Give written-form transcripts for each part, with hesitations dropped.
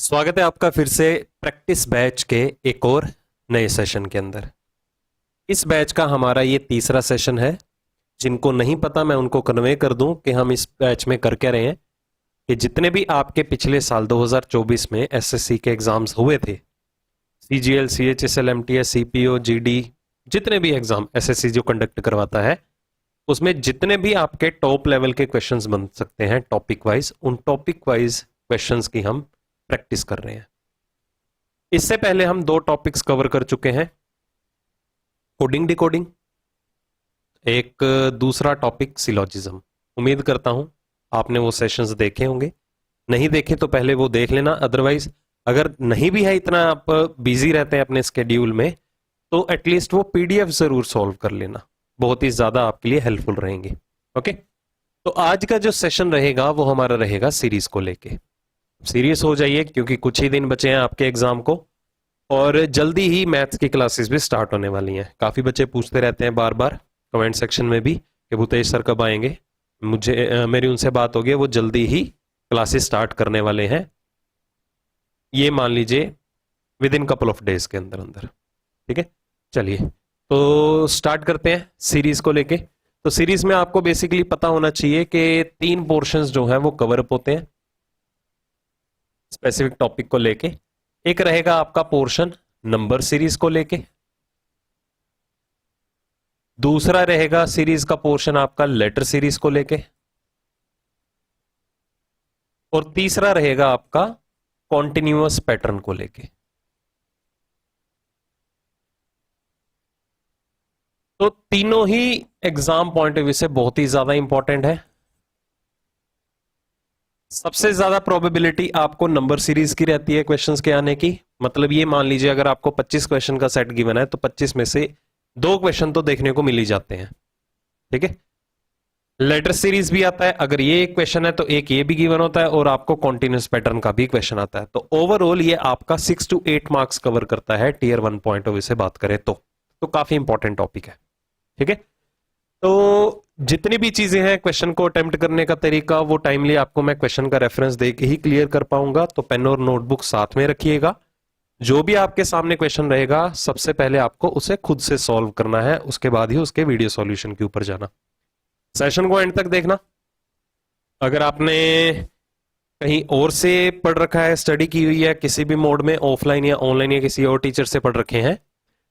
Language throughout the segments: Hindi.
स्वागत है आपका फिर से प्रैक्टिस बैच के एक और नए सेशन के अंदर। इस बैच का हमारा ये तीसरा सेशन है। जिनको नहीं पता मैं उनको कन्वे कर दूं कि हम इस बैच में कर क्या रहे हैं कि जितने भी आपके पिछले साल 2024 में एसएससी के एग्जाम्स हुए थे, CGL, CHSL, MTS, CPO, GD, जितने भी एग्जाम एसएससी जो कंडक्ट करवाता है, उसमें जितने भी आपके टॉप लेवल के क्वेश्चंस बन सकते हैं टॉपिक वाइज, उन टॉपिक वाइज क्वेश्चंस की हम प्रैक्टिस कर रहे हैं। इससे पहले हम दो टॉपिक्स कवर कर चुके हैं, कोडिंग डिकोडिंग, एक दूसरा टॉपिक सिलॉजिज्म। उम्मीद करता हूं आपने वो सेशंस देखे होंगे, नहीं देखे तो पहले वो देख लेना। अदरवाइज अगर नहीं भी है, इतना आप बिजी रहते हैं अपने स्केड्यूल में, तो एटलीस्ट वो पीडीएफ जरूर सॉल्व कर लेना, बहुत ही ज्यादा आपके लिए हेल्पफुल रहेंगे। ओके, तो आज का जो सेशन रहेगा वो हमारा रहेगा सीरीज को लेके। सीरियस हो जाइए क्योंकि कुछ ही दिन बचे हैं आपके एग्जाम को और जल्दी ही मैथ्स की क्लासेस भी स्टार्ट होने वाली हैं। काफी बच्चे पूछते रहते हैं बार बार कमेंट सेक्शन में भी कि भूतेश सर कब आएंगे। मेरी उनसे बात हो गई, वो जल्दी ही क्लासेस स्टार्ट करने वाले हैं, ये मान लीजिए with in couple of days के अंदर अंदर। ठीक है, चलिए तो स्टार्ट करते हैं सीरीज को लेके। तो सीरीज में आपको बेसिकली पता होना चाहिए कि 3 पोर्शंस जो हैं वो कवर अप होते हैं स्पेसिफिक टॉपिक को लेके। एक रहेगा आपका पोर्शन नंबर सीरीज को लेके, दूसरा रहेगा सीरीज का पोर्शन आपका लेटर सीरीज को लेके, और तीसरा रहेगा आपका कॉन्टिन्यूअस पैटर्न को लेके। तो तीनों ही एग्जाम पॉइंट ऑफ व्यू से बहुत ही ज्यादा इंपॉर्टेंट है। सबसे ज्यादा प्रोबेबिलिटी आपको नंबर सीरीज की रहती है क्वेश्चंस के आने की। मतलब ये मान लीजिए अगर आपको 25 क्वेश्चन का सेट गिवन है तो 25 में से 2 क्वेश्चन तो देखने को मिल ही जाते हैं। ठीक है, लेटर सीरीज भी आता है, अगर ये एक क्वेश्चन है तो एक ये भी गिवन होता है, और आपको कॉन्टिन्यूअस पैटर्न का भी क्वेश्चन आता है। तो ओवरऑल ये आपका 6 to 8 मार्क्स कवर करता है टीयर 1 पॉइंट ऑफ व्यू से बात करें तो काफी इंपॉर्टेंट टॉपिक है। ठीक है, तो जितनी भी चीजें हैं क्वेश्चन को अटेम्प्ट करने का तरीका, वो टाइमली आपको मैं क्वेश्चन का रेफरेंस देके ही क्लियर कर पाऊंगा। तो पेन और नोटबुक साथ में रखिएगा। जो भी आपके सामने क्वेश्चन रहेगा सबसे पहले आपको उसे खुद से सॉल्व करना है, उसके बाद ही उसके वीडियो सॉल्यूशन के ऊपर जाना। सेशन को एंड तक देखना। अगर आपने कहीं और से पढ़ रखा है, स्टडी की हुई है किसी भी मोड में, ऑफलाइन या ऑनलाइन या किसी और टीचर से पढ़ रखे हैं,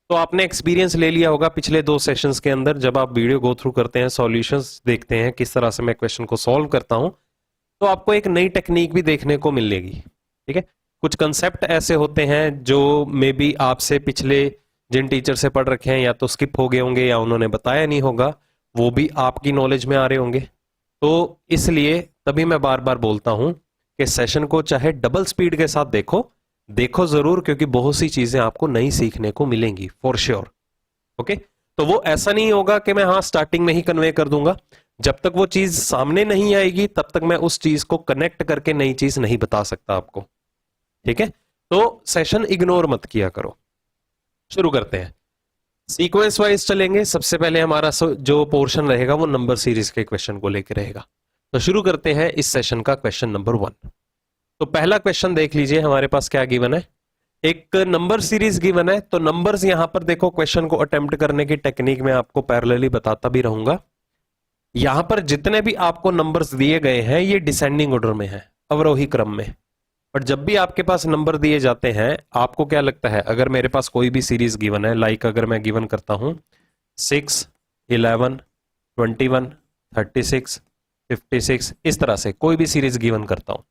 तो आपने एक्सपीरियंस ले लिया होगा पिछले 2 सेशंस के अंदर। जब आप वीडियो गो थ्रू करते हैं, सॉल्यूशंस देखते हैं किस तरह से मैं क्वेश्चन को सॉल्व करता हूं, तो आपको एक नई टेक्निक भी देखने को मिलेगी। ठीक है, कुछ कंसेप्ट ऐसे होते हैं जो मे बी आपसे पिछले जिन टीचर से पढ़ रखे हैं या तो स्किप हो गए होंगे या उन्होंने बताया नहीं होगा, वो भी आपकी नॉलेज में आ रहे होंगे। तो इसलिए तभी मैं बार बार बोलता हूं कि सेशन को चाहे डबल स्पीड के साथ देखो जरूर, क्योंकि बहुत सी चीजें आपको नई सीखने को मिलेंगी फॉर श्योर। ओके, तो वो ऐसा नहीं होगा कि मैं स्टार्टिंग में ही कन्वे कर दूंगा। जब तक वो चीज सामने नहीं आएगी तब तक मैं उस चीज को कनेक्ट करके नई चीज नहीं बता सकता आपको। ठीक है, तो सेशन इग्नोर मत किया करो। शुरू करते हैं, सीक्वेंस वाइज चलेंगे। सबसे पहले हमारा जो पोर्शन रहेगा वो नंबर सीरीज के क्वेश्चन को लेकर रहेगा। तो शुरू करते हैं इस सेशन का क्वेश्चन नंबर 1। तो पहला क्वेश्चन देख लीजिए, हमारे पास क्या गिवन है, एक नंबर सीरीज गिवन है। तो नंबर्स यहां पर देखो, क्वेश्चन को अटेम्प्ट करने की टेक्निक में आपको पैरेलली बताता भी रहूंगा। यहां पर जितने भी आपको नंबर्स दिए गए हैं ये डिसेंडिंग ऑर्डर में है, अवरोही क्रम में। पर जब भी आपके पास नंबर दिए जाते हैं, आपको क्या लगता है, अगर मेरे पास कोई भी सीरीज गिवन है, लाइक अगर मैं गिवन करता हूं 6, 11, 21, 36, 56, इस तरह से कोई भी सीरीज गिवन करता हूं,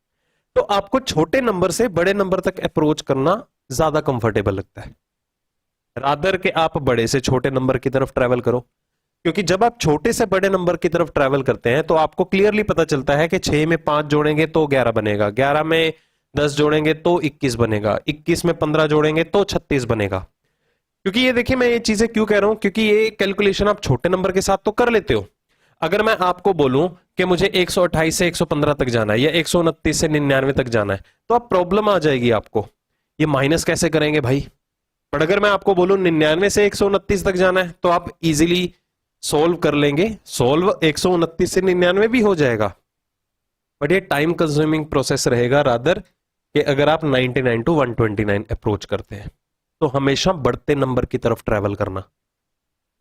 तो आपको छोटे नंबर से बड़े नंबर तक अप्रोच करना ज्यादा कंफर्टेबल लगता है, रादर के आप बड़े से छोटे नंबर की तरफ ट्रैवल करो। क्योंकि जब आप छोटे से बड़े नंबर की तरफ ट्रैवल करते हैं तो आपको क्लियरली पता चलता है कि 6 में 5 जोड़ेंगे तो 11 बनेगा, 11 में 10 जोड़ेंगे तो 21 बनेगा, 21 में 15 जोड़ेंगे तो 36 बनेगा। क्योंकि ये देखिए, मैं ये चीजें क्यों कह रहा हूं, क्योंकि ये कैलकुलेशन आप छोटे नंबर के साथ तो कर लेते हो। अगर मैं आपको बोलूं कि मुझे 128 से 115 तक जाना है या 129 से 99 तक जाना है, तो आप प्रॉब्लम आ जाएगी आपको, ये माइनस कैसे करेंगे भाई। पर अगर मैं आपको बोलूं 99 से 129 तक जाना है, तो आप इजीली सोल्व कर लेंगे। सोल्व 129 से 99 भी हो जाएगा, बट ये टाइम कंज्यूमिंग प्रोसेस रहेगा, रादर कि अगर आप 99 टू 129 अप्रोच करते हैं तो हमेशा बढ़ते नंबर की तरफ ट्रेवल करना।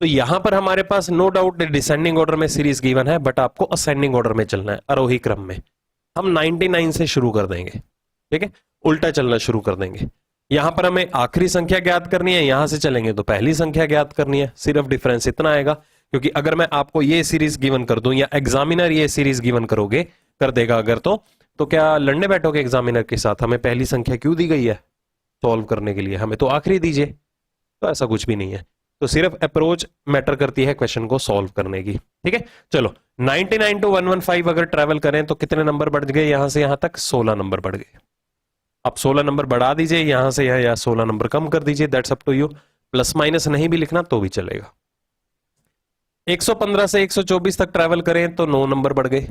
तो यहां पर हमारे पास नो डाउट डिसेंडिंग ऑर्डर में सीरीज गिवन है, बट आपको असेंडिंग ऑर्डर में चलना है, आरोही क्रम में। हम 99 से शुरू कर देंगे, ठीक है, उल्टा चलना शुरू कर देंगे। यहां पर हमें आखिरी संख्या ज्ञात करनी है, यहां से चलेंगे तो पहली संख्या ज्ञात करनी है। सिर्फ डिफरेंस इतना आएगा, क्योंकि अगर मैं आपको ये सीरीज गिवन कर दूं या एग्जामिनर ये सीरीज गिवन कर देगा अगर, तो क्या लड़ने बैठोगे एग्जामिनर के साथ? हमें पहली संख्या क्यों दी गई है सॉल्व करने के लिए, हमें तो आखिरी दीजिए। तो ऐसा कुछ भी नहीं है, तो सिर्फ अप्रोच मैटर करती है क्वेश्चन को सॉल्व करने की, ठीक है। चलो 99 टू 115 अगर ट्रेवल करें तो कितने नंबर बढ़ गए? यहां से यहां तक 16 नंबर बढ़ गए। अब 16 नंबर बढ़ा दीजिए यहां से यहां, या 16 नंबर कम कर दीजिए, that's up to you. Plus minus नहीं भी लिखना तो भी चलेगा। 115 से 124 तक ट्रेवल करें तो 9 नंबर बढ़ गए।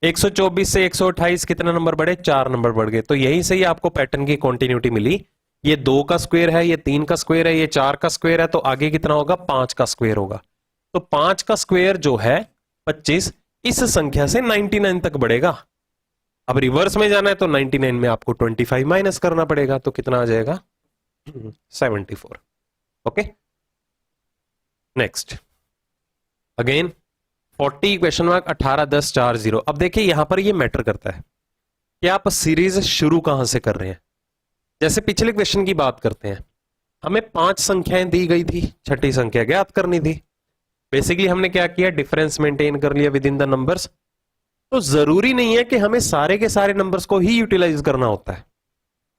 124 से 128 कितने नंबर बढ़े? 4 नंबर बढ़ गए। तो यहीं से ही आपको पैटर्न की कंटिन्यूटी मिली। ये 2 का स्क्वायर है, ये 3 का स्क्वायर है, ये 4 का स्क्वायर है, तो आगे कितना होगा? 5 का स्क्वायर होगा। तो 5 का स्क्वायर जो है 25, इस संख्या से 99 तक बढ़ेगा। अब रिवर्स में जाना है तो 99 में आपको 25 माइनस करना पड़ेगा, तो कितना आ जाएगा? 74। Okay, next again 40 question mark 18 10 4 0। अब देखिए यहां पर ये मैटर करता है कि आप सीरीज शुरू कहां से कर रहे हैं। जैसे पिछले क्वेश्चन की बात करते हैं, हमें 5 संख्याएं दी गई थी, छठी संख्या ज्ञात करनी थी। बेसिकली हमने क्या किया? डिफरेंस मेंटेन कर लिया विद इन द नंबर्स। तो जरूरी नहीं है कि हमें सारे के सारे नंबर्स को ही यूटिलाइज करना होता है।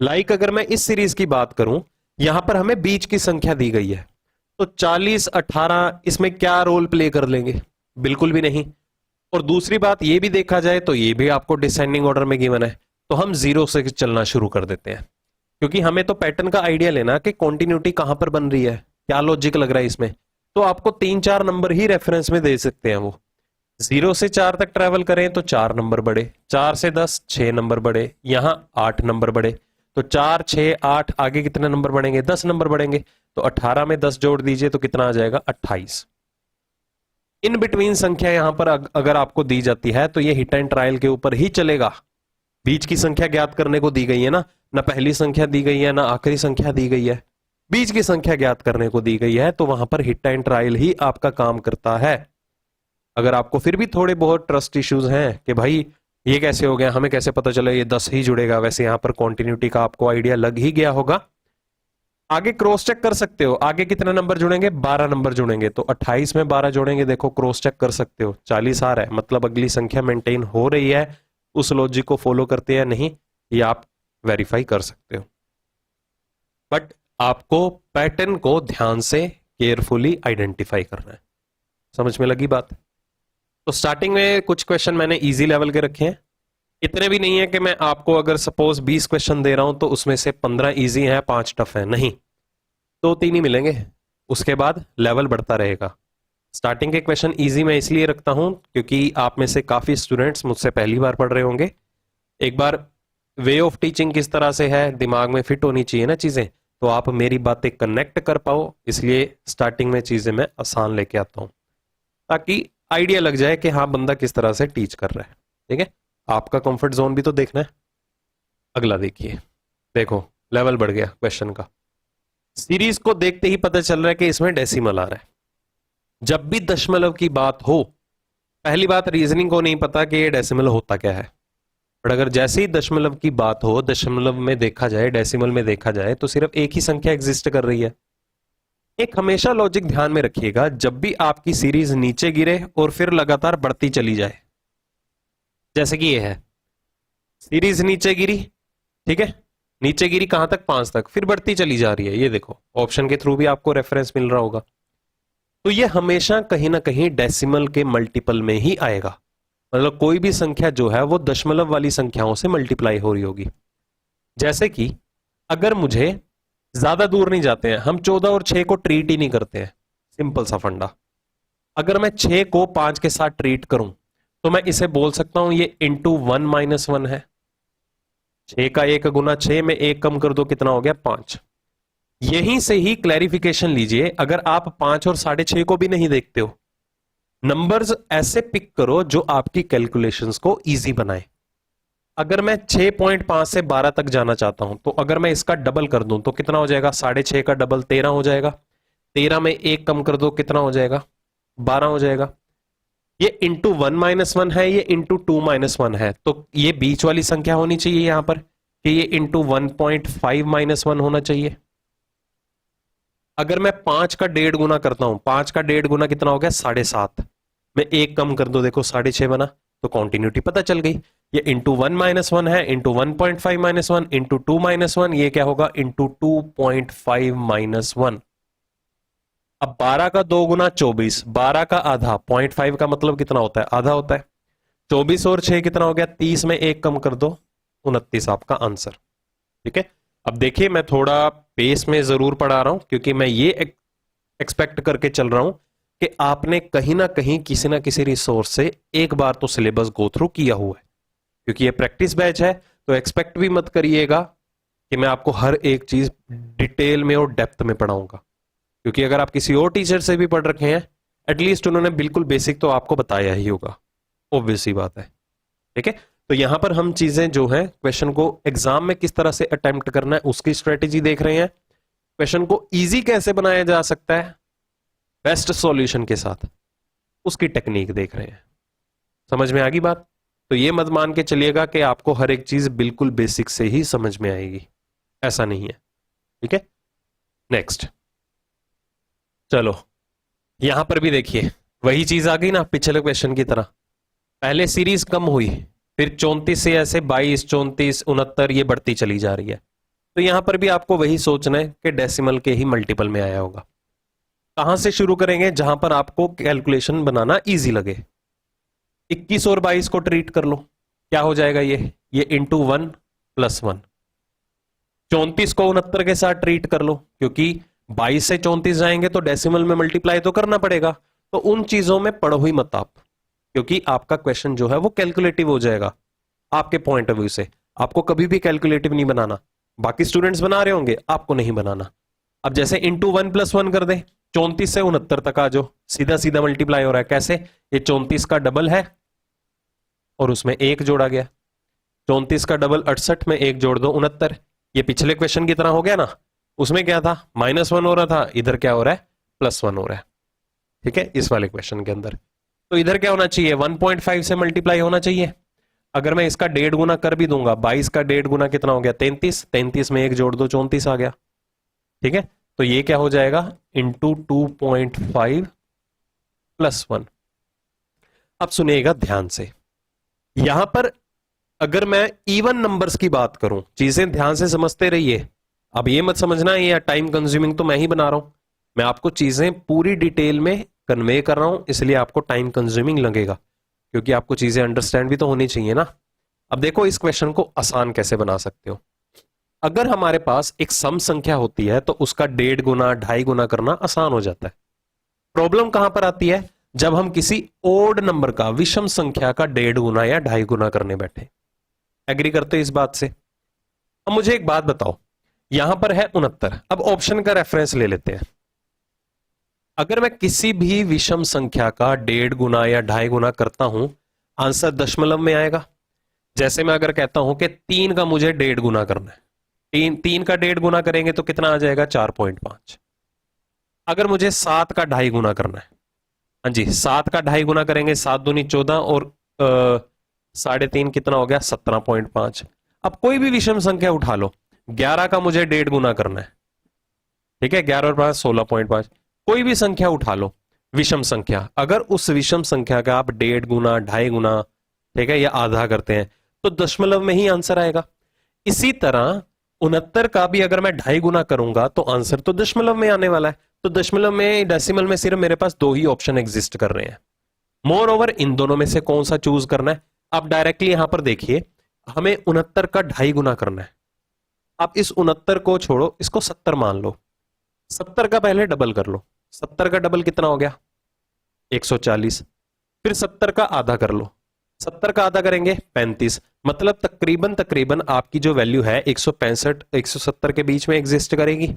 लाइक अगर मैं इस सीरीज की बात करूं, यहां पर हमें बीच की संख्या दी गई है, तो 40 18 इसमें क्या रोल प्ले कर लेंगे? बिल्कुल भी नहीं। और दूसरी बात ये भी देखा जाए तो ये भी आपको डिसेंडिंग ऑर्डर में गिवन है, तो हम 0 से चलना शुरू कर देते हैं, क्योंकि हमें तो पैटर्न का आइडिया लेना कि कॉन्टिन्यूटी कहां पर बन रही है, क्या लॉजिक लग रहा है इसमें। तो आपको 3-4 नंबर ही रेफरेंस में दे सकते हैं। वो 0 से 4 तक ट्रेवल करें तो 4 नंबर बढ़े, 4 से 10 6 नंबर बढ़े, यहां 8 नंबर बढ़े, तो 4 6 8 आगे कितने नंबर बढ़ेंगे? 10 नंबर बढ़ेंगे। तो 18 में 10 जोड़ दीजिए तो कितना आ जाएगा? 28। इन बिटवीन संख्या यहां पर अगर आपको दी जाती है तो ये हिट एंड ट्रायल के ऊपर ही चलेगा। बीच की संख्या ज्ञात करने को दी गई है ना पहली संख्या दी गई है ना आखिरी संख्या दी गई है, बीच की संख्या ज्ञात करने को दी गई है, तो वहां पर हिट एंड ट्रायल ही आपका काम करता है। अगर आपको फिर भी थोड़े बहुत ट्रस्ट इश्यूज हैं कि भाई ये कैसे हो गया, हमें कैसे पता चला ये 10 ही जुड़ेगा, वैसे यहां पर कॉन्टिन्यूटी का आपको आइडिया लग ही गया होगा। आगे क्रॉस चेक कर सकते हो, आगे कितने नंबर जुड़ेंगे? 12 नंबर जुड़ेंगे, तो 28 में 12 जोड़ेंगे, देखो क्रॉस चेक कर सकते हो, 40 आ रहा है, मतलब अगली संख्या मेंटेन हो रही है, उस लॉजिक को फॉलो करते हैं नहीं, ये आप वेरीफाई कर सकते हो। बट आपको पैटर्न को ध्यान से केयरफुली आइडेंटिफाई करना है। समझ में लगी बात? तो स्टार्टिंग में कुछ क्वेश्चन मैंने इजी लेवल के रखे हैं, इतने भी नहीं है कि मैं आपको अगर सपोज 20 क्वेश्चन दे रहा हूं तो उसमें से 15 इजी हैं 5 टफ हैं, नहीं, 2-3 ही मिलेंगे, उसके बाद लेवल बढ़ता रहेगा। स्टार्टिंग के क्वेश्चन इजी मैं इसलिए रखता हूं क्योंकि आप में से काफी स्टूडेंट्स मुझसे पहली बार पढ़ रहे होंगे, एक बार वे ऑफ टीचिंग किस तरह से है, दिमाग में फिट होनी चाहिए ना चीजें, तो आप मेरी बातें कनेक्ट कर पाओ, इसलिए स्टार्टिंग में चीजें मैं आसान लेके आता हूं ताकि आइडिया लग जाए कि हाँ बंदा किस तरह से टीच कर रहा है। ठीक है, आपका कंफर्ट जोन भी तो देखना है। अगला देखिए, देखो लेवल बढ़ गया क्वेश्चन का। सीरीज को देखते ही पता चल रहा है कि इसमें डेसिमल आ रहा है। जब भी दशमलव की बात हो, पहली बात रीजनिंग को नहीं पता कि ये डेसिमल होता क्या है, बट अगर जैसे ही दशमलव की बात हो, दशमलव में देखा जाए, डेसिमल में देखा जाए, तो सिर्फ एक ही संख्या एग्जिस्ट कर रही है। एक हमेशा लॉजिक ध्यान में रखिएगा, जब भी आपकी सीरीज नीचे गिरे और फिर लगातार बढ़ती चली जाए, जैसे कि ये है सीरीज नीचे गिरी, ठीक है, नीचे गिरी कहां तक? 5 तक, फिर बढ़ती चली जा रही है, ये देखो ऑप्शन के थ्रू भी आपको रेफरेंस मिल रहा होगा। तो ये हमेशा कहीं ना कहीं डेसिमल के मल्टीपल में ही आएगा, मतलब कोई भी संख्या जो है वो दशमलव वाली संख्याओं से मल्टीप्लाई हो रही होगी। जैसे कि अगर मुझे ज्यादा दूर नहीं जाते हैं, हम 14 और 6 को ट्रीट ही नहीं करते हैं, सिंपल सा फंडा। अगर मैं 6 को 5 के साथ ट्रीट करूं तो मैं इसे बोल सकता हूं ये इंटू 1 - 1 है। 6 का 1 गुना 6 में 1 कम कर दो, कितना हो गया? 5। यहीं से ही क्लैरिफिकेशन लीजिए, अगर आप 5 और 6.5 को भी नहीं देखते हो, नंबर्स ऐसे पिक करो जो आपकी कैलकुलेशंस को इजी बनाए। अगर मैं 6.5 से 12 तक जाना चाहता हूं तो अगर मैं इसका डबल कर दूं तो कितना हो जाएगा, 6.5 का डबल 13 हो जाएगा। 13 में एक कम कर दो कितना हो जाएगा, 12 हो जाएगा। ये इंटू 1 - 1 है, ये इंटू 2 - 1 है, तो ये बीच वाली संख्या होनी चाहिए यहां पर कि ये इंटू 1.5 - 1 होना चाहिए। अगर मैं 5 का 1.5 गुना करता हूं, 5 का 1.5 गुना कितना हो गया, 7.5 में एक कम कर दो, देखो 6.5 बना, तो कॉन्टिन्यूटी पता चल गई। ये इंटू 1 - 1 है, इंटू 1.5 - 1 इंटू 2 - 1, ये क्या होगा, इंटू 2.5 - 1। अब 12 का 2 गुना 24, 12 का आधा 0.5 का मतलब कितना होता है, आधा होता है। 24 और 6 कितना हो गया, 30 में एक कम कर दो, 29 आपका आंसर। ठीक है, अब देखिए मैं थोड़ा पेस में जरूर पढ़ा रहा हूं क्योंकि मैं ये एक्सपेक्ट करके चल रहा हूं कि आपने कहीं ना कहीं किसी ना किसी रिसोर्स से एक बार तो सिलेबस गो थ्रू किया हुआ है। क्योंकि ये प्रैक्टिस बैच है तो एक्सपेक्ट भी मत करिएगा कि मैं आपको हर एक चीज डिटेल में और डेप्थ में पढ़ाऊंगा, क्योंकि अगर आप किसी और टीचर से भी पढ़ रखे हैं एटलीस्ट उन्होंने बिल्कुल बेसिक तो आपको बताया ही होगा, ऑब्वियस सी बात है। ठीक है, तो यहां पर हम चीजें जो है क्वेश्चन को एग्जाम में किस तरह से अटेम्प्ट करना है उसकी स्ट्रेटेजी देख रहे हैं। क्वेश्चन को इजी कैसे बनाया जा सकता है बेस्ट सॉल्यूशन के साथ, उसकी टेक्निक देख रहे हैं। समझ में आ गई बात? तो ये मत मान के चलिएगा कि आपको हर एक चीज बिल्कुल बेसिक से ही समझ में आएगी, ऐसा नहीं है। ठीक है, नेक्स्ट चलो, यहां पर भी देखिए वही चीज आ गई ना पिछले क्वेश्चन की तरह। पहले सीरीज कम हुई, फिर 34 से ऐसे 22, 34, 69 ये बढ़ती चली जा रही है। तो यहां पर भी आपको वही सोचना है कि डेसिमल के ही मल्टीपल में आया होगा। कहां से शुरू करेंगे, जहां पर आपको कैलकुलेशन बनाना इजी लगे। 21 और 22 को ट्रीट कर लो, क्या हो जाएगा ये इंटू 1 + 1। 34 को 69 के साथ ट्रीट कर लो, क्योंकि 22 से 34 जाएंगे तो डेसिमल में मल्टीप्लाई तो करना पड़ेगा। तो उन चीजों में पढ़ो ही मत आप, क्योंकि आपका क्वेश्चन जो है वो कैलकुलेटिव हो जाएगा। आपके पॉइंट ऑफ व्यू से आपको कभी भी कैलकुलेटिव नहीं बनाना, बाकी स्टूडेंट्स बना रहे होंगे, आपको नहीं बनाना। अब जैसे इंटू 1 + 1 कर दे, 34 से 69 तक आ जाओ, सीधा सीधा मल्टीप्लाई हो रहा है। कैसे, ये 34 का डबल है और उसमें एक जोड़ा गया, 34 का डबल 68 में एक जोड़ दो 69। ये पिछले क्वेश्चन की तरह हो गया ना, उसमें क्या था -1 हो रहा था, इधर क्या हो रहा है +1 हो रहा है। ठीक है, इस वाले क्वेश्चन के अंदर तो इधर क्या होना चाहिए, 1.5 से मल्टीप्लाई होना चाहिए। अगर मैं इसका 1.5 गुना कर भी दूंगा, 22 का 1.5 गुना कितना हो गया, 33, 33 में एक जोड़ दो 34 आ गया। ठीक है, तो ये क्या हो जाएगा, इंटू 2.5 + 1। अब सुनिएगा ध्यान से, यहां पर अगर मैं इवन नंबर्स की बात करूं, चीजें ध्यान से समझते रहिए। अब ये मत समझना ये टाइम कंज्यूमिंग तो मैं ही बना रहा हूं, मैं आपको चीजें पूरी डिटेल में कन्वे कर रहा हूं, इसलिए आपको टाइम कंज्यूमिंग लगेगा, क्योंकि आपको चीजें अंडरस्टैंड भी तो होनी चाहिए ना। अब देखो इस क्वेश्चन को आसान कैसे बना सकते हो। अगर हमारे पास एक सम संख्या होती है तो उसका 1.5 गुना 2.5 गुना करना आसान हो जाता है। प्रॉब्लम कहां पर आती है, जब हम किसी ओड नंबर का, विषम संख्या का 1.5 गुना या 2.5 गुना करने बैठे। एग्री करते हो इस बात से? अब मुझे एक बात बताओ, यहां पर है 69, अब ऑप्शन का रेफरेंस ले लेते हैं। अगर मैं किसी भी विषम संख्या का 1.5 गुना या 2.5 गुना करता हूं, आंसर दशमलव में आएगा। जैसे मैं अगर कहता हूं कि 3 का मुझे 1.5 गुना करना है, 3 का 1.5 गुना करेंगे तो कितना आ जाएगा, 4.5। अगर मुझे 7 का 2.5 गुना करना है, हाँ जी 7 का 2.5 गुना करेंगे, 7 दूनी 14 और 3.5 कितना हो गया, 17.5। अब कोई भी विषम संख्या उठा लो, 11 का मुझे 1.5 गुना करना है, ठीक है, 11 और 5 16.5। कोई भी संख्या उठा लो विषम संख्या, अगर उस विषम संख्या का आप 1.5 गुना 2.5 गुना, ठीक है, या आधा करते हैं तो दशमलव में ही आंसर आएगा। इसी तरह 69 का भी अगर मैं 2.5 गुना करूंगा तो आंसर तो दशमलव में आने वाला है। तो दशमलव में, डेसिमल में सिर्फ मेरे पास 2 ही ऑप्शन एग्जिस्ट कर रहे हैं। मोर ओवर इन दोनों में से कौन सा चूज करना है, आप डायरेक्टली यहां पर देखिए, हमें 69 का 2.5 गुना करना है। आप इस 69 को छोड़ो, इसको 70 मान लो, 70 का पहले डबल कर लो, 70 का डबल कितना हो गया, 140। फिर 70 का आधा कर लो, 70 का आधा करेंगे 35, मतलब तकरीबन आपकी जो वैल्यू है 165 170 के बीच में एग्जिस्ट करेगी।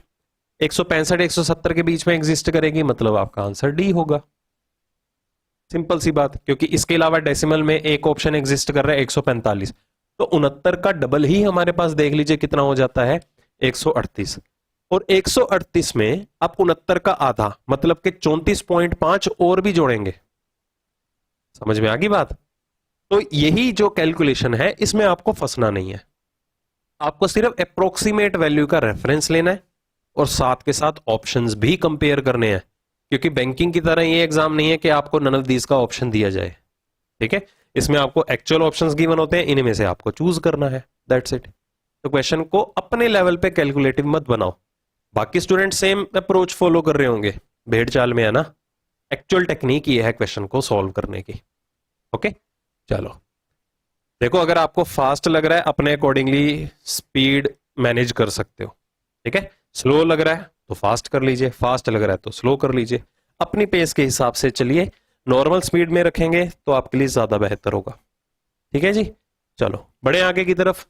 165 170 के बीच में एग्जिस्ट करेगी, मतलब आपका आंसर डी होगा। सिंपल सी बात, क्योंकि इसके अलावा डेसिमल में एक ऑप्शन एग्जिस्ट कर रहा है 145। तो 69 का डबल ही हमारे पास देख लीजिए कितना हो जाता है 138। और 138 में आप 69 का आधा मतलब कि 34.5 और भी जोड़ेंगे। समझ में आ गई बात? तो यही जो कैलकुलेशन है इसमें आपको फंसना नहीं है, आपको सिर्फ अप्रोक्सीमेट वैल्यू का रेफरेंस लेना है और साथ के साथ ऑप्शंस भी कंपेयर करने हैं, क्योंकि बैंकिंग की तरह ये एग्जाम नहीं है कि आपको नन ऑफ दीज का ऑप्शन दिया जाए। ठीक है, इसमें आपको एक्चुअल ऑप्शंस गिवन होते हैं, इनमें से आपको चूज करना है, दैट्स इट। तो क्वेश्चन को अपने लेवल पे कैलकुलेटिव मत बनाओ। बाकी स्टूडेंट सेम अप्रोच फॉलो कर रहे होंगे, भेड़ चाल में है ना। एक्चुअल टेक्निक ये है क्वेश्चन को सॉल्व करने की। ओके चलो देखो, अगर आपको फास्ट लग रहा है अपने अकॉर्डिंगली स्पीड मैनेज कर सकते हो। ठीक है, स्लो लग रहा है तो फास्ट कर लीजिए, फास्ट लग रहा है तो स्लो कर लीजिए, अपनी पेस के हिसाब से चलिए। नॉर्मल स्पीड में रखेंगे तो आपके लिए ज्यादा बेहतर होगा। ठीक है जी, चलो बड़े आगे की तरफ।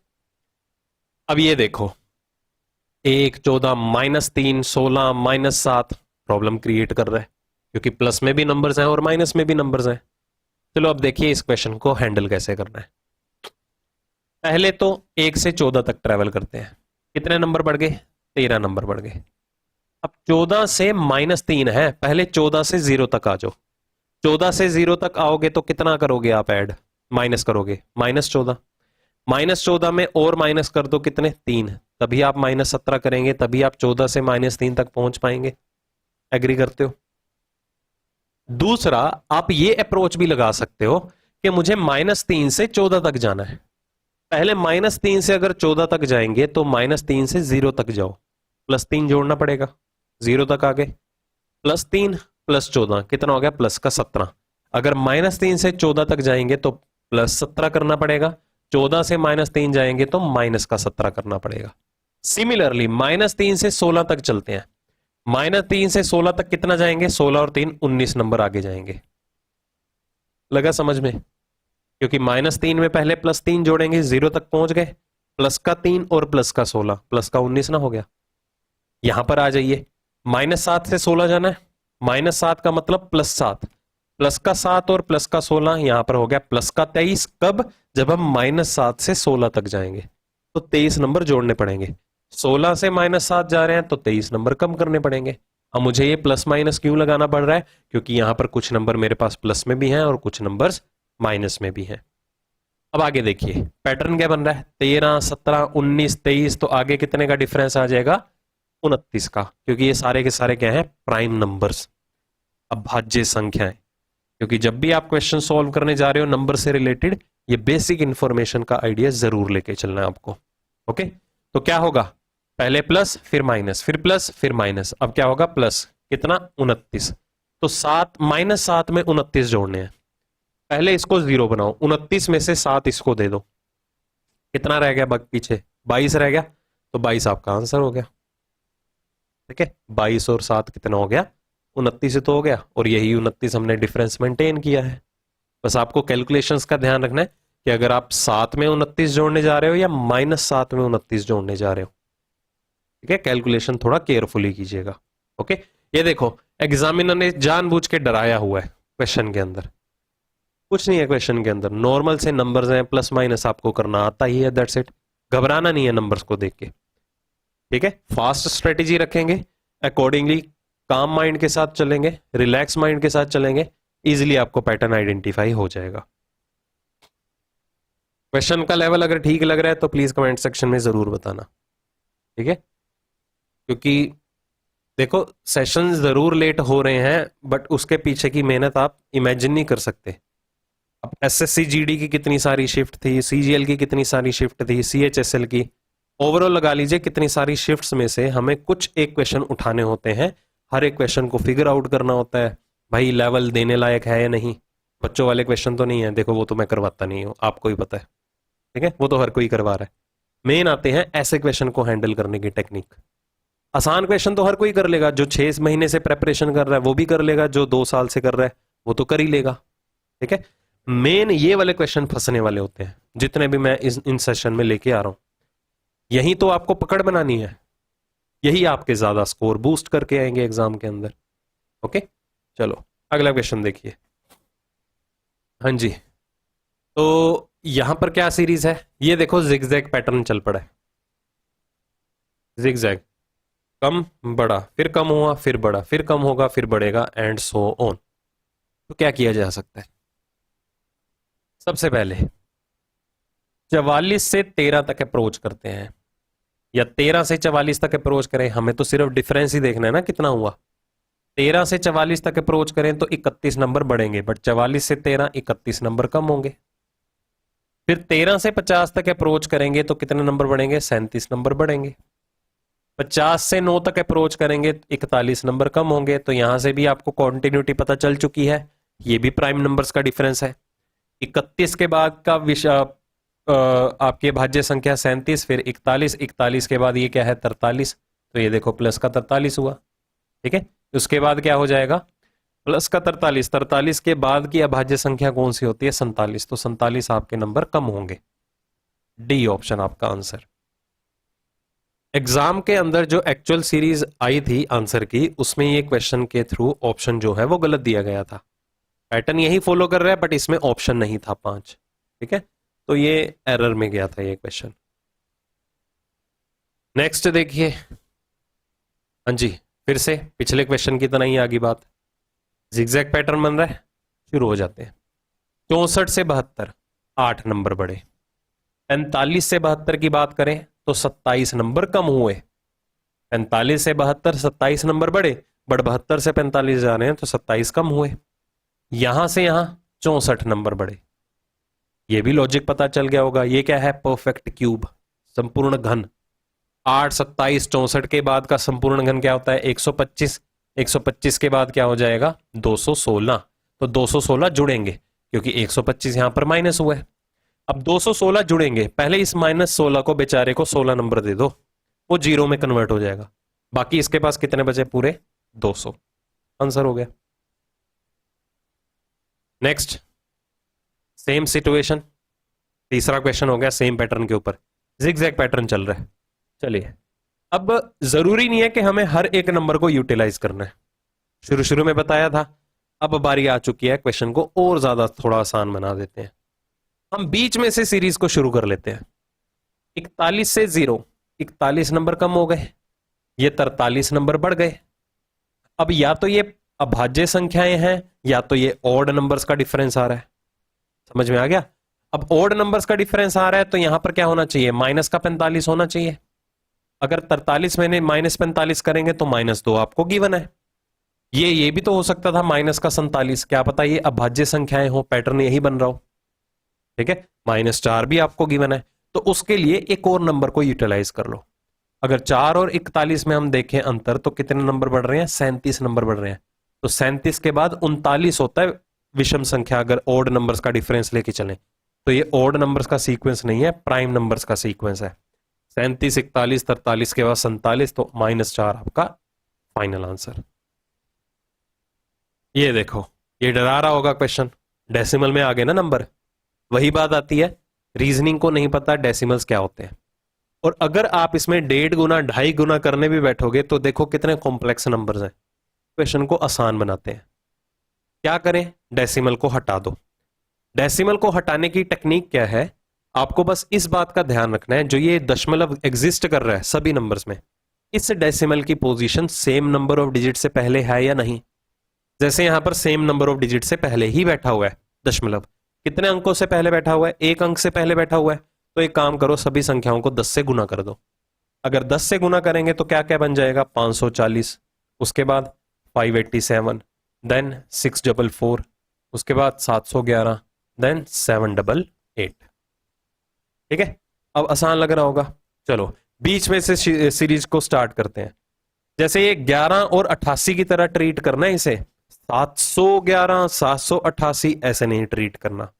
अब ये देखो 1, 14, -3, 16, -7 प्रॉब्लम क्रिएट कर रहा है, क्योंकि प्लस में भी नंबर्स हैं और माइनस में भी नंबर्स हैं। चलो अब देखिए इस क्वेश्चन को हैंडल कैसे करना है। पहले तो 1 से 14 तक ट्रेवल करते हैं। कितने नंबर बढ़ गए? 13 नंबर बढ़ गए। अब 14 से -3 है, पहले 14 से 0 तक आ जाओ। 14 से 0 तक आओगे तो कितना करोगे आप ऐड? माइनस करोगे, -14। -14 में और माइनस कर दो कितने? 3, तभी आप -17 करेंगे, तभी आप 14 से -3 तक पहुंच पाएंगे। एग्री करते हो? दूसरा आप ये अप्रोच भी लगा सकते हो कि मुझे -3 से 14 तक जाना है। पहले -3 से अगर 14 तक जाएंगे तो -3 से 0 तक जाओ, +3 जोड़ना पड़ेगा, 0 तक आ गए, +3 +14 कितना हो गया? प्लस का 17। अगर -3 से 14 तक जाएंगे तो +17 करना पड़ेगा, 14 से -3 जाएंगे तो -17 करना पड़ेगा। सिमिलरली -3 से 16 तक चलते हैं, -3 से 16 तक कितना जाएंगे? 16 और 3 19 नंबर आगे जाएंगे। लगा समझ में? क्योंकि -3 में पहले +3 जोड़ेंगे, 0 तक पहुंच गए, प्लस का 3 और प्लस का 16, प्लस का 19 ना हो गया। यहां पर आ जाइए, -7 से 16 जाना है, -7 का मतलब +7, प्लस का 7 और प्लस का 16, यहां पर हो गया प्लस का 23। कब? जब हम -7 से 16 तक जाएंगे तो 23 नंबर जोड़ने पड़ेंगे। 16 से -7 जा रहे हैं तो 23 नंबर कम करने पड़ेंगे। अब मुझे ये प्लस माइनस क्यों लगाना पड़ रहा है? क्योंकि यहां पर कुछ नंबर मेरे पास प्लस में भी हैं और कुछ नंबर्स माइनस में भी हैं। अब आगे देखिए पैटर्न क्या बन रहा है, 13, 17, 19, 23, तो आगे कितने का डिफरेंस आ जाएगा? 29 का, क्योंकि ये सारे के सारे क्या हैं? प्राइम नंबर्स, अभाज्य संख्याएं। क्योंकि जब भी आप क्वेश्चन सॉल्व करने जा रहे हो नंबर से रिलेटेड, ये बेसिक इंफॉर्मेशन का आइडिया जरूर लेके चलना है आपको। ओके, तो क्या होगा? पहले प्लस, फिर माइनस, फिर प्लस, फिर माइनस। अब क्या होगा? प्लस कितना? 29। तो 7 -7 में 29 जोड़ने हैं। पहले इसको 0 बनाओ, 29 में से 7 इसको दे दो, कितना रह गया पीछे? 22 रह गया, तो 22 आपका आंसर हो गया। ठीक है, 22 और 7 कितना हो गया? 29 तो हो गया, और यही 29 हमने डिफरेंस मेंटेन किया है। बस आपको कैलकुलेशंस का ध्यान रखना है कि अगर आप 7 में 29 जोड़ने जा रहे हो या -7 में 29 जोड़ने जा रहे हो। ठीक है, कैलकुलेशन थोड़ा केयरफुली कीजिएगा। ओके, ये देखो एग्जामिनर ने जानबूझ के डराया हुआ है क्वेश्चन के अंदर। कुछ नहीं है क्वेश्चन के अंदर, नॉर्मल से नंबर्स हैं, प्लस माइनस आपको करना आता ही है, दैट्स इट। घबराना नहीं है नंबर्स को देख के। ठीक है, फास्ट स्ट्रेटेजी रखेंगे, अकॉर्डिंगली काम माइंड के साथ चलेंगे, रिलैक्स माइंड के साथ चलेंगे, इजीली आपको पैटर्न आइडेंटिफाई हो जाएगा। क्वेश्चन का लेवल अगर ठीक लग रहा है तो प्लीज कमेंट सेक्शन में जरूर बताना। ठीक है, क्योंकि देखो सेशन जरूर लेट हो रहे हैं, बट उसके पीछे की मेहनत आप इमेजिन नहीं कर सकते। अब एसएससी जीडी की कितनी सारी शिफ्ट थी, सीजीएल की कितनी सारी शिफ्ट थी, सीएचएसएल की, ओवरऑल लगा लीजिए कितनी सारी शिफ्ट्स में से हमें कुछ एक क्वेश्चन उठाने होते हैं। हर एक क्वेश्चन को फिगर आउट करना होता है, भाई लेवल देने लायक है या नहीं। बच्चों वाले क्वेश्चन तो नहीं है, देखो वो तो मैं करवाता नहीं हूँ, आपको ही पता है। ठीक है, वो तो हर कोई करवा रहा है। मेन आते हैं ऐसे क्वेश्चन को हैंडल करने की टेक्निक। आसान क्वेश्चन तो हर कोई कर लेगा, जो 6 महीने से प्रेपरेशन कर रहा है वो भी कर लेगा, जो 2 साल से कर रहा है वो तो कर ही लेगा। ठीक है, मेन ये वाले क्वेश्चन फंसने वाले होते हैं, जितने भी मैं इन सेशन में लेके आ रहा हूं। यही तो आपको पकड़ बनानी है, यही आपके ज्यादा स्कोर बूस्ट करके आएंगे एग्जाम के अंदर। ओके, चलो अगला क्वेश्चन देखिए। हाँ जी, तो यहां पर क्या सीरीज है, ये देखो जिगजैग पैटर्न चल पड़ा है, जिगजैग, कम बड़ा फिर कम हुआ फिर बड़ा फिर कम होगा फिर बढ़ेगा एंड सो ऑन। तो क्या किया जा सकता है, सबसे पहले 44 से 13 तक अप्रोच करते हैं, या 13 से 44 तक अप्रोच करें, हमें तो सिर्फ डिफरेंस ही देखना है ना कितना हुआ। 13 से 44 तक अप्रोच करें तो 31 नंबर बढ़ेंगे, बट 44 से 13 31 नंबर कम होंगे। फिर 13 से 50 तक अप्रोच करेंगे तो कितने नंबर बढ़ेंगे, 37 नंबर बढ़ेंगे। 50 से 9 तक अप्रोच करेंगे 41 नंबर कम होंगे। तो यहां से भी आपको कॉन्टिन्यूटी पता चल चुकी है, ये भी प्राइम नंबर्स का डिफरेंस है। 31 के बाद का आपके भाज्य संख्या 37, फिर 41, 41 के बाद ये क्या है 43, तो ये देखो प्लस का 43 हुआ। ठीक है, उसके बाद क्या हो जाएगा, प्लस का 43, 43 के बाद की अभाज्य संख्या कौन सी होती है 47, तो 47 आपके नंबर कम होंगे। डी ऑप्शन आपका आंसर। एग्जाम के अंदर जो एक्चुअल सीरीज आई थी आंसर की, उसमें ये क्वेश्चन के थ्रू ऑप्शन जो है वो गलत दिया गया था। पैटर्न यही फॉलो कर रहा है बट इसमें ऑप्शन नहीं था 5। ठीक है, तो ये एरर में गया था ये क्वेश्चन। नेक्स्ट देखिए, हाँ जी, फिर से पिछले क्वेश्चन की तरह ही आगे बात, जिगजैग पैटर्न बन रहा है, शुरू हो जाते हैं। 64 से 72 8 नंबर बढ़े। 45 से 72 की बात करें तो 27 नंबर कम हुए। 45 से 72 27 नंबर बढ़े, बट 72 से 45 जा रहे हैं तो 27 कम हुए। यहां से यहां 64 नंबर बढ़े, ये भी लॉजिक पता चल गया होगा। ये क्या है, परफेक्ट क्यूब, संपूर्ण घन। 8 27 64 के बाद का संपूर्ण घन क्या होता है 125। 125 के बाद क्या हो जाएगा 216, तो 216 जुड़ेंगे क्योंकि 125 यहां पर माइनस हुआ है। अब 216 जुड़ेंगे, पहले इस -16 को बेचारे को 16 नंबर दे दो, वो जीरो में कन्वर्ट हो जाएगा। बाकी इसके पास कितने बचे पूरे 200, आंसर हो गया। नेक्स्ट सेम सिचुएशन, तीसरा क्वेश्चन हो गया सेम पैटर्न के ऊपर, जिगजैग पैटर्न चल रहा है। चलिए, अब जरूरी नहीं है कि हमें हर एक नंबर को यूटिलाइज करना है, शुरू शुरू में बताया था। अब बारी आ चुकी है क्वेश्चन को और ज्यादा थोड़ा आसान बना देते हैं। हम बीच में से सीरीज को शुरू कर लेते हैं। 41 से 0 41 नंबर कम हो गए, ये 43 नंबर बढ़ गए। अब या तो ये अभाज्य संख्याएं हैं या तो ये ऑड नंबर्स का डिफरेंस आ रहा है, समझ में आ गया। अब ऑड नंबर्स का डिफरेंस आ रहा है तो यहां पर क्या होना चाहिए, माइनस का 45 होना चाहिए। अगर 43 में -45 करेंगे तो -2 आपको गिवन है। ये भी तो हो सकता था माइनस का 47, क्या पता ये अभाज्य संख्याएं हो, पैटर्न यही बन रहा हो। ठीक है, -4 भी आपको गिवन है, तो उसके लिए एक और नंबर को यूटिलाइज कर लो। अगर 4 और 41 में हम देखें अंतर तो कितने नंबर बढ़ रहे हैं, 37 नंबर बढ़ रहे हैं। तो 37 के बाद 39 होता है विषम संख्या, अगर ऑड नंबर्स का डिफरेंस लेके चलें तो ये ऑड नंबर्स का सीक्वेंस नहीं है, प्राइम नंबर्स का सीक्वेंस है। 37 41 43 के बाद 47, तो -4 आपका फाइनल आंसर। ये देखो, ये डरा रहा होगा क्वेश्चन, डेसिमल में आ गए ना नंबर। वही बात आती है, रीजनिंग को नहीं पता डेसिमल्स क्या होते हैं, और अगर आप इसमें 1.5 गुना 2.5 गुना करने भी बैठोगे तो देखो कितने कॉम्प्लेक्स नंबर्स हैं। क्वेश्चन को आसान बनाते हैं, क्या करें, डेसिमल को हटा दो। डेसिमल को हटाने की टेक्निक क्या है, आपको बस इस बात का ध्यान रखना है, जो ये दशमलव एग्जिस्ट कर रहा है सभी नंबर्स में, इस डेसिमल की position same number of digit से पहले है या नहीं। जैसे यहां पर सेम नंबर ऑफ डिजिट से पहले ही बैठा हुआ है दशमलव, कितने अंकों से पहले बैठा हुआ है, 1 अंक से पहले बैठा हुआ है। तो एक काम करो, सभी संख्याओं को 10 से गुना कर दो। अगर 10 से गुना करेंगे तो क्या क्या बन जाएगा, 540, उसके बाद 587, देन 644, उसके बाद 711, देन 788। ठीक है, अब आसान लग रहा होगा। चलो बीच में से सीरीज को स्टार्ट करते हैं। जैसे ये 11 और 88 की तरह ट्रीट करना है इसे, 711 788 ऐसे नहीं ट्रीट करना।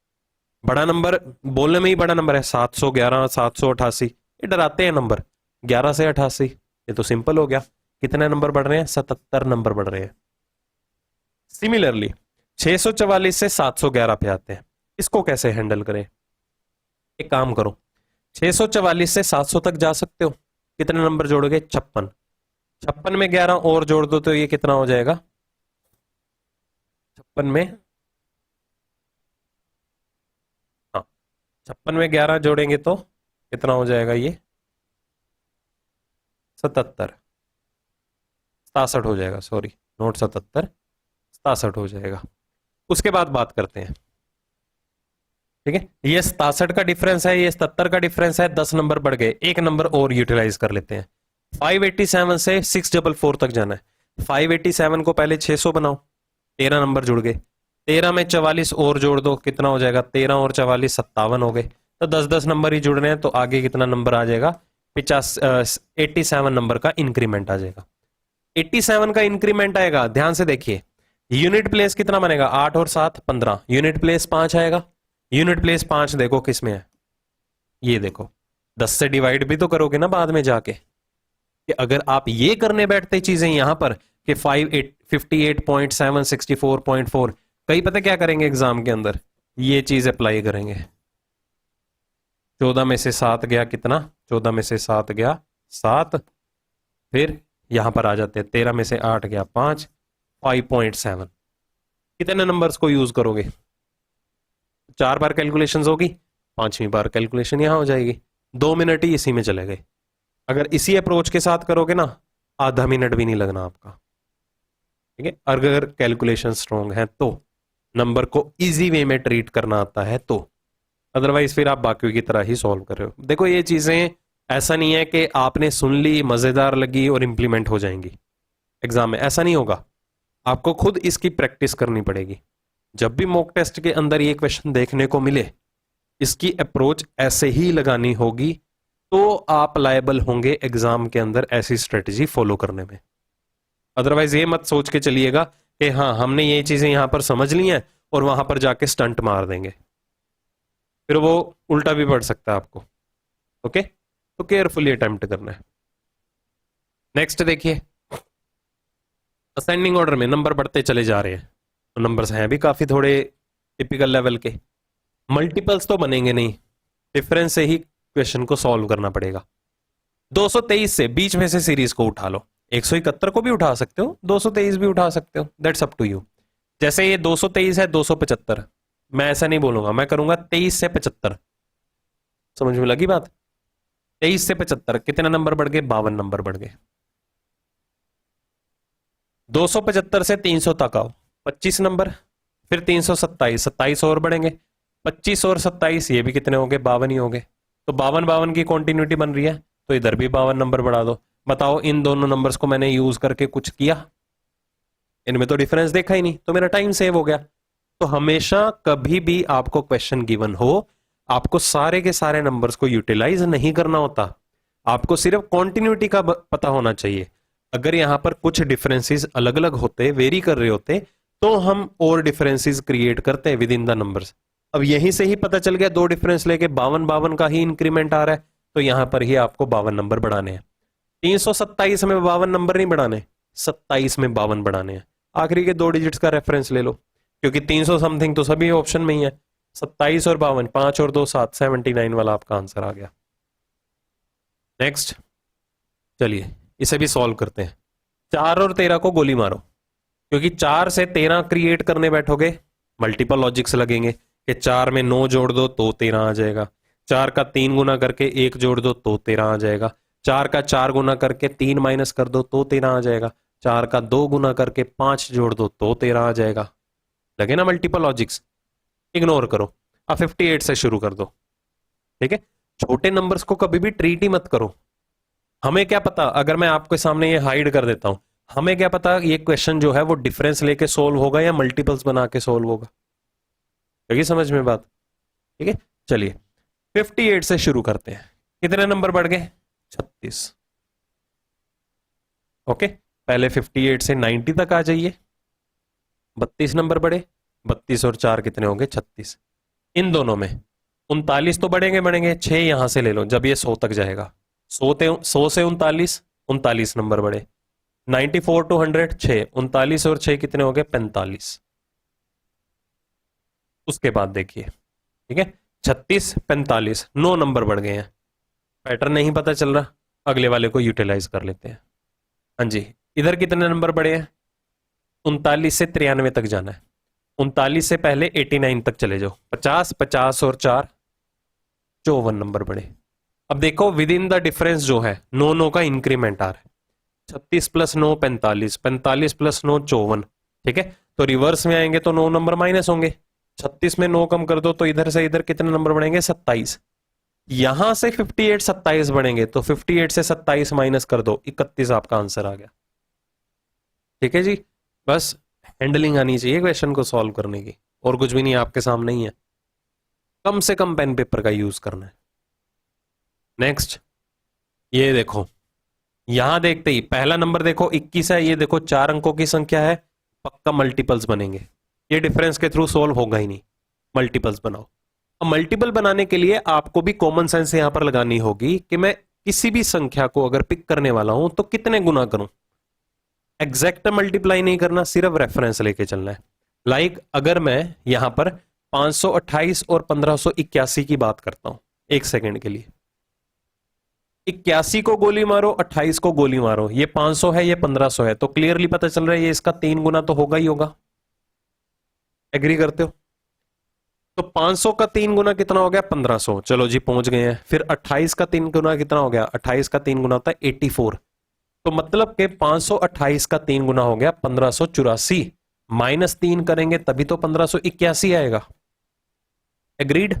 बड़ा नंबर बोलने में ही बड़ा नंबर है, 711 788, ये डराते हैं नंबर। 11 से 88 ये तो सिंपल हो गया, कितने नंबर बढ़ रहे हैं, 77 नंबर बढ़ रहे हैं। सिमिलरली 644 से 711 पे आते हैं, इसको कैसे हैंडल करें। एक काम करो, 644 से 700 तक जा सकते हो, कितने नंबर जोड़ोगे, 56। 56 में 11 और जोड़ दो तो ये कितना हो जाएगा, 56 में, हाँ 56 में 11 जोड़ेंगे तो कितना हो जाएगा ये? 77, 67 हो जाएगा, सॉरी नोट 77, 67 हो जाएगा। उसके बाद बात करते हैं, ठीक है, ये 67 का डिफरेंस है, ये 77 का डिफरेंस है, 10 नंबर बढ़ गए, एक नंबर और यूटिलाइज कर लेते हैं। 587 से 644 तक जाना है। 587 को पहले 600 बनाओ, 13 नंबर जुड़ गए। 13 में 44 और जोड़ दो, कितना हो जाएगा? 13 और 44 57 हो गए। तो 10-10 नंबर ही जुड़ रहे हैं, तो आगे कितना नंबर आ जाएगा? 87 नंबर का इंक्रीमेंट आ जाएगा। 87 का इंक्रीमेंट आएगा, ध्यान से देखिए। यूनिट प्लेस कितना बनेगा? 8 और 7 15, यूनिट प्लेस 5 आएगा। यूनिट प्लेस 5 देखो किस में है, ये देखो 10 से डिवाइड भी तो करोगे ना बाद में जाके, कि अगर आप ये करने बैठते चीजें यहां पर कि 58.7 64.4, कई पता क्या करेंगे एग्जाम के अंदर? ये चीज अप्लाई करेंगे। 14 में से 7 गया कितना? 14 में से 7 गया 7, फिर यहां पर आ जाते हैं 13 में से 8 गया 5, 5.7। कितने नंबर्स को यूज करोगे? 4 बार कैलकुलेशंस होगी, 5वीं बार कैलकुलेशन यहां हो जाएगी। 2 मिनट ही इसी में चले गए। अगर इसी अप्रोच के साथ करोगे ना, आधा मिनट भी नहीं लगना आपका, ठीक है, अगर कैलकुलेशन स्ट्रॉन्ग है तो, नंबर को इजी वे में ट्रीट करना आता है तो, अदरवाइज फिर आप बाकी की तरह ही सॉल्व कर रहे हो। देखो ये चीजें ऐसा नहीं है कि आपने सुन ली, मजेदार लगी और इंप्लीमेंट हो जाएंगी एग्जाम में, ऐसा नहीं होगा। आपको खुद इसकी प्रैक्टिस करनी पड़ेगी। जब भी मॉक टेस्ट के अंदर ये क्वेश्चन देखने को मिले, इसकी अप्रोच ऐसे ही लगानी होगी, तो आप लायबल होंगे एग्जाम के अंदर ऐसी स्ट्रेटजी फॉलो करने में। अदरवाइज ये मत सोच के चलिएगा कि हाँ हमने ये चीजें यहां पर समझ ली हैं और वहां पर जाके स्टंट मार देंगे, फिर वो उल्टा भी पड़ सकता है आपको। ओके, तो केयरफुली अटेम्प्ट करना है। नेक्स्ट देखिए, असेंडिंग ऑर्डर में नंबर बढ़ते चले जा रहे हैं, तो नंबर्स हैं भी काफी थोड़े टिपिकल लेवल के, मल्टीपल्स तो बनेंगे नहीं, डिफरेंस से ही क्वेश्चन को सॉल्व करना पड़ेगा। 223 से बीच में से सीरीज को उठा लो, 171 को भी उठा सकते हो, 223 भी उठा सकते हो, दैट्स अप टू यू। जैसे ये 223 है, 275, मैं ऐसा नहीं बोलूंगा, मैं करूंगा 23 से 75। समझ में लगी बात? 23 से 75 कितने नंबर बढ़ गए? 52 नंबर बढ़ गए। 275 से 300 तक आओ, 25 नंबर, फिर 327, 27 और बढ़ेंगे, 25 और 27 ये भी कितने हो गए? 52 ही हो गए। तो 52 की कॉन्टिन्यूटी बन रही है, तो इधर भी 52 नंबर बढ़ा दो। बताओ इन दोनों नंबर्स को मैंने यूज करके कुछ किया? इनमें तो डिफरेंस देखा ही नहीं, तो मेरा टाइम सेव हो गया। तो हमेशा कभी भी आपको क्वेश्चन गिवन हो, आपको सारे के सारे नंबर्स को यूटिलाइज नहीं करना होता, आपको सिर्फ कॉन्टिन्यूटी का पता होना चाहिए। अगर यहां पर कुछ डिफरेंसेस अलग अलग होते, वेरी कर रहे होते, तो हम और डिफरेंसेस क्रिएट करते विद इन द नंबर्स। अब यहीं से ही पता चल गया, दो डिफरेंस लेके 52 का ही इंक्रीमेंट आ रहा है, तो यहां पर ही आपको 52 नंबर बढ़ाने हैं। 327 में 52 नंबर नहीं बढ़ाने, 27 में 52 बढ़ाने हैं। आखिरी के 2 डिजिट्स का रेफरेंस ले लो, क्योंकि 300 समथिंग तो सभी ऑप्शन में ही है। 27 और 52, 5 और 2 7, 79 वाला आपका आंसर आ गया। नेक्स्ट, चलिए इसे भी सॉल्व करते हैं। 4 और 13 को गोली मारो, क्योंकि 4 से 13 क्रिएट करने बैठोगे मल्टीपल लॉजिक्स लगेंगे कि 4 में 9 जोड़ दो तो 13 आ जाएगा, 4 का 3 गुना करके 1 जोड़ दो तो 13 आ जाएगा, 4 का 4 गुना करके 3 माइनस कर दो तो 13 आ जाएगा, 4 का 2 गुना करके 5 जोड़ दो तो 13 आ जाएगा। लगे ना मल्टीपल लॉजिक्स? इग्नोर करो, अब 58 से शुरू कर दो। ठीक है, छोटे नंबर्स को कभी भी ट्रीट ही मत करो। हमें क्या पता, अगर मैं आपके सामने ये हाइड कर देता हूं, हमें क्या पता ये क्वेश्चन जो है वो डिफरेंस लेके सोल्व होगा या मल्टीपल्स बना के सोल्व होगा। लगी समझ में बात? ठीक है, चलिए 58 से शुरू करते हैं। कितने नंबर बढ़ गए? 36। ओके, पहले 58 से 90 तक आ जाइए, 32 नंबर बढ़े, 32 और 4 कितने होंगे? 36। इन दोनों में 39 तो बढ़ेंगे बढ़ेंगे, 6 यहां से ले लो जब ये 100 तक जाएगा। 100 से 39 नंबर बढ़े। 94 टू 100 6, 39 और 6 कितने हो गए? 45। उसके बाद देखिए, ठीक है, 36 45 9 नंबर बढ़ गए हैं। पैटर्न नहीं पता चल रहा, अगले वाले को यूटिलाइज कर लेते हैं। हाँ जी, इधर कितने नंबर बढ़े हैं? 39 से 93 तक जाना है। 39 से पहले 89 तक चले जाओ। 50 50 और 4 54 नंबर बढ़े। अब देखो विद इन द डिफरेंस जो है 9 का इंक्रीमेंट आ रहा है। 36 प्लस 9 45, 45 प्लस 9 54। ठीक है, तो रिवर्स में आएंगे तो 9 नंबर माइनस होंगे। 36 में 9 कम कर दो तो इधर से इधर कितने नंबर बढ़ेंगे? 27। यहां से 58 27 बढ़ेंगे तो 58 से 27 माइनस कर दो, 31 आपका आंसर आ गया। ठीक है जी, बस हैंडलिंग आनी चाहिए क्वेश्चन को सॉल्व करने की, और कुछ भी नहीं आपके सामने ही है। कम से कम पेन पेपर का यूज करना है। नेक्स्ट, ये देखो, यहां देखते ही पहला नंबर देखो 21 है, ये देखो 4 अंकों की संख्या है, पक्का मल्टीपल्स बनेंगे। ये डिफरेंस के थ्रू सॉल्व होगा ही नहीं, मल्टीपल्स बनाओ। अब मल्टीपल बनाने के लिए आपको भी कॉमन सेंस यहां पर लगानी होगी कि मैं किसी भी संख्या को अगर पिक करने वाला हूं तो कितने गुना करूं। एग्जैक्ट मल्टीप्लाई नहीं करना, सिर्फ रेफरेंस लेके चलना है। लाइक अगर मैं यहां पर 528 और 1581 की बात करता हूं एक सेकेंड के लिए, 81 को गोली मारो, 28 को गोली मारो, ये 500 है ये 1500 है, तो क्लियरली पता चल रहा है ये इसका 3 गुना तो होगा ही होगा। एग्री करते हो? तो 500 का 3 गुना कितना हो गया? 1500। चलो जी पहुंच गए हैं। फिर 28 का 3 गुना कितना हो गया? 28 का 3 गुना होता है 84। तो मतलब के 528 का 3 गुना हो गया 1584, माइनस 3 करेंगे तभी तो 1581 आएगा। एग्रीड?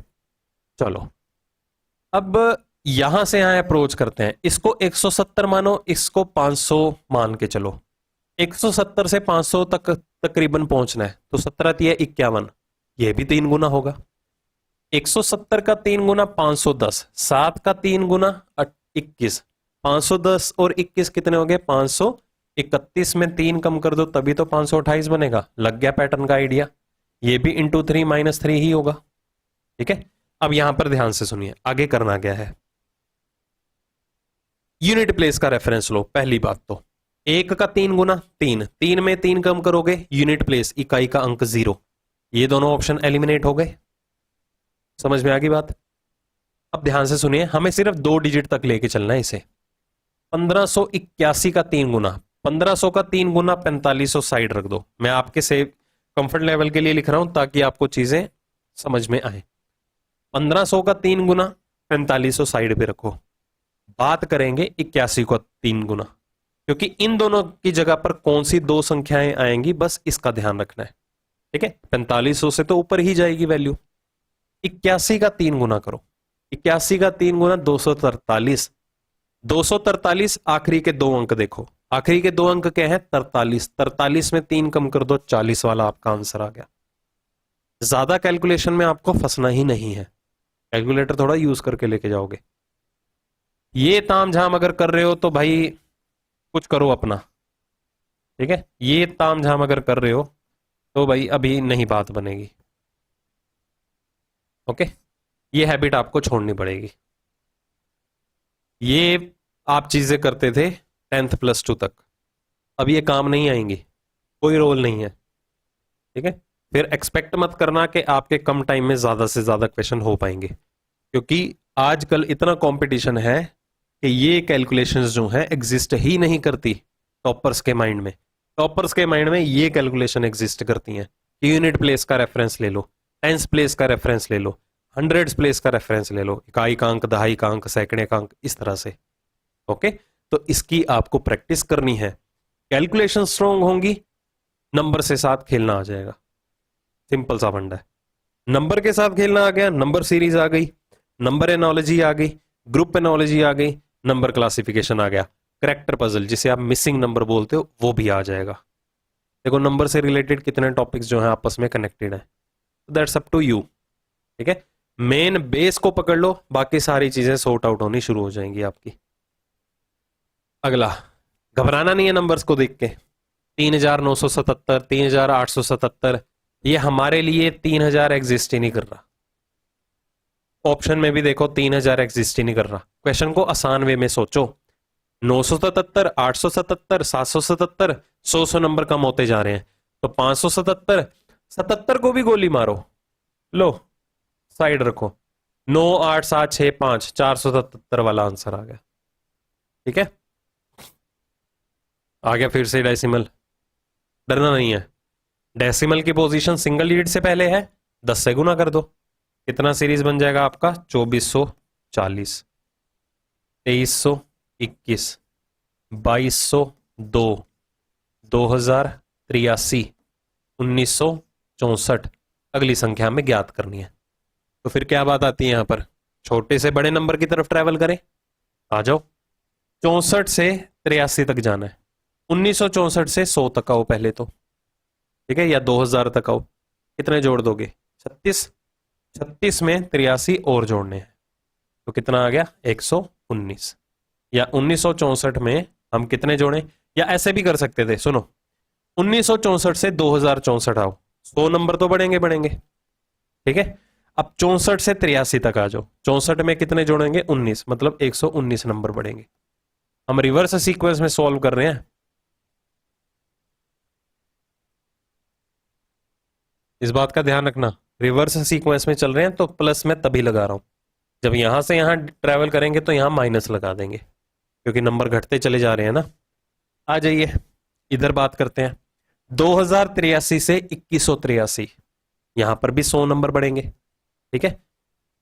चलो अब यहां से यहां अप्रोच करते हैं। इसको 170 मानो, इसको 500 मान के चलो। 170 से 500 तक तकरीबन पहुंचना है, तो 17 तिया 51, ये भी 3 गुना होगा। 170 का 3 गुना 510, 7 का 3 गुना 21, 510 और 21 कितने हो गए? 531 में 3 कम कर दो तभी तो 528 बनेगा। लग गया पैटर्न का आइडिया? ये भी इंटू 3 माइनस 3 ही होगा। ठीक है, अब यहां पर ध्यान से सुनिए, आगे करना क्या है। यूनिट प्लेस का रेफरेंस लो। पहली बात तो 1 का 3 गुना 3, 3 में 3 कम करोगे, यूनिट प्लेस इकाई का अंक 0, ये दोनों ऑप्शन एलिमिनेट हो गए। समझ में आ गई बात? अब ध्यान से सुनिए, हमें सिर्फ 2 डिजिट तक लेके चलना है इसे। 1581 का 3 गुना, 1500 का 3 गुना 4500 साइड रख दो। मैं आपके से कंफर्ट लेवल के लिए लिख रहा हूं ताकि आपको चीजें समझ में आए। 1500 का 3 गुना 4500 साइड पे रखो। बात करेंगे 81 का 3 गुना, क्योंकि इन दोनों की जगह पर कौन सी 2 संख्याएं आएंगी बस इसका ध्यान रखना है। ठीक है, 4500 से तो ऊपर ही जाएगी वैल्यू। 81 का 3 गुना करो, 81 का 3 गुना 243, 243 आखिरी के 2 अंक देखो, आखिरी के 2 अंक क्या है? 43, 43 में 3 कम कर दो, 40 वाला आपका आंसर आ गया। ज्यादा कैलकुलेशन में आपको फंसना ही नहीं है, कैलकुलेटर थोड़ा यूज करके लेके जाओगे। ये ताम झाम अगर कर रहे हो तो भाई कुछ करो अपना। ठीक है, ये ताम झाम अगर कर रहे हो तो भाई अभी नहीं बात बनेगी। ओके, ये हैबिट आपको छोड़नी पड़ेगी। ये आप चीजें करते थे 10th प्लस 2 तक, अब ये काम नहीं आएंगी, कोई रोल नहीं है। ठीक है, फिर एक्सपेक्ट मत करना कि आपके कम टाइम में ज्यादा से ज्यादा क्वेश्चन हो पाएंगे, क्योंकि आजकल इतना कंपटीशन है कि ये कैलकुलेशंस जो हैं एग्जिस्ट ही नहीं करती टॉपर्स के माइंड में। टॉपर्स के माइंड में ये कैलकुलेशन एग्जिस्ट करती हैं कि यूनिट प्लेस का रेफरेंस ले लो, टेंस प्लेस का रेफरेंस ले लो, हंड्रेड्स प्लेस का रेफरेंस ले लो, इकाई का अंक, दहाई का अंक, सैकड़े का अंक, इस तरह से। ओके, तो इसकी आपको प्रैक्टिस करनी है। कैलकुलेशन स्ट्रॉन्ग होंगी, नंबर से साथ खेलना आ जाएगा। सिंपल सा फंडा है। नंबर के साथ खेलना आ गया, नंबर सीरीज आ गई, नंबर एनोलॉजी आ गई, ग्रुप एनोलॉजी आ गई, नंबर क्लासिफिकेशन आ गया, करैक्टर पजल जिसे आप मिसिंग नंबर बोलते हो वो भी आ जाएगा। देखो नंबर से रिलेटेड कितने टॉपिक्स जो हैं आपस में कनेक्टेड हैं, दैट्स अप टू यू। ठीक है, मेन बेस को पकड़ लो, बाकी सारी चीजें सॉर्ट आउट होनी शुरू हो जाएंगी आपकी। अगला, घबराना नहीं है नंबर्स को देख के। 3977, 3877, ये हमारे लिए 3000 एग्जिस्ट ही नहीं कर रहा। ऑप्शन में भी देखो 3000 एग्जिस्ट ही नहीं कर रहा। क्वेश्चन को आसान वे में सोचो। 977, 877, 777, 100 नंबर कम होते जा रहे हैं, तो 577, 77 को भी गोली मारो, लो साइड रखो, 9 8 7 6 5, 477 वाला आंसर आ गया। ठीक है, आ गया फिर से डेसिमल। डरना नहीं है, डेसिमल की पोजीशन सिंगल लीड से पहले है, 10 से गुना कर दो, कितना सीरीज बन जाएगा आपका 2440, 2321, 2202, 2083, 1964 अगली संख्या में ज्ञात करनी है। तो फिर क्या बात आती है यहां पर, छोटे से बड़े नंबर की तरफ ट्रेवल करें। आ जाओ, 64 से 83 तक जाना है, 1964 से 100 तक आओ पहले तो, ठीक है, या 2000 तक आओ। कितने जोड़ दोगे, 36, 36 में 83 और जोड़ने हैं, तो कितना आ गया 119। या 1964 में हम कितने जोड़े, या ऐसे भी कर सकते थे, सुनो, 1964 से 2064 आओ, 100 नंबर तो बढ़ेंगे बढ़ेंगे, ठीक है। अब 64 से 83 तक आ जाओ, 64 में कितने जोड़ेंगे 19, मतलब 119 नंबर बढ़ेंगे। हम रिवर्स सीक्वेंस में सॉल्व कर रहे हैं, इस बात का ध्यान रखना, रिवर्स सीक्वेंस में चल रहे हैं तो प्लस में तभी लगा रहा हूं, जब यहां से यहां ट्रेवल करेंगे तो यहां माइनस लगा देंगे, क्योंकि नंबर घटते चले जा रहे हैं ना। आ जाइए इधर बात करते हैं, 2083 से 2183, यहां पर भी 100 नंबर बढ़ेंगे, ठीक है।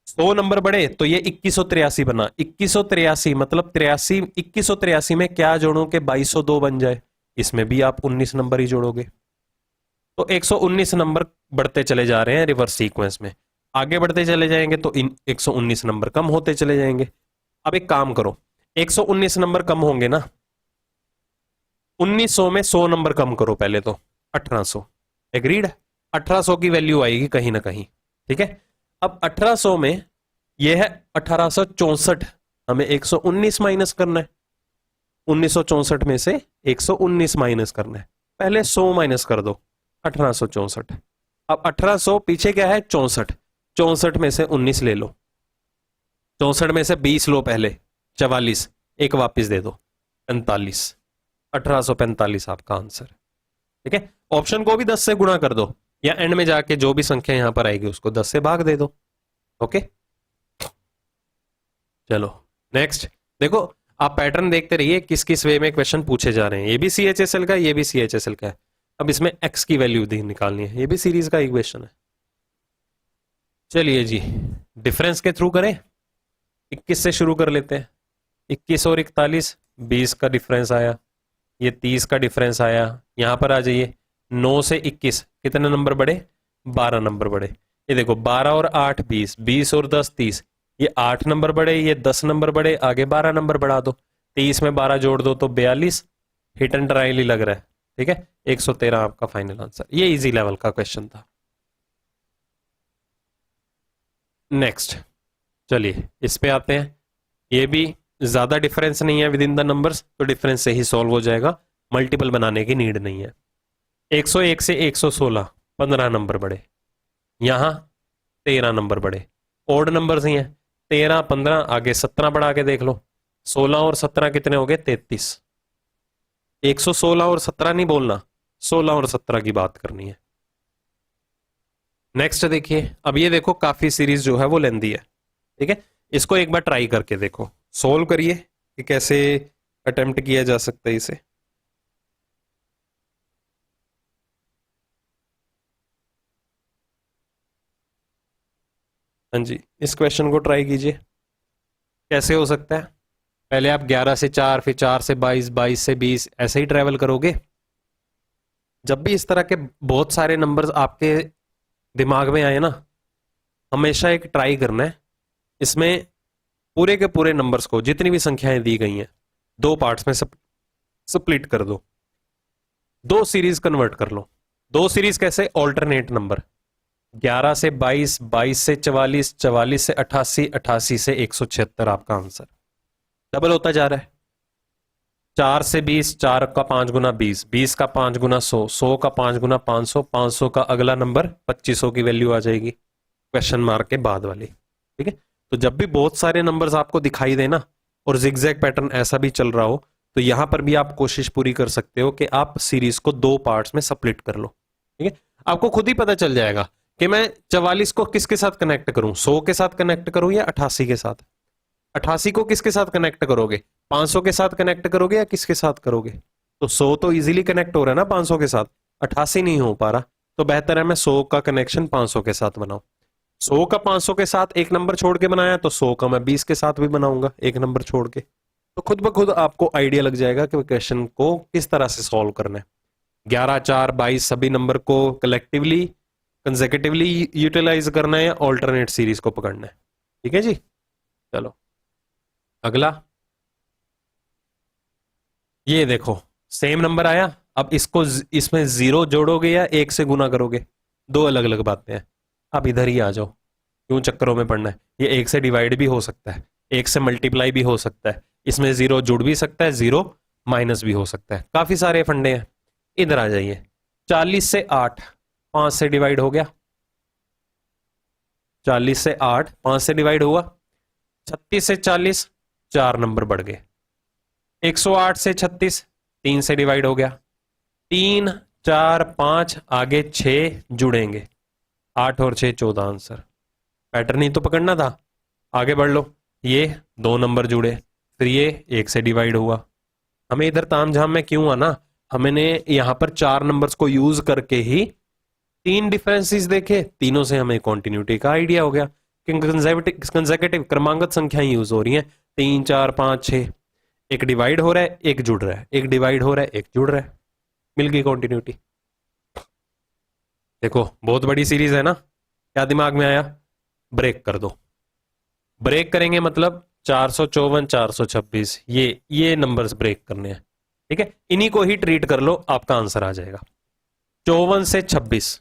100 नंबर बढ़े तो ये 2183 बना, 2183 मतलब 83, 2183 में क्या जोड़ो कि 2202 बन जाए, इसमें भी आप 19 नंबर ही जोड़ोगे, तो 119 नंबर बढ़ते चले जा रहे हैं रिवर्स सीक्वेंस में। आगे बढ़ते चले जाएंगे तो इन 119 नंबर कम होते चले जाएंगे। अब एक काम करो, 119 नंबर कम होंगे ना, 1900 में 100 नंबर कम करो पहले तो, 1800, एग्रीड, 1800 की वैल्यू आएगी कहीं ना कहीं, ठीक है। अब 1800 में यह है 1864, हमें 119 माइनस करना है, 1964 में से 119 माइनस करना है, पहले 100 माइनस कर दो, 1864। अब 1800 पीछे क्या है 64, 64 में से 19 ले लो, 64 में से 20 लो पहले, 44, एक वापिस दे दो, 45, 1845 आपका आंसर, ठीक है। ऑप्शन को भी 10 से गुणा कर दो, या एंड में जाके जो भी संख्या यहां पर आएगी उसको 10 से भाग दे दो, ओके। चलो नेक्स्ट, देखो आप पैटर्न देखते रहिए किस किस वे में क्वेश्चन पूछे जा रहे हैं, ये भी CHSL का, ये भी CHSL का है। अब इसमें x की वैल्यू निकालनी है, ये भी सीरीज का इक्वेशन है। चलिए जी, डिफरेंस के थ्रू करें, 21 से शुरू कर लेते हैं, 21 और 41, 20 का डिफरेंस आया, ये 30 का डिफरेंस आया, यहां पर आ जाइए, 9 से 21 कितने नंबर बढ़े, 12 नंबर बढ़े। ये देखो 12 और 8 20, 20 और 10 30, ये 8 नंबर बढ़े, ये 10 नंबर बढ़े, आगे 12 नंबर बढ़ा दो, 30 में 12 जोड़ दो तो 42, हिट एंड ट्रायल ही लग रहा है, ठीक है। 113 आपका फाइनल आंसर, ये इजी लेवल का क्वेश्चन था। नेक्स्ट, चलिए इस पे आते हैं, ये भी ज्यादा डिफरेंस नहीं है विद इन द नंबर्स, तो डिफरेंस से ही सॉल्व हो जाएगा, मल्टीपल बनाने की नीड नहीं है। 101 से 116 15 नंबर बढ़े, यहां 13 नंबर बढ़े, ओड नंबर्स ही हैं, 13 15 आगे 17 बढ़ा के देख लो, 16 और 17 कितने हो गए 33, 116 और 17 नहीं बोलना, 16 और 17 की बात करनी है। नेक्स्ट देखिए, अब ये देखो काफी सीरीज जो है वो लेंदी है, ठीक है, इसको एक बार ट्राई करके देखो, सोल्व करिए कि कैसे अटेम्प्ट किया जा सकता है इसे। हाँ जी, इस क्वेश्चन को ट्राई कीजिए, कैसे हो सकता है। पहले आप 11 से 4, फिर 4 से 22, 22 से 20, ऐसे ही ट्रेवल करोगे। जब भी इस तरह के बहुत सारे नंबर्स आपके दिमाग में आए ना, हमेशा एक ट्राई करना है, इसमें पूरे के पूरे नंबर्स को, जितनी भी संख्याएं दी गई हैं, दो पार्ट्स में स्प्लिट कर दो, दो सीरीज कन्वर्ट कर लो। दो सीरीज कैसे, ऑल्टरनेट नंबर, 11 से 22, 22 से 44, 44 से 88, 88 से 176 आपका आंसर डबल होता जा रहा है। 4 से 20, 4 का 5 गुना 20, 20 का 5 गुना 100, 100 का 5 गुना 500, 500 का अगला नंबर 2500 की वैल्यू आ जाएगी, क्वेश्चन मार्क के बाद वाली, ठीक है। तो जब भी बहुत सारे नंबर्स आपको दिखाई देना और जिगजैग पैटर्न ऐसा भी चल रहा हो, तो यहां पर भी आप कोशिश पूरी कर सकते हो कि आप सीरीज को दो पार्ट्स में स्प्लिट कर लो, ठीक है। आपको खुद ही पता चल जाएगा कि मैं 44 को किसके साथ कनेक्ट करूं, 100 के साथ कनेक्ट करूं या 88 के साथ। 88 को किसके साथ कनेक्ट करोगे, 500 के साथ कनेक्ट करोगे या किसके साथ करोगे। तो 100 तो इजीली कनेक्ट हो रहा है ना 500 के साथ, 88 नहीं हो पा रहा, तो बेहतर है मैं 100 का कनेक्शन 500 के साथ बनाऊं। 100 का 500 के साथ एक नंबर छोड़ के बनाया, तो 100 का मैं 20 के साथ भी बनाऊंगा एक नंबर छोड़ के। तो खुद ब खुद आपको आइडिया लग जाएगा कि क्वेश्चन को किस तरह से सॉल्व करना है। 11, 4, 22 सभी नंबर को कलेक्टिवली कंसेक्यूटिवली यूटिलाइज करना है या ऑल्टरनेट सीरीज को पकड़ना है। ठीक है जी, चलो अगला। ये देखो सेम नंबर आया, अब इसको इसमें 0 जोड़ोगे या 1 से गुना करोगे, दो अलग अलग बातें हैं। अब इधर ही आ जाओ, क्यों चक्करों में पड़ना है। ये 1 से डिवाइड भी हो सकता है, 1 से मल्टीप्लाई भी हो सकता है, इसमें 0 जुड़ भी सकता है, 0 माइनस भी हो सकता है, काफी सारे फंडे हैं। इधर आ जाइए, 40 से 8 5 से डिवाइड हो गया, 40 से 8 5 से डिवाइड हुआ, 36 से 40 4 नंबर बढ़ गए, 108 से 36 3 से डिवाइड हो गया, 3, 4, 5 आगे 6 जुड़ेंगे, 8 और 6 14 आंसर। पैटर्न ही तो पकड़ना था, आगे बढ़ लो। ये 2 नंबर जुड़े, फिर ये 1 से डिवाइड हुआ। हमें इधर तामझाम में क्यों आना, हमने यहां पर 4 नंबर्स को यूज करके ही 3 डिफरेंसेस देखे, तीनों से हमें कॉन्टिन्यूटी का आइडिया हो गया कि कंसेक्यूटिव क्रमांगत संख्याएं यूज हो रही हैं, 3, 4, 5, 6। एक डिवाइड हो रहा है, एक जुड़ रहा है, एक डिवाइड हो रहा है, एक जुड़ रहा है, मिल गई कॉन्टिन्यूटी। देखो बहुत बड़ी सीरीज है ना, क्या दिमाग में आया, ब्रेक कर दो। ब्रेक करेंगे मतलब 454, 426, ये नंबर्स ब्रेक करने हैं। ठीक है, इन्हीं को ही ट्रीट कर लो, आपका आंसर आ जाएगा। 54 से 26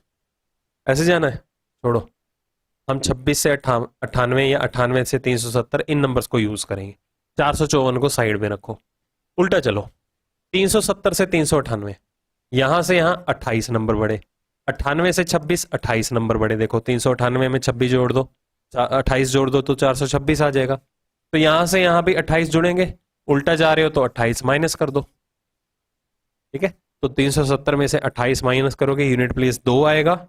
ऐसे जाना है, छोड़ो, हम 26 से 98 या 98 से 370 इन नंबर्स को यूज करेंगे। 454 को साइड में रखो, उल्टा चलो, 370 से 398, यहां से यहां 28 नंबर बढ़े, 98 से 26 28 नंबर बढ़े। देखो 398 में 26 जोड़ दो, 28 जोड़ दो तो 426 आ जाएगा। तो यहां से यहां भी 28 जुड़ेंगे, उल्टा जा रहे हो तो 28 माइनस कर दो। ठीक है, तो 370 में से 28 माइनस करोगे, यूनिट प्लेस 2 आएगा,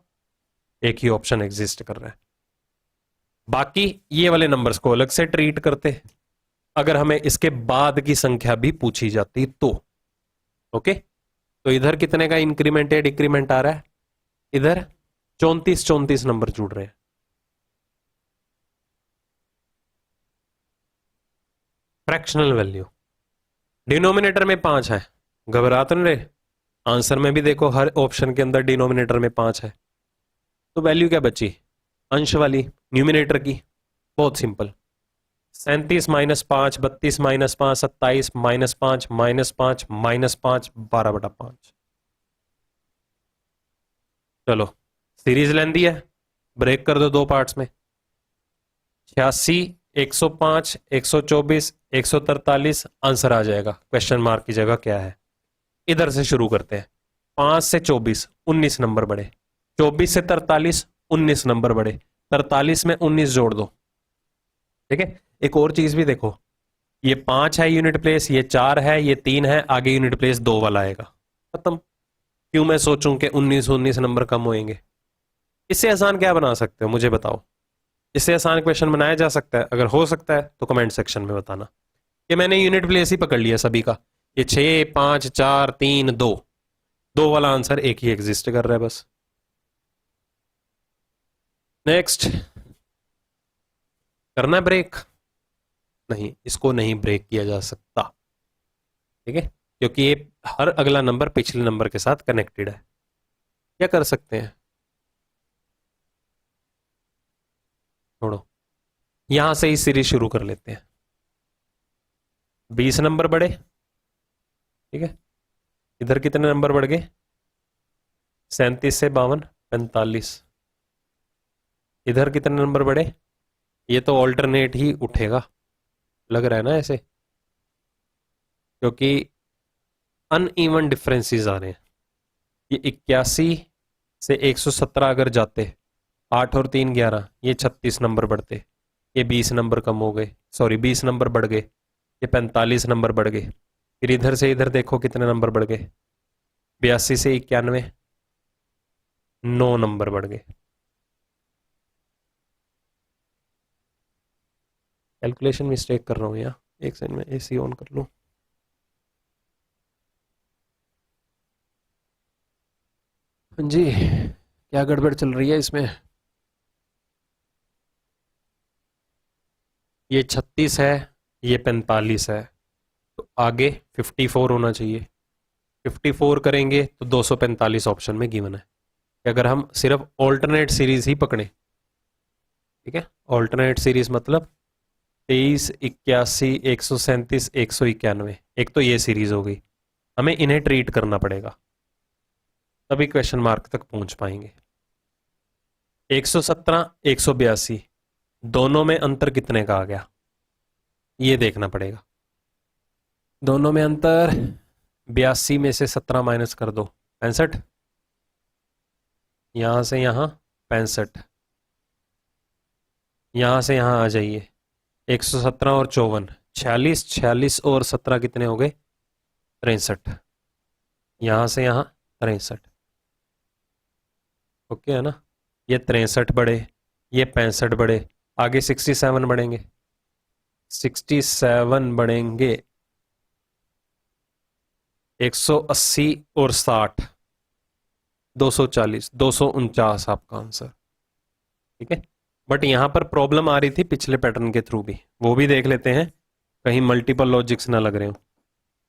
एक ही ऑप्शन एग्जिस्ट कर रहा है। बाकी ये वाले नंबर्स को अलग से ट्रीट करते, अगर हमें इसके बाद की संख्या भी पूछी जाती तो। ओके, तो इधर कितने का इंक्रीमेंट या डिक्रीमेंट आ रहा है, इधर 34 34 नंबर जुड़ रहे हैं। फ्रैक्शनल वैल्यू, डिनोमिनेटर में 5 है, घबरा तो नहीं रहे, आंसर में भी देखो हर ऑप्शन के अंदर डिनोमिनेटर में 5 है, तो वैल्यू क्या बची, अंश वाली न्यूमिनेटर की। बहुत simple, 37 minus 5, 32 minus 5, 27 minus 5, minus 5 minus 5, 12/5। चलो सीरीज लेंदी है, ब्रेक कर दो 2 पार्ट्स में, 86, 105, 124, 143 आंसर आ जाएगा। क्वेश्चन मार्क की जगह क्या है, इधर से शुरू करते हैं। 5 से 24 19 नंबर बढ़े, 24 से 43 19 नंबर बढ़े, 43 में 19 जोड़ दो। ठीक है, एक और चीज भी देखो, ये 5 है यूनिट प्लेस, ये 4 है, ये 3 है, आगे यूनिट प्लेस 2 वाला आएगा, खत्म। क्यों मैं सोचूं कि 19 नंबर कम होंगे। इससे आसान क्या बना सकते हो मुझे बताओ, इससे आसान क्वेश्चन बनाया जा सकता है, अगर हो सकता है तो कमेंट सेक्शन में बताना। कि मैंने यूनिट प्लेस ही पकड़ लिया सभी का, ये 6, 5, 4, 3, 2, 2 वाला आंसर एक ही एग्जिस्ट कर रहा है बस। नेक्स्ट, करना है ब्रेक, नहीं इसको नहीं ब्रेक किया जा सकता। ठीक है, क्योंकि ये हर अगला नंबर पिछले नंबर के साथ कनेक्टेड है। क्या कर सकते हैं, छोड़ो, यहां से ही सीरीज शुरू कर लेते हैं। 20 नंबर बढ़े, ठीक है, इधर कितने नंबर बढ़ गए, 37 से 52 45, इधर कितने नंबर बढ़े, ये तो ऑल्टरनेट ही उठेगा लग रहा है ना ऐसे, क्योंकि अनइवन डिफरेंसेस आ रहे हैं। ये 81 से 117 अगर जाते, 8 और 3 11, ये 36 नंबर बढ़ते, ये 20 नंबर कम हो गए, सॉरी 20 नंबर बढ़ गए, ये 45 नंबर बढ़ गए। फिर इधर से इधर देखो कितने नंबर बढ़ गए, 82 से 91 9 नंबर बढ़ गए। कैलकुलेशन मिस्टेक कर रहा हूं यहाँ, एक सेकंड में एसी ऑन कर लूं। हाँ जी, क्या गड़बड़ चल रही है इसमें, ये 36 है, ये 45 है, तो आगे 54 होना चाहिए। 54 करेंगे तो 245 ऑप्शन में गिवन है। अगर हम सिर्फ ऑल्टरनेट सीरीज ही पकड़े, ठीक है, ऑल्टरनेट सीरीज मतलब 23, 81, 137, 191, एक तो ये सीरीज हो गई, हमें इन्हें ट्रीट करना पड़ेगा तभी क्वेश्चन मार्क तक पहुंच पाएंगे। 117, 182 दोनों में अंतर कितने का आ गया ये देखना पड़ेगा। दोनों में अंतर 82 में से 17 माइनस कर दो, 65, यहां से यहां 65, यहां से यहां आ जाइए 117 और 54, 46, 46 और 17 कितने हो गए 63, यहां से यहां 63, ओके है ना। ये 63 बढ़े, ये 65 बढ़े, आगे 67 बढ़ेंगे, 67 बढ़ेंगे 180 और 60, 240, 249 आपका आंसर, ठीक है। बट यहां पर प्रॉब्लम आ रही थी पिछले पैटर्न के थ्रू भी, वो भी देख लेते हैं कहीं मल्टीपल लॉजिक्स ना लग रहे हो।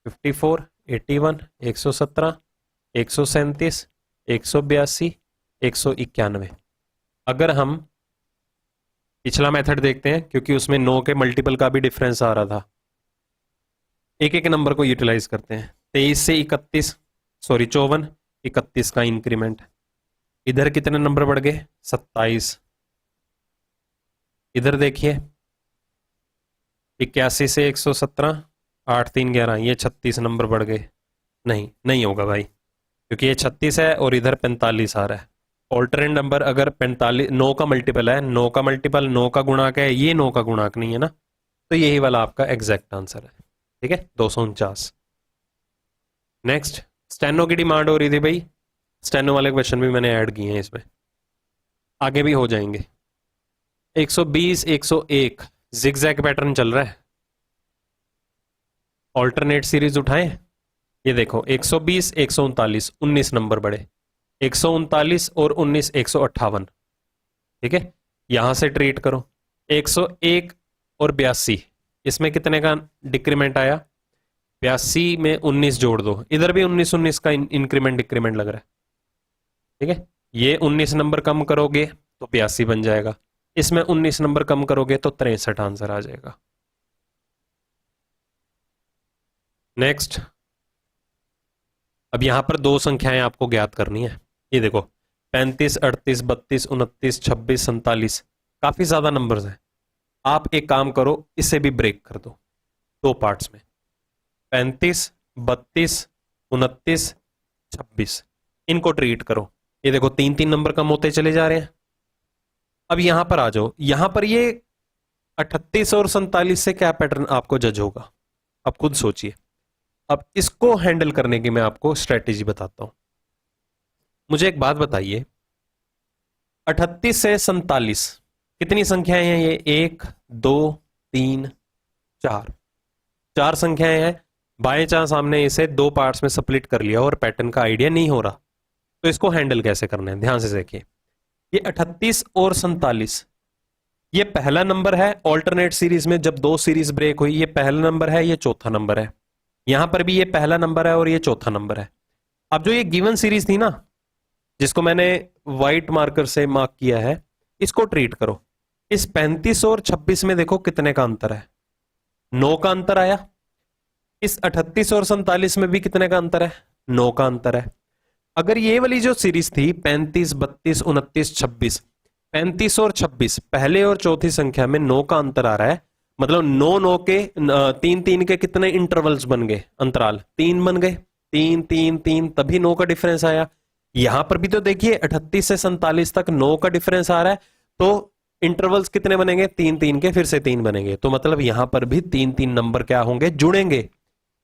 54, 81, 117, 137, 182, 191। अगर हम पिछला मेथड देखते हैं क्योंकि उसमें 9 के मल्टीपल का भी डिफरेंस आ रहा था, एक एक नंबर को यूटिलाइज करते हैं। 23 से 31, सॉरी 54, 31 का इंक्रीमेंट, इधर कितने नंबर बढ़ गए 27, इधर देखिए 81 से 117, 8, 3, 11, ये 36 नंबर बढ़ गए। नहीं नहीं होगा भाई, क्योंकि ये 36 है और इधर 45 आ रहा है। ऑल्टरनेट नंबर अगर 45 9 का मल्टीपल है, 9 का मल्टीपल 9 का गुणाक है, ये 9 का गुणाक नहीं है ना, तो यही वाला आपका एग्जैक्ट आंसर है, ठीक है 249। नेक्स्ट स्टेनो की डिमांड हो रही थी भाई, स्टेनो वाले क्वेश्चन भी मैंने ऐड किए हैं इसमें, आगे भी हो जाएंगे। 120, 101 जिगजैग पैटर्न चल रहा है, ऑल्टरनेट सीरीज उठाएं। ये देखो 120, 139, 19 नंबर बढ़े, 139 और 19, 158, ठीक है, यहां से ट्रीट करो। 101 और 82, इसमें कितने का डिक्रीमेंट आया, 82 में 19 जोड़ दो, इधर भी 19 19 का इंक्रीमेंट डिक्रीमेंट लग रहा है, ठीक है। ये 19 नंबर कम करोगे तो 82 बन जाएगा, इसमें 19 नंबर कम करोगे तो 63 आंसर आ जाएगा। नेक्स्ट, अब यहां पर दो संख्याएं आपको ज्ञात करनी है। ये देखो 35, 38, 32, 29, 26, 47, काफी ज्यादा नंबर्स हैं। आप एक काम करो, इसे भी ब्रेक कर दो दो पार्ट्स में, 35, 32, 29, 26, इनको ट्रीट करो। ये देखो 3 3 नंबर कम होते चले जा रहे हैं। अब यहां पर आ जाओ, यहां पर ये 38 और 47 से क्या पैटर्न आपको जज होगा, अब खुद सोचिए। अब इसको हैंडल करने की मैं आपको स्ट्रेटेजी बताता हूं। मुझे एक बात बताइए, 38 से 47 कितनी संख्याएं हैं, ये 1, 2, 3, 4, 4 संख्याएं हैं। बाएं चांस सामने इसे दो पार्ट्स में स्प्लिट कर लिया और पैटर्न का आइडिया नहीं हो रहा, तो इसको हैंडल कैसे करना है ध्यान से देखिए। ये 38 और 47, ये पहला नंबर है ऑल्टरनेट सीरीज में, जब दो सीरीज ब्रेक हुई, ये पहला नंबर है, ये चौथा नंबर है। यहां पर भी ये पहला नंबर है और ये चौथा नंबर है। अब जो ये गिवन सीरीज थी ना, जिसको मैंने व्हाइट मार्कर से मार्क किया है, इसको ट्रीट करो। इस 35 और 26 में देखो कितने का अंतर है, 9 का अंतर आया। इस 38 और 47 में भी कितने का अंतर है, 9 का अंतर है। अगर ये वाली जो सीरीज थी 35, 32, 29, 26, 35 और 26 पहले और चौथी संख्या में 9 का अंतर आ रहा है, मतलब 9 9 के 3 3 के कितने इंटरवल्स बन गए, अंतराल 3 बन गए, 3 3 3, तभी 9 का डिफरेंस आया। यहां पर भी तो देखिए 38 से 47 तक 9 का डिफरेंस आ रहा है, तो इंटरवल्स कितने बनेंगे, 3 3 के फिर से 3 बनेंगे, तो मतलब यहां पर भी 3 3 नंबर क्या होंगे, जुड़ेंगे,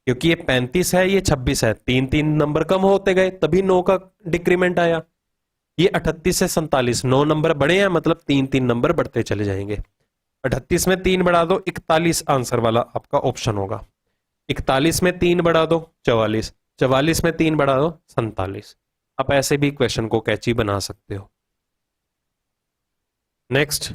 क्योंकि ये 35 है, ये 26 है, 3 3 नंबर कम होते गए तभी 9 का डिक्रीमेंट आया। ये 38 से 47 9 नंबर बढ़े हैं, मतलब 3 3 नंबर बढ़ते चले जाएंगे। 38 में 3 बढ़ा दो 41 आंसर वाला आपका ऑप्शन होगा। 41 में 3 बढ़ा दो 44, 44 में 3 बढ़ा दो 47। आप ऐसे भी क्वेश्चन को कैची बना सकते हो। नेक्स्ट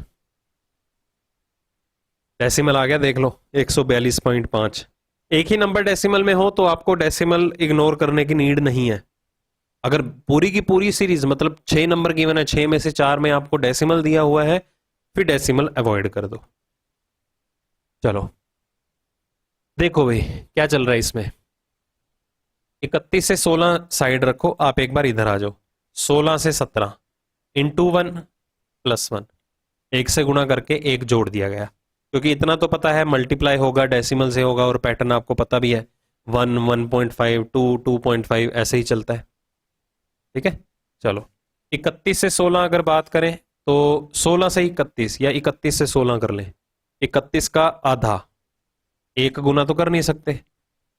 डेसिमल आ गया, देख लो 142.5। एक ही नंबर डेसिमल में हो तो आपको डेसिमल इग्नोर करने की नीड नहीं है। अगर पूरी की पूरी सीरीज मतलब 6 नंबर गिवन है, 6 में से 4 में आपको डेसिमल दिया हुआ है, फिर डेसिमल अवॉइड कर दो। चलो देखो भाई क्या चल रहा है इसमें। 31 से 16 साइड रखो, आप एक बार इधर आ जाओ। 16 से 17 इंटू 1 प्लस 1, एक से गुणा करके एक जोड़ दिया गया, क्योंकि इतना तो पता है मल्टीप्लाई होगा डेसिमल से होगा, और पैटर्न आपको पता भी है 1, 1.5, 2, 2.5 ऐसे ही चलता है। ठीक है, चलो 31 से 16 अगर बात करें तो 16 से 31 या 31 से 16 कर लें। 31 का आधा, एक गुना तो कर नहीं सकते,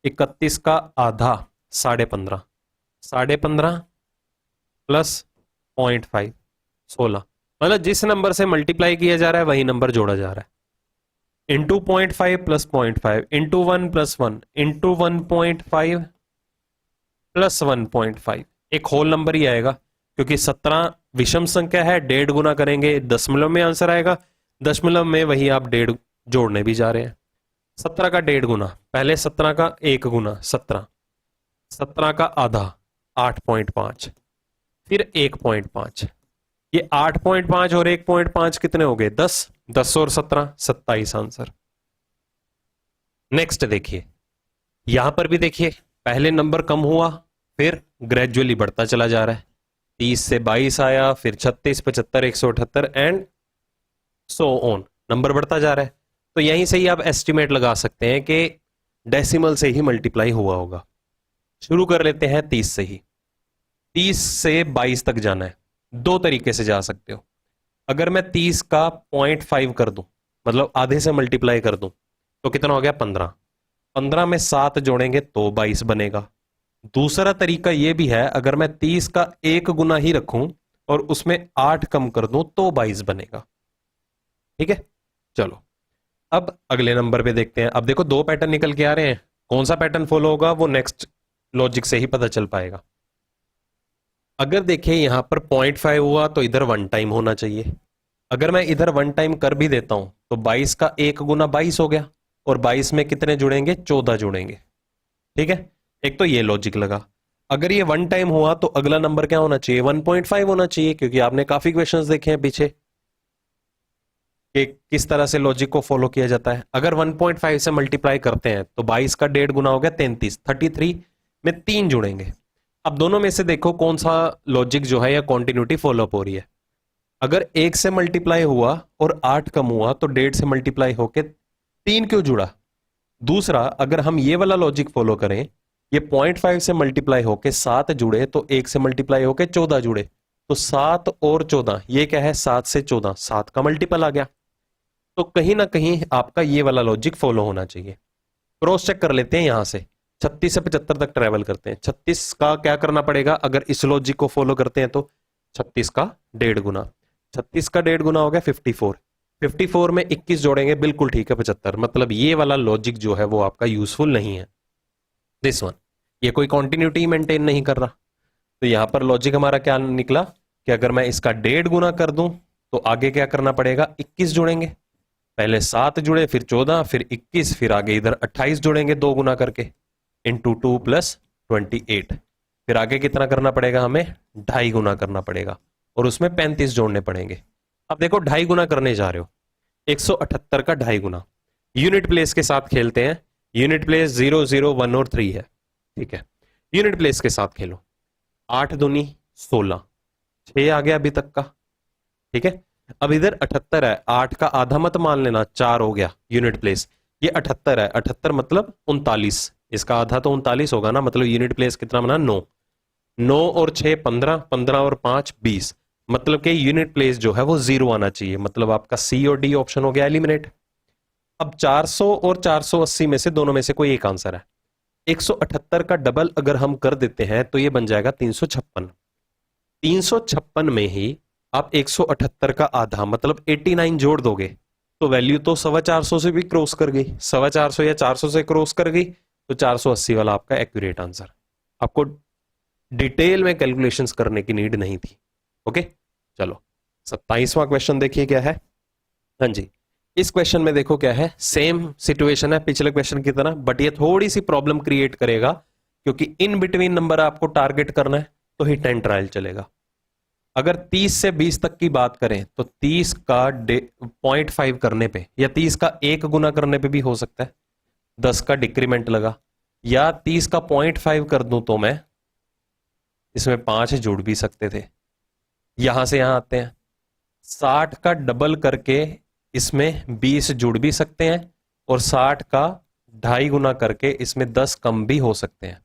31 का आधा 15.5, 15.5 प्लस 0.5, 16, मतलब जिस नंबर से मल्टीप्लाई किया जा रहा है वही नंबर जोड़ा जा रहा है। Into 0.5 plus 0.5 into 1 plus 1 into 1.5 plus 1.5, एक होल नंबर ही आएगा, क्योंकि 17 विषम संख्या है, 1.5 गुना करेंगे दशमलव में आंसर आएगा, दशमलव में वही आप 1.5 जोड़ने भी जा रहे हैं। 17 का 1.5 गुना, पहले 17 का 1 गुना 17, 17 का आधा 8.5, फिर 1.5, ये 8.5 और 1.5 कितने हो गए 10, 10 और 17 27 आंसर। नेक्स्ट देखिए, यहां पर भी देखिए पहले नंबर कम हुआ, फिर ग्रेजुअली बढ़ता चला जा रहा है। 30 से 22 आया, फिर 36, 75, 178 एंड सो ऑन, नंबर बढ़ता जा रहा है। तो यहीं से ही आप एस्टिमेट लगा सकते हैं कि डेसिमल से ही मल्टीप्लाई हुआ होगा। शुरू कर लेते हैं 30 से ही। 30 से 22 तक जाना है, दो तरीके से जा सकते हो। अगर मैं 30 का 0.5 कर दूं, मतलब आधे से मल्टीप्लाई कर दूं, तो कितना हो गया 15, 15 में 7 जोड़ेंगे तो 22 बनेगा। दूसरा तरीका यह भी है, अगर मैं 30 का 1 गुना ही रखूं और उसमें 8 कम कर दूं तो 22 बनेगा। ठीक है, चलो अब अगले नंबर पे देखते हैं। अब देखो दो पैटर्न निकल के आ रहे हैं, कौन सा पैटर्न फॉलो होगा वो नेक्स्ट लॉजिक से ही पता चल पाएगा। अगर देखिए यहां पर 0.5 हुआ तो इधर 1 टाइम होना चाहिए। अगर मैं इधर 1 टाइम कर भी देता हूं तो 22 का 1 गुना 22 हो गया, और 22 में कितने जुड़ेंगे 14 जुड़ेंगे। ठीक है, एक तो ये लॉजिक लगा। अगर ये 1 टाइम हुआ तो अगला नंबर क्या होना चाहिए 1.5 होना चाहिए, क्योंकि आपने काफी क्वेश्चंस देखे हैं पीछे कि किस तरह से लॉजिक को फॉलो किया जाता है। अगर 1.5 से मल्टीप्लाई करते हैं तो 22 का 1.5 गुना हो गया 33, 33 में 3 जुड़ेंगे। अब दोनों में से देखो कौन सा लॉजिक जो है या कॉन्टिन्यूटी फॉलो अप हो रही है। अगर 1 से मल्टीप्लाई हुआ और 8 कम हुआ तो 1.5 से मल्टीप्लाई होके 3 क्यों जुड़ा। दूसरा, अगर हम ये वाला लॉजिक फॉलो करें, ये 0.5 से मल्टीप्लाई होके 7 जुड़े तो 1 से मल्टीप्लाई होके 14 जुड़े, तो 7 और 14 ये क्या है 7 से 14, 7 का मल्टीपल आ गया। तो कहीं ना कहीं आपका ये वाला लॉजिक फॉलो होना चाहिए। क्रॉस चेक कर लेते हैं, यहां से 36 से 75 तक ट्रेवल करते हैं। 36 का क्या करना पड़ेगा, अगर इस लॉजिक को फॉलो करते हैं तो 36 का 1.5 गुना, 36 का 1.5 गुना हो गया 54, 54 में 21 जोड़ेंगे, बिल्कुल ठीक है 75। मतलब ये वाला लॉजिक जो है वो आपका यूजफुल नहीं है, दिस वन, ये कोई कॉन्टिन्यूटी मेंटेन नहीं कर रहा। तो यहां पर लॉजिक हमारा क्या निकला कि अगर मैं इसका 1.5 गुना कर दूं तो आगे क्या करना पड़ेगा 21 जोड़ेंगे, पहले 7 जुड़े फिर 14 फिर 21, फिर आगे इधर 28 जोड़ेंगे 2 गुना करके, इंटू 2 प्लस 28, फिर आगे कितना करना पड़ेगा हमें 2.5 गुना करना पड़ेगा, और उसमें 35 जोड़ने पड़ेंगे। अब देखो 2.5 गुना करने जा रहे हो, 178 का 2.5 गुना, यूनिट प्लेस के साथ खेलते हैं। यूनिट प्लेस 0, 0, 1 और 3 है। ठीक है, यूनिट प्लेस के साथ खेलो, 8 दूनी 16, 6 आ गया अभी तक का। ठीक है, अब इधर 78 है, 8 का आधा मत मान लेना, 4 हो गया यूनिट प्लेस, ये 78 है, 78 मतलब 39, इसका आधा तो 39 होगा ना, मतलब यूनिट प्लेस कितना बना 9, 9 और 6 15, 15 और 5 20, मतलब कि यूनिट प्लेस जो है वो 0 आना चाहिए, मतलब आपका सी और डी ऑप्शन हो गया एलिमिनेट। अब 400 और 480 में से दोनों में से कोई एक आंसर है। 178 का डबल अगर हम कर देते हैं तो ये बन जाएगा 356। 356 में ही आप 178 का आधा मतलब 89 जोड़ दोगे तो वैल्यू तो 450 से भी क्रॉस कर गई, 450 या 400 से क्रॉस कर गई, तो 480 वाला आपका एक्यूरेट आंसर। आपको डिटेल में कैलकुलेशंस करने की नीड नहीं थी। ओके, चलो 27वां क्वेश्चन देखिए क्या है। हाँ जी, इस क्वेश्चन में देखो क्या है, सेम सिचुएशन है पिछले क्वेश्चन की तरह, बट ये थोड़ी सी प्रॉब्लम क्रिएट करेगा, क्योंकि इन बिटवीन नंबर आपको टारगेट करना है, तो ही 10 ट्रायल चलेगा। अगर 30 से 20 तक की बात करें तो 30 का 0.5 करने पे या 30 का 1 गुना करने पे भी हो सकता है, 10 का डिक्रीमेंट लगा, या 30 का 0.5 कर दूं तो मैं इसमें 5 जोड़ भी सकते थे। यहां से यहां आते हैं, 60 का डबल करके इसमें 20 जुड़ भी सकते हैं, और 60 का 2.5 गुना करके इसमें 10 कम भी हो सकते हैं।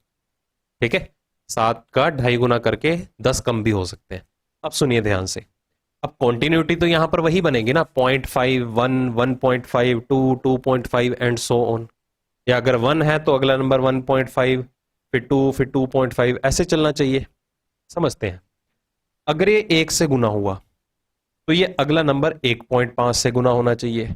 ठीक है, 7 का 2.5 गुना करके 10 कम भी हो सकते हैं। अब सुनिए ध्यान से, अब कॉन्टिन्यूटी तो यहां पर वही बनेगी ना, 0.5, 1, 1.5, 2, 2.5 एंड सो ऑन। या अगर 1 है तो अगला नंबर 1.5, फिर 2, फिर 2.5, ऐसे चलना चाहिए। समझते हैं, अगर ये 1 से गुना हुआ तो ये अगला नंबर 1.5 से गुना होना चाहिए,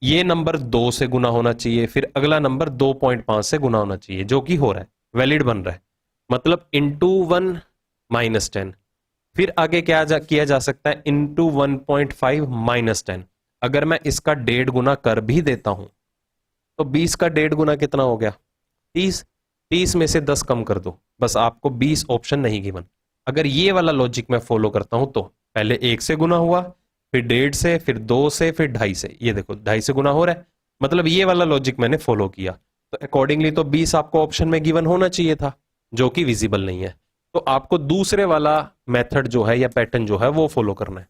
ये नंबर 2 से गुना होना चाहिए, फिर अगला नंबर 2.5 से गुना होना चाहिए, जो कि हो रहा है, वैलिड बन रहा है, मतलब इंटू 1 माइनस 10। फिर आगे क्या किया जा सकता है, इंटू 1.5 माइनस 10। अगर मैं इसका 1.5 गुना कर भी देता हूं तो 20 का 1.5 गुना कितना हो गया, 30। 30 में से 10 कम कर दो, बस आपको 20 ऑप्शन नहीं गिवन। अगर ये वाला लॉजिक मैं फॉलो करता हूं तो पहले 1 से गुना हुआ, फिर 1.5 से, फिर 2 से, फिर 2.5 से, ये देखो 2.5 से गुना हो रहा है, मतलब ये वाला लॉजिक मैंने फॉलो किया, तो अकॉर्डिंगली तो 20 आपको ऑप्शन में गिवन होना चाहिए था, जो कि विजिबल नहीं है। तो आपको दूसरे वाला मेथड जो है या पैटर्न जो है वो फॉलो करना है,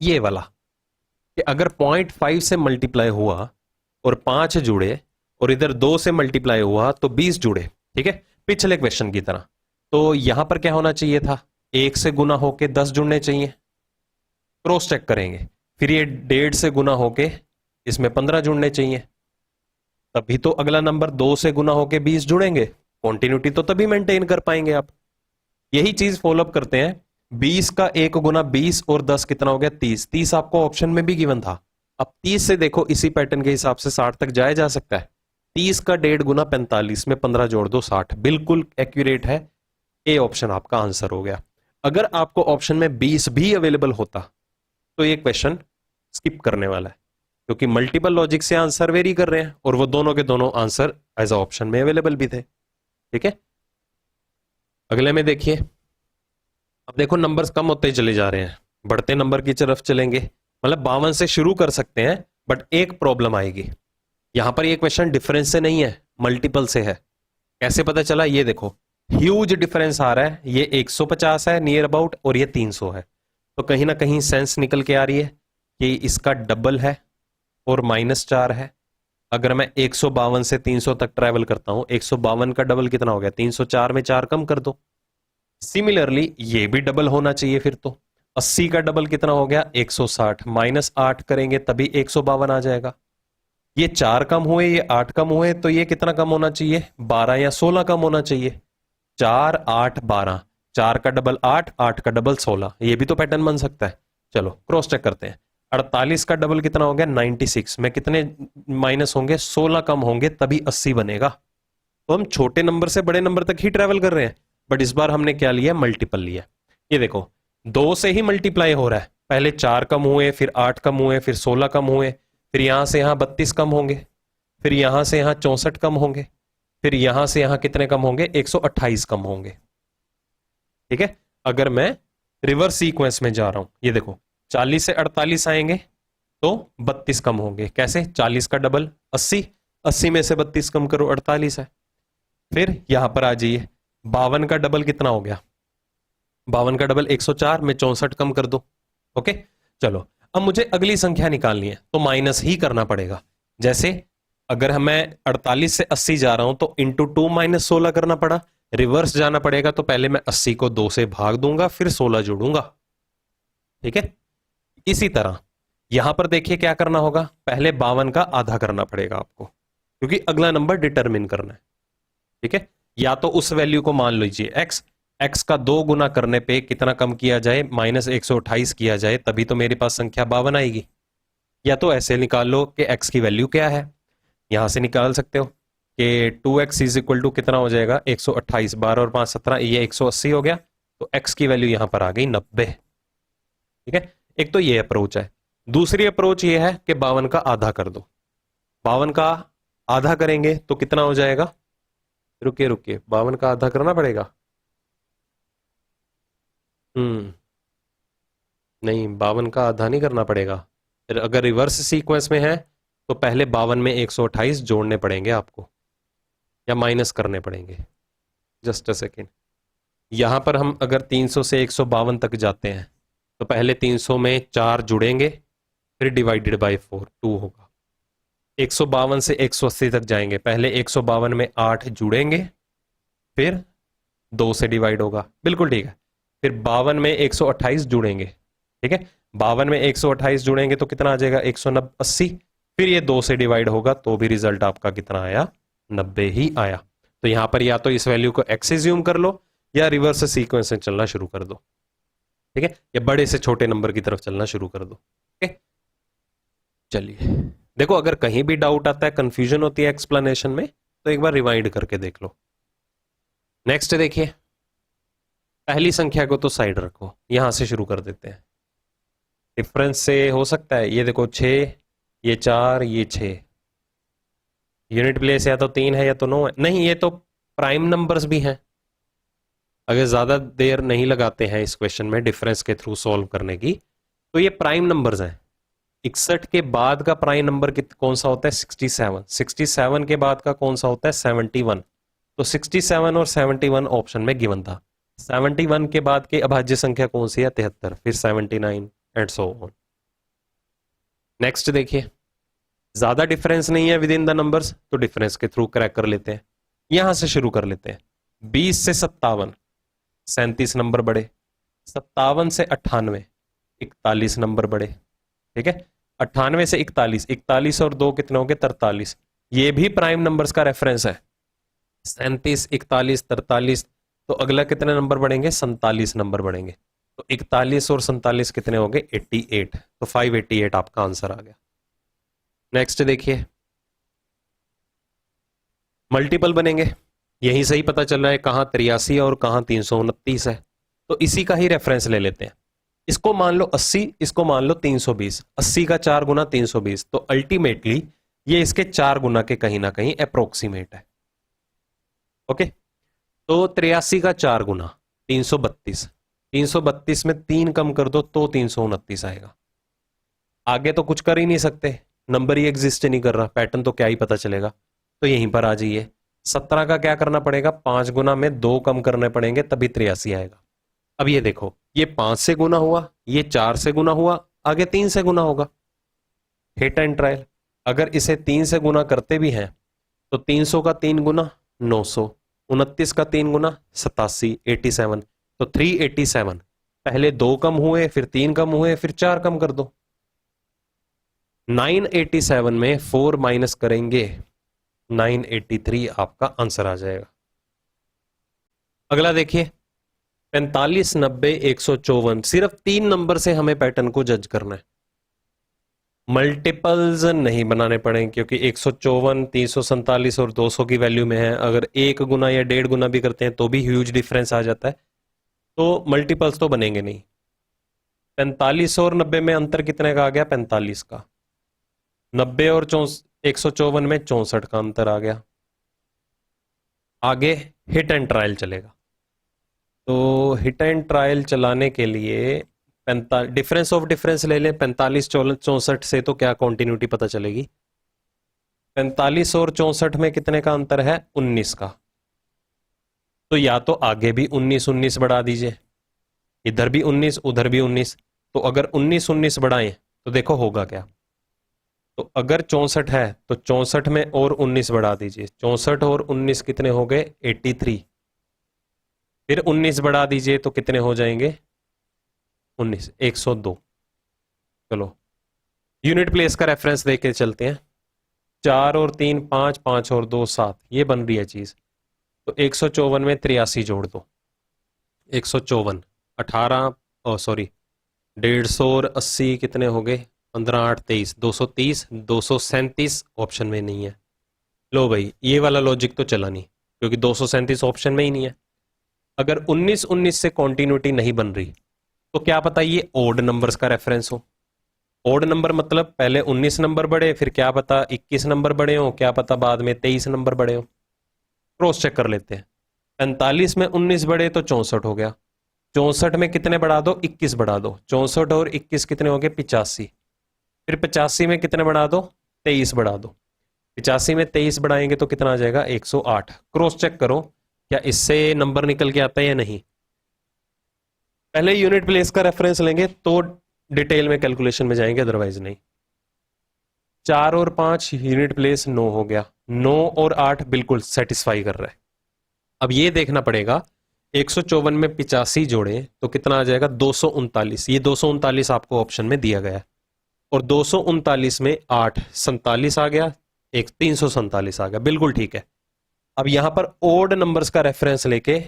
ये वाला, कि अगर 0.5 से मल्टीप्लाई हुआ और 5 जुड़े, और इधर 2 से मल्टीप्लाई हुआ तो 20 जुड़े। ठीक है, पिछले क्वेश्चन की तरह। तो यहां पर क्या होना चाहिए था, 1 से गुना होके 10 जुड़ने चाहिए, क्रॉस चेक करेंगे, फिर ये 1.5 से गुना होके इसमें 15 जुड़ने चाहिए, तभी तो अगला नंबर 2 से गुना होके 20 जुड़ेंगे, कॉन्टिन्यूटी तो तभी मेंटेन कर पाएंगे आप। यही चीज फॉलोअप करते हैं, 20 का 1 गुना 20 और 10 कितना हो गया, 30। 30 आपको ऑप्शन में भी गिवन था। अब 30 से देखो इसी पैटर्न के हिसाब से 60 तक जाया जा सकता है। 30 का 1.5 गुना 45 में 15 जोड़ दो, 60, बिल्कुल एक्यूरेट है। ए ऑप्शन आपका आंसर हो गया। अगर आपको ऑप्शन में 20 भी अवेलेबल होता तो ये क्वेश्चन स्किप करने वाला है, क्योंकि मल्टीपल लॉजिक से आंसर वेरी कर रहे हैं और वो दोनों के दोनों आंसर एज अ ऑप्शन में अवेलेबल भी थे। ठीक है, अगले में देखिए, अब देखो नंबर्स कम होते चले जा रहे हैं, बढ़ते नंबर की तरफ चलेंगे, मतलब 52 से शुरू कर सकते हैं, बट एक प्रॉब्लम आएगी। यहां पर ये क्वेश्चन डिफरेंस से नहीं है, मल्टीपल से है। कैसे पता चला, ये देखो ह्यूज डिफरेंस आ रहा है, ये 150 है नियर अबाउट और ये 300 है, तो कहीं ना कहीं सेंस निकल के आ रही है कि इसका डबल है और -4 है। अगर मैं 152 से 300 तक ट्रेवल करता हूं, 152 का डबल कितना हो गया, 304 में 4 कम कर दो। सिमिलरली ये भी डबल होना चाहिए, फिर तो 80 का डबल कितना हो गया, 160, -8 करेंगे तभी 152 आ जाएगा। ये 4 कम हुए, ये 8 कम हुए, तो ये कितना कम होना चाहिए, 12 या 16 कम होना चाहिए। 4, 8, 12, 4 का डबल 8, 8 का डबल 16, ये भी तो पैटर्न बन सकता है। चलो क्रॉस चेक करते हैं, 48 का डबल कितना हो गया, 96 में कितने माइनस होंगे, 16 कम होंगे तभी 80 बनेगा। तो हम छोटे नंबर से बड़े नंबर तक ही ट्रेवल कर रहे हैं, बट इस बार हमने क्या लिया, मल्टीपल लिया। ये देखो 2 से ही मल्टीप्लाई हो रहा है, पहले 4 कम हुए, फिर 8 कम हुए, फिर 16 कम हुए, फिर यहां से यहां 32 कम होंगे, फिर यहां से यहां 64 कम होंगे, फिर यहां से यहां कितने कम होंगे, 128 कम होंगे। ठीक है, अगर मैं रिवर्स सीक्वेंस में जा रहा हूं, ये देखो 40 से 48 आएंगे तो 32 कम होंगे। कैसे, 40 का डबल 80, 80 में से 32 कम करो, 48 है। फिर यहां पर आ जाइए, 52 का डबल कितना हो गया, 52 का डबल 104 में 64 कम कर दो। ओके, चलो अब मुझे अगली संख्या निकालनी है तो माइनस ही करना पड़ेगा। जैसे अगर मैं 48 से 80 जा रहा हूं तो इंटू 2 माइनस 16 करना पड़ा, रिवर्स जाना पड़ेगा तो पहले मैं 80 को 2 से भाग दूंगा, फिर 16 जोड़ूंगा। ठीक है, इसी तरह यहां पर देखिए क्या करना होगा, पहले 52 का आधा करना पड़ेगा आपको, क्योंकि अगला नंबर डिटरमिन करना है। ठीक है, या तो उस वैल्यू को मान लीजिए x, x का 2 गुना करने पे कितना कम किया जाए, -128 किया जाए, तभी तो मेरे पास संख्या 52 आएगी। या तो ऐसे निकाल लो कि x की वैल्यू क्या है, यहां से निकाल सकते हो कि 2x इज इक्वल टू कितना हो जाएगा, 128, 12 और 5 17, ये 180 हो गया, तो x की वैल्यू यहां पर आ गई 90। ठीक है, एक तो ये अप्रोच है। दूसरी अप्रोच ये है कि 52 का आधा कर दो। 52 का आधा करेंगे तो कितना हो जाएगा, रुकिए रुकिए, 52 का आधा करना पड़ेगा। नहीं, 52 का आधा नहीं करना पड़ेगा। फिर अगर रिवर्स सीक्वेंस में है तो पहले 52 में 128 जोड़ने पड़ेंगे आपको, या माइनस करने पड़ेंगे। Just a second. यहां पर हम अगर 300 से 152 तक जाते हैं तो पहले 300 में 4 जुड़ेंगे, फिर डिवाइडेड बाय 4 2 होगा। 152 से 180 तक जाएंगे, पहले 152 में 8 जुड़ेंगे, फिर 2 से डिवाइड होगा। बिल्कुल ठीक है। फिर 52 में 128 जुड़ेंगे, ठीक है। 52 में 128 जुड़ेंगे तो कितना आ जाएगा, 180। फिर ये 2 से डिवाइड होगा तो भी रिजल्ट आपका कितना आया, 90 ही आया। तो यहां पर या तो इस वैल्यू को एक्स एज्यूम कर लो या रिवर्स सीक्वेंस में चलना शुरू कर दो, ठीक है, या बड़े से छोटे नंबर की तरफ चलना शुरू कर दो। ठीक है, चलिए देखो, अगर कहीं भी डाउट आता है, कंफ्यूजन होती है एक्सप्लेनेशन में, तो एक बार रिवाइंड करके देख लो। नेक्स्ट देखिए, पहली संख्या को तो साइड रखो, यहां से शुरू कर देते हैं। डिफरेंस से हो सकता है, ये देखो 6, ये 4, ये 6। यूनिट प्लेस या तो 3 है या तो 9 है। नहीं, ये तो प्राइम नंबर्स भी हैं। अगर ज्यादा देर नहीं लगाते हैं इस क्वेश्चन में डिफरेंस के थ्रू सॉल्व करने की, तो ये प्राइम नंबर्स हैं। 61 के बाद का प्राइम नंबर कौन सा होता है, 67। 67 के बाद का कौन सा होता है, 71। तो 67 और 71 ऑप्शन में गिवन था। 71 के बाद के अभाज्य संख्या कौन सी है, 73, फिर 79 एंड सो ऑन। नेक्स्ट देखिए, ज्यादा डिफरेंस नहीं है विद इन द नंबर्स, तो डिफरेंस के थ्रू क्रैक कर लेते हैं। यहां से शुरू कर लेते हैं। 20 से 57, 37 नंबर बढ़े। 57 से 98, 41 नंबर बढ़े। ठीक है, 98 से 41, 41 और 2 कितने हो गए, 43। ये भी प्राइम नंबर्स का रेफरेंस है। 37, 41, 43, तो अगला कितने नंबर बढ़ेंगे, 47 नंबर बढ़ेंगे। तो 41 और 47 कितने हो गए, 88। तो 588 आपका आंसर आ गया। नेक्स्ट देखिए, मल्टीपल बनेंगे। यही सही पता चल रहा है कहां 83 और कहां 329 है, तो इसी का ही रेफरेंस ले लेते हैं। इसको मान लो 80, इसको मान लो 320। 80 का 4 गुना 320, तो अल्टीमेटली ये इसके 4 गुना के कहीं ना कहीं अप्रोक्सीमेट है। ओके, तो 83 का 4 गुना 332। 332 में 3 कम कर दो तो 329 आएगा। आगे तो कुछ कर ही नहीं सकते, नंबर ही एग्जिस्ट नहीं कर रहा, पैटर्न तो क्या ही पता चलेगा। तो यहीं पर आ जाइए। 17 का क्या करना पड़ेगा, 5 गुना में 2 कम करने पड़ेंगे, तभी 83 आएगा। अब ये देखो, ये 5 से गुना हुआ, ये 4 से गुना हुआ, आगे 3 से गुना होगा। Hit and trial. अगर इसे 3 से गुना करते भी हैं तो 300 का 3 गुना 900, 29 का 3 गुना 87, 87। तो 387। पहले 2 कम हुए, फिर 3 कम हुए, फिर 4 कम कर दो। 987 में 4 माइनस करेंगे, 983 आपका आंसर आ जाएगा। अगला देखिए, 45, 90, 154। सिर्फ 3 नंबर से हमें पैटर्न को जज करना है। मल्टीपल्स नहीं बनाने पड़ेंगे, क्योंकि 154, 347 और 200 की वैल्यू में है। अगर 1 गुना या 1.5 गुना भी करते हैं तो भी ह्यूज डिफरेंस आ जाता है, तो मल्टीपल्स तो बनेंगे नहीं। 45 और 90 में अंतर कितने का आ गया, 45 का। 90 और 154 में 64 का अंतर आ गया। आगे हिट एंड ट्रायल चलेगा, तो हिट एंड ट्रायल चलाने के लिए डिफरेंस ऑफ डिफरेंस ले लें। 45, 64 से तो क्या कॉन्टिन्यूटी पता चलेगी। 45 और 64 में कितने का अंतर है, 19 का। तो या तो आगे भी 19, 19 बढ़ा दीजिए, इधर भी 19, उधर भी 19। तो अगर 19, 19 बढ़ाएं तो देखो होगा क्या। तो अगर 64 है तो 64 में और 19 बढ़ा दीजिए। 64 और 19 कितने हो गए, 83। फिर 19 बढ़ा दीजिए तो कितने हो जाएंगे, 19, 102। चलो यूनिट प्लेस का रेफरेंस देके चलते हैं। 4 और 3 5, 5 और 2 7, ये बन रही है चीज। तो 154 में 83 जोड़ दो। 154, 18, सॉरी 150 और 80 कितने हो गए, 15, 8, 23, 230, 237 ऑप्शन में नहीं है। लो भाई, ये वाला लॉजिक तो चला नहीं, क्योंकि 237 ऑप्शन में ही नहीं है। अगर 19, 19 से कॉन्टिन्यूटी नहीं बन रही तो क्या पता ये ओड नंबर्स का रेफरेंस हो। ओड नंबर मतलब पहले 19 नंबर बढ़े, फिर क्या पता 21 नंबर बढ़े हो, क्या पता बाद में 23 नंबर बढ़े हो। क्रॉस चेक कर लेते हैं। 45 में 19 बढ़े तो 64 हो गया। 64 में कितने बढ़ा दो, 21 बढ़ा दो। 64 और 21 कितने हो गए, 85। फिर 85 में कितने बढ़ा दो, 23 बढ़ा दो। 85 में 23 बढ़ाएंगे तो कितना आ जाएगा, 108। क्रॉस चेक करो क्या इससे नंबर निकल के आता है या नहीं। पहले यूनिट प्लेस का रेफरेंस लेंगे तो डिटेल में कैलकुलेशन में जाएंगे, अदरवाइज नहीं। 4 और 5 यूनिट प्लेस 9 हो गया। 9 और 8 बिल्कुल सेटिस्फाई कर रहा है। अब ये देखना पड़ेगा 154 में 85 जोड़े तो कितना आ जाएगा, 239। ये 239 आपको ऑप्शन में दिया गया है। और 239 में 8 47 आ गया, एक 347 आ गया, बिल्कुल ठीक है। अब यहां पर ओड नंबर्स का रेफरेंस लेके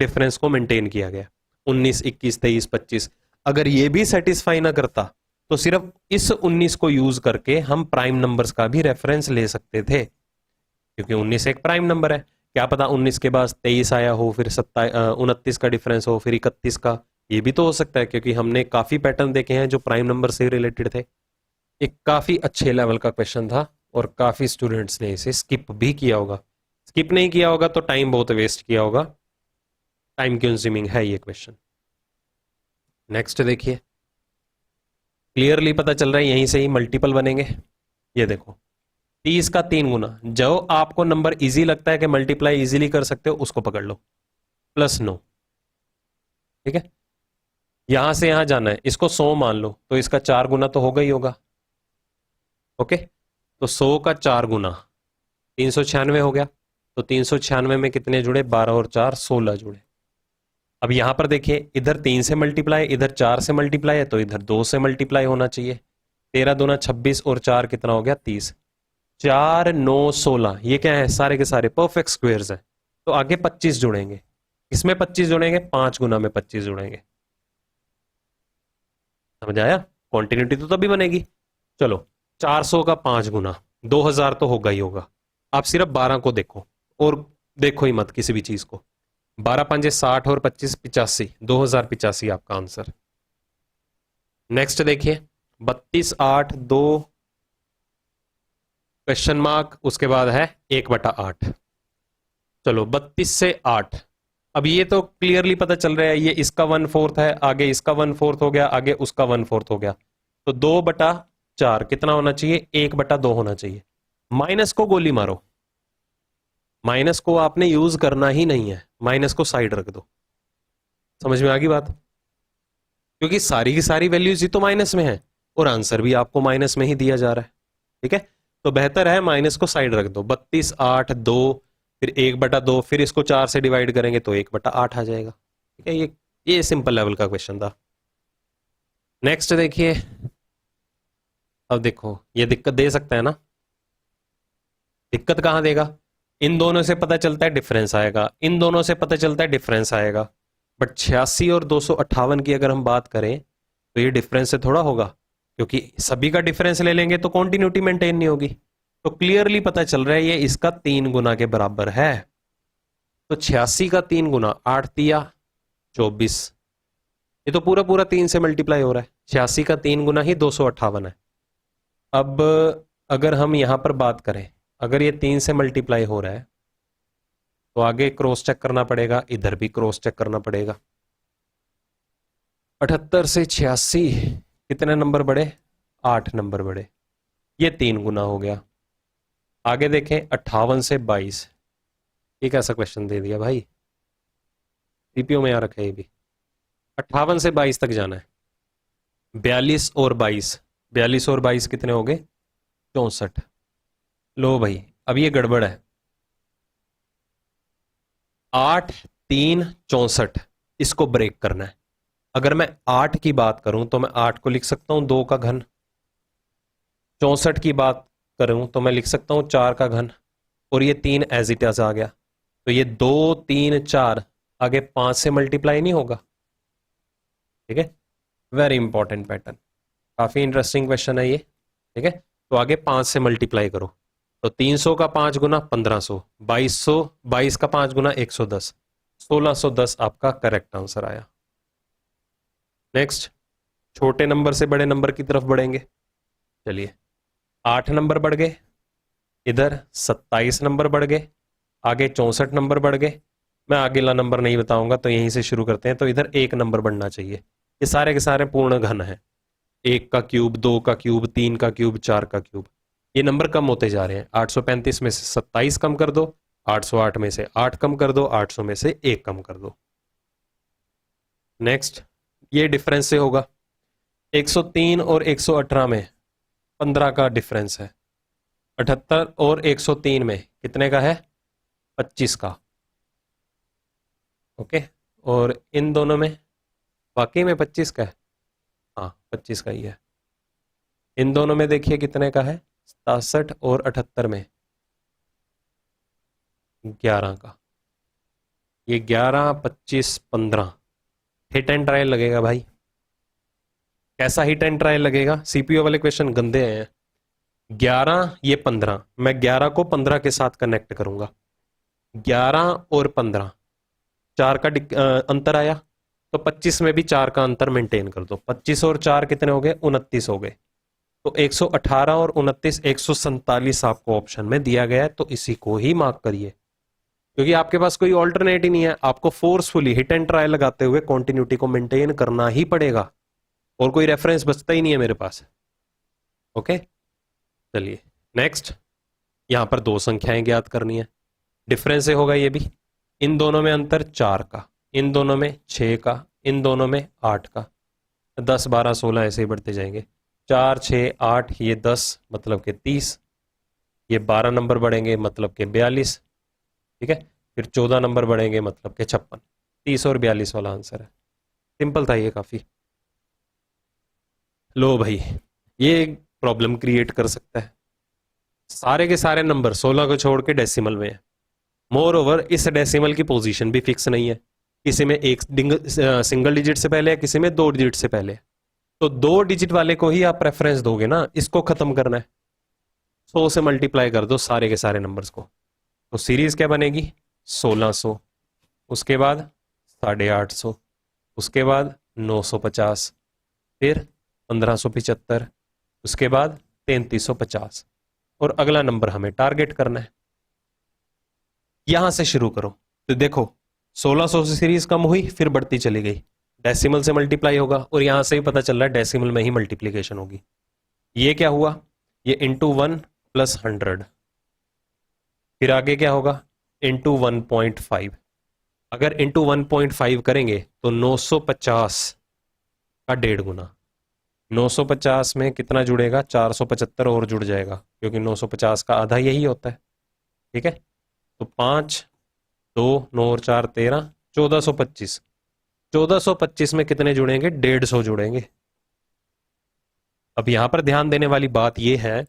डिफरेंस को मेंटेन किया गया, 19 21 23 25। अगर ये भी सेटिस्फाई ना करता तो सिर्फ इस 19 को यूज करके हम प्राइम नंबर्स का भी रेफरेंस ले सकते थे, क्योंकि 19 एक प्राइम नंबर है। क्या पता 19 के बाद 23 आया हो, फिर 29 का डिफरेंस हो, फिर 31 का। ये भी तो हो सकता है, क्योंकि हमने काफी पैटर्न देखे हैं जो प्राइम नंबर से रिलेटेड थे। एक काफी अच्छे लेवल का क्वेश्चन था और काफी स्टूडेंट्स ने इसे स्किप भी किया होगा। स्किप नहीं किया होगा तो टाइम बहुत वेस्ट किया होगा, टाइम कंज्यूमिंग है ये क्वेश्चन। नेक्स्ट देखिए, क्लियरली पता चल रहा है यहीं से ही मल्टीपल बनेंगे। ये देखो 30 का 3 गुना, जो आपको नंबर इजी लगता है कि मल्टीप्लाई इजीली कर सकते हो उसको पकड़ लो, +9। ठीक है, यहां से यहां जाना है, इसको 100 मान लो तो इसका 4 गुना तो होगा ही होगा। ओके, तो 100 का 4 गुना 396 हो गया। तो 396 में कितने जुड़े, 12 और 4 16 जुड़े। अब यहां पर देखिए, इधर 3 से मल्टीप्लाई, इधर 4 से मल्टीप्लाई है, तो इधर 2 से मल्टीप्लाई होना चाहिए। 13 दूना 26 और 4 कितना हो गया, 30। 4 9 16, ये क्या है, सारे के सारे परफेक्ट स्क्वेयर्स हैं। तो आगे 25 जुड़ेंगे। इसमें 25 जुड़ेंगे, 5 गुना में 25 जुड़ेंगे। समझ आया, कॉन्टिन्यूटी तो तभी बनेगी। चलो 400 का 5 गुना 2000 तो होगा ही होगा। आप सिर्फ 12 को देखो और देखो ही मत किसी भी चीज को। 12 पंजे 60 और 25 85, 2085 आपका आंसर। नेक्स्ट देखिए 32 8 2 क्वेश्चन मार्क, उसके बाद है 1/8। चलो 32 से 8, अब ये तो क्लियरली पता चल रहा है ये इसका 1/4 है, आगे इसका 1/4 हो गया, आगे उसका 1/4 हो गया। तो 2/4 कितना होना चाहिए, 1/2 होना चाहिए। माइनस को गोली मारो, माइनस को आपने यूज करना ही नहीं है, माइनस को साइड रख दो। समझ में आ गई बात, क्योंकि सारी की सारी वैल्यूज ही तो माइनस में है और आंसर भी आपको माइनस में ही दिया जा रहा है। ठीक है, तो बेहतर है माइनस को साइड रख दो। 32 8 2, फिर 1/2, फिर इसको 4 से डिवाइड करेंगे तो 1/8 आ जाएगा। ठीक है, ये सिंपल लेवल का क्वेश्चन था। नेक्स्ट देखिए, अब देखो ये दिक्कत दे सकता है ना, दिक्कत कहां देगा, इन दोनों से पता चलता है डिफरेंस आएगा, इन दोनों से पता चलता है डिफरेंस आएगा, बट 86 और 258 की अगर हम बात करें तो ये डिफरेंस से थोड़ा होगा, क्योंकि सभी का डिफरेंस ले लेंगे तो कॉन्टिन्यूटी मेंटेन नहीं होगी। तो क्लियरली पता चल रहा है ये इसका 3 गुना के बराबर है। तो 86 का 3 गुना 8 तिया 24, ये तो पूरा पूरा 3 से मल्टीप्लाई हो रहा है। 86 का 3 गुना ही 258 है। अब अगर हम यहां पर बात करें, अगर ये 3 से मल्टीप्लाई हो रहा है तो आगे क्रॉस चेक करना पड़ेगा, इधर भी क्रॉस चेक करना पड़ेगा। 78 से 86 कितने नंबर बढ़े, 8 नंबर बढ़े, ये 3 गुना हो गया। आगे देखें 58 से 22, एक ऐसा क्वेश्चन दे दिया भाई, सीपीओ में आ रखा है ये भी। 58 से 22 तक जाना है। 42 और 22, 42 और 22 कितने हो गए, 64। लो भाई अब ये गड़बड़ है, 8 3 64, इसको ब्रेक करना है। अगर मैं 8 की बात करूं तो मैं 8 को लिख सकता हूं 2 का घन, 64 की बात करूं तो मैं लिख सकता हूं 4 का घन, और ये 3 एज इट इज आ गया। तो ये 2 3 4 आगे 5 से मल्टीप्लाई नहीं होगा। ठीक है, वेरी इंपॉर्टेंट पैटर्न, काफी इंटरेस्टिंग क्वेश्चन है ये। ठीक है, तो आगे 5 से मल्टीप्लाई करो, तो 300 का 5 गुना 1500, 2200, 22 का 5 गुना 110, 1610 आपका करेक्ट आंसर आया। नेक्स्ट छोटे नंबर से बड़े नंबर की तरफ बढ़ेंगे। चलिए 8 नंबर बढ़ गए, इधर 27 नंबर बढ़ गए, आगे 64 नंबर बढ़ गए। मैं अगला नंबर नहीं बताऊंगा तो यहीं से शुरू करते हैं। तो इधर 1 नंबर बढ़ना चाहिए। ये सारे के सारे पूर्ण घन है। 1 का क्यूब, 2 का क्यूब, 3 का क्यूब, 4 का क्यूब। ये नंबर कम होते जा रहे हैं। 835 में से 27 कम कर दो, 808 में से 8 कम कर दो, 800 में से 1 कम कर दो। नेक्स्ट, ये डिफरेंस से होगा। 103 और 118 में 15 का डिफरेंस है। 78 और 103 में कितने का है? 25 का। ओके, और इन दोनों में वाकई में 25 का है। हाँ 25 का ही है। इन दोनों में देखिए कितने का है? 67 और 78 में 11 का। ये 11, 25, 15 हिट एंड ट्रायल लगेगा भाई। कैसा हिट एंड ट्रायल लगेगा? सीपीओ वाले क्वेश्चन गंदे हैं। 11 ये 15, मैं 11 को 15 के साथ कनेक्ट करूंगा। 11 और 15 4 का अंतर आया, तो 25 में भी 4 का अंतर मेंटेन कर दो। 25 और 4 कितने हो गए? 29 हो गए। तो 118 और 29, 147 आपको ऑप्शन में दिया गया है, तो इसी को ही मार्क करिए, क्योंकि आपके पास कोई ऑल्टरनेट ही नहीं है। आपको फोर्सफुली हिट एंड ट्रायल लगाते हुए कॉन्टिन्यूटी को मेंटेन करना ही पड़ेगा, और कोई रेफरेंस बचता ही नहीं है मेरे पास। ओके, चलिए नेक्स्ट। यहां पर 2 संख्याएं ज्ञात करनी है। डिफरेंस से होगा ये भी। इन दोनों में अंतर 4 का, इन दोनों में 6 का, इन दोनों में 8 का। 10, 12, 16 ऐसे ही बढ़ते जाएंगे। 4, 6, 8, ये 10 मतलब के 30, ये 12 नंबर बढ़ेंगे मतलब के 42, ठीक है। फिर 14 नंबर बढ़ेंगे मतलब के 56। 30 और 42 वाला आंसर है। सिंपल था ये काफी। लो भाई, ये प्रॉब्लम क्रिएट कर सकता है। सारे के सारे नंबर 16 को छोड़ के डेसिमल में है। मोर ओवर इस डेसिमल की पोजीशन भी फिक्स नहीं है। किसी में एक सिंगल डिजिट से पहले है, किसी में 2 डिजिट से पहले है। तो 2 डिजिट वाले को ही आप प्रेफरेंस दोगे ना, इसको खत्म करना है। 100 से मल्टीप्लाई कर दो सारे के सारे नंबर्स को, तो सीरीज क्या बनेगी? 1600, उसके बाद 850, उसके बाद 950, फिर 1575, उसके बाद 3350, और अगला नंबर हमें टारगेट करना है। यहां से शुरू करो। तो देखो 1600 से सीरीज कम हुई, फिर बढ़ती चली गई, डेसिमल से मल्टीप्लाई होगा, और यहां से ही पता चल रहा है डेसिमल में ही मल्टीप्लीकेशन होगी। ये क्या हुआ? ये इंटू 1 प्लस 100, फिर आगे क्या होगा? इंटू 1.5। अगर इंटू 1.5 करेंगे तो 950 का 1.5 गुना। 950 में कितना जुड़ेगा? 475 और जुड़ जाएगा, क्योंकि 950 का आधा यही होता है, ठीक है। तो 5, 2, 9 और 4 13, 1425। 1425 में कितने जुड़ेंगे? 150 जुड़ेंगे। अब यहां पर ध्यान देने वाली बात यह है,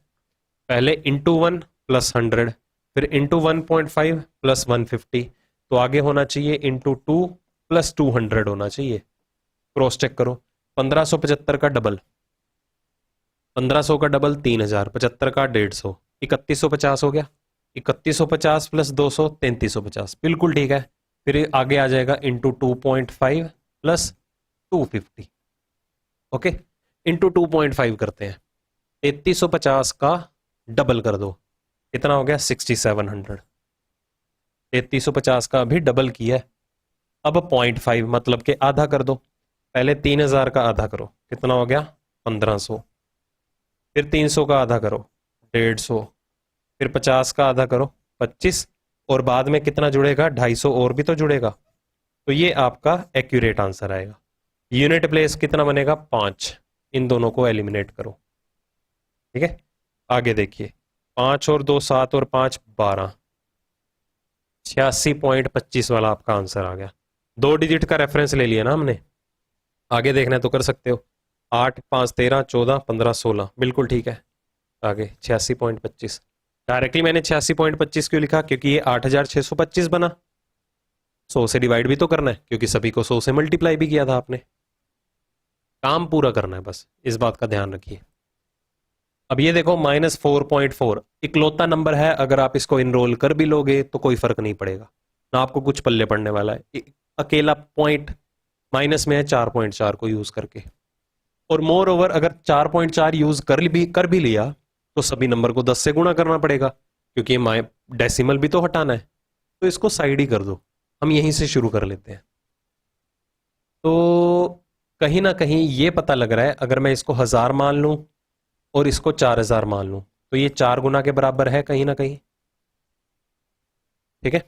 पहले इंटू 1 प्लस 100, फिर इंटू 1.5 प्लस 150, तो आगे होना चाहिए इंटू 2 प्लस 200 होना चाहिए। क्रॉस चेक करो। 1575 का डबल, 1500 का डबल 3000, 75 का 150, 3150 हो गया। 3150 प्लस 200, 3350, बिल्कुल ठीक है। फिर आगे आ जाएगा इंटू 2.5 प्लस 250। ओके, इंटू 2.5 करते हैं। 3350 का डबल कर दो, कितना हो गया? 6700। 3350 का अभी डबल किया है। अब 0.5 मतलब के आधा कर दो। पहले 3000 का आधा करो, कितना हो गया? 1500। फिर 300 का आधा करो, 150। फिर 50 का आधा करो, 25, और बाद में कितना जुड़ेगा? 250 और भी तो जुड़ेगा। तो ये आपका एक्यूरेट आंसर आएगा। यूनिट प्लेस कितना बनेगा? 5। इन दोनों को एलिमिनेट करो, ठीक है। आगे देखिए, 5 और 2 7 और 5 12, 86.25 वाला आपका आंसर आ गया। 2 डिजिट का रेफरेंस ले लिया ना हमने। आगे देखना है तो कर सकते हो। 8, 5, 13, 14, 15, 16, बिल्कुल ठीक है। आगे 86.25। डायरेक्टली मैंने 86.25 क्यों लिखा? क्योंकि ये 8625 बना। 100 से डिवाइड भी तो करना है, क्योंकि सभी को 100 से मल्टीप्लाई भी किया था आपने। काम पूरा करना है, बस इस बात का ध्यान रखिए। अब ये देखो -4.4 इकलौता नंबर है। अगर आप इसको इनरोल कर भी लोगे तो कोई फर्क नहीं पड़ेगा ना, आपको कुछ पल्ले पड़ने वाला है। अकेला पॉइंट माइनस में है 4.4 को यूज करके। और मोर ओवर अगर 4.4 यूज कर भी लिया तो सभी नंबर को 10 से गुणा करना पड़ेगा, क्योंकि डेसिमल भी तो हटाना है। तो इसको साइड ही कर दो, हम यहीं से शुरू कर लेते हैं। तो कहीं ना कहीं ये पता लग रहा है, अगर मैं इसको 1000 मान लूं और इसको 4000 मान लूं तो ये 4 गुना के बराबर है कहीं ना कहीं। ठीक है,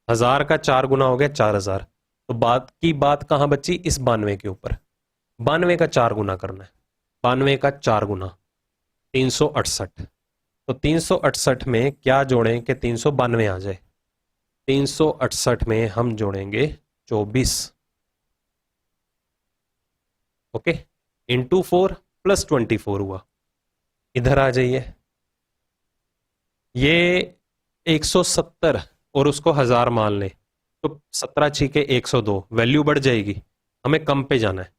1000 का 4 गुना हो गया 4000। तो बात की बात कहां बची, इस 92 के ऊपर। 92 का 4 गुना करना है, 92 का 4 गुना 368। तो 368 में क्या जोड़ें कि 392 आ जाए। 368 में हम जोड़ेंगे 24, ओके, इंटू 4 प्लस 24 हुआ। इधर आ जाइए, ये 170 और उसको 1000 मान ले तो 17 छीके 102, वैल्यू बढ़ जाएगी, हमें कम पे जाना है।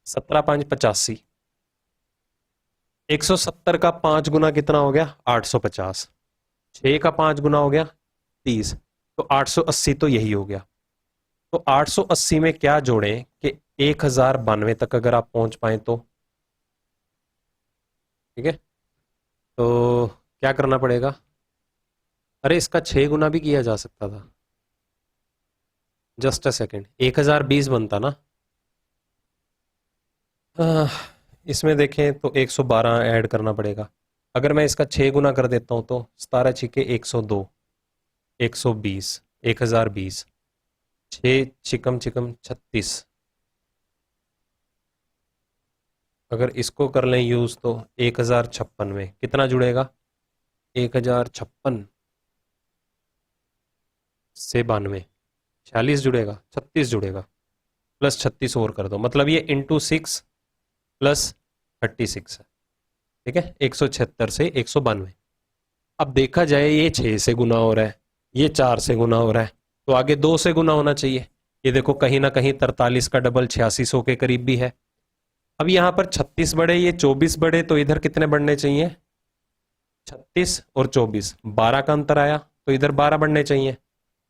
17 5 85, 170 का 5 गुना कितना हो गया 850, 6 का 5 गुना हो गया 30, तो 880 तो यही हो गया। तो 880 में क्या जोड़ें कि 1092 तक अगर आप पहुंच पाए तो। ठीक है, तो क्या करना पड़ेगा, अरे इसका 6 गुना भी किया जा सकता था। जस्ट अ सेकेंड, 1020 बनता ना। इसमें देखें तो 112 ऐड करना पड़ेगा। अगर मैं इसका 6 गुना कर देता हूं तो 17 छिके 102, 120, 1020, 6 छिकम छिकम 36। अगर इसको कर लें यूज तो 1056 में कितना जुड़ेगा, 1056 से 92, 46 जुड़ेगा, 36 जुड़ेगा, प्लस 36 और कर दो, मतलब ये इंटू 6 प्लस 36 है। ठीक है, 176 से 192। अब देखा जाए ये 6 से गुना हो रहा है, ये 4 से गुना हो रहा है, तो आगे 2 से गुना होना चाहिए। ये देखो कहीं ना कहीं 43 का डबल 8600 के करीब भी है। अब यहां पर 36 बढ़े, ये 24 बढ़े, तो इधर कितने बढ़ने चाहिए, 36 और 24, 12 का अंतर आया, तो इधर 12 बढ़ने चाहिए।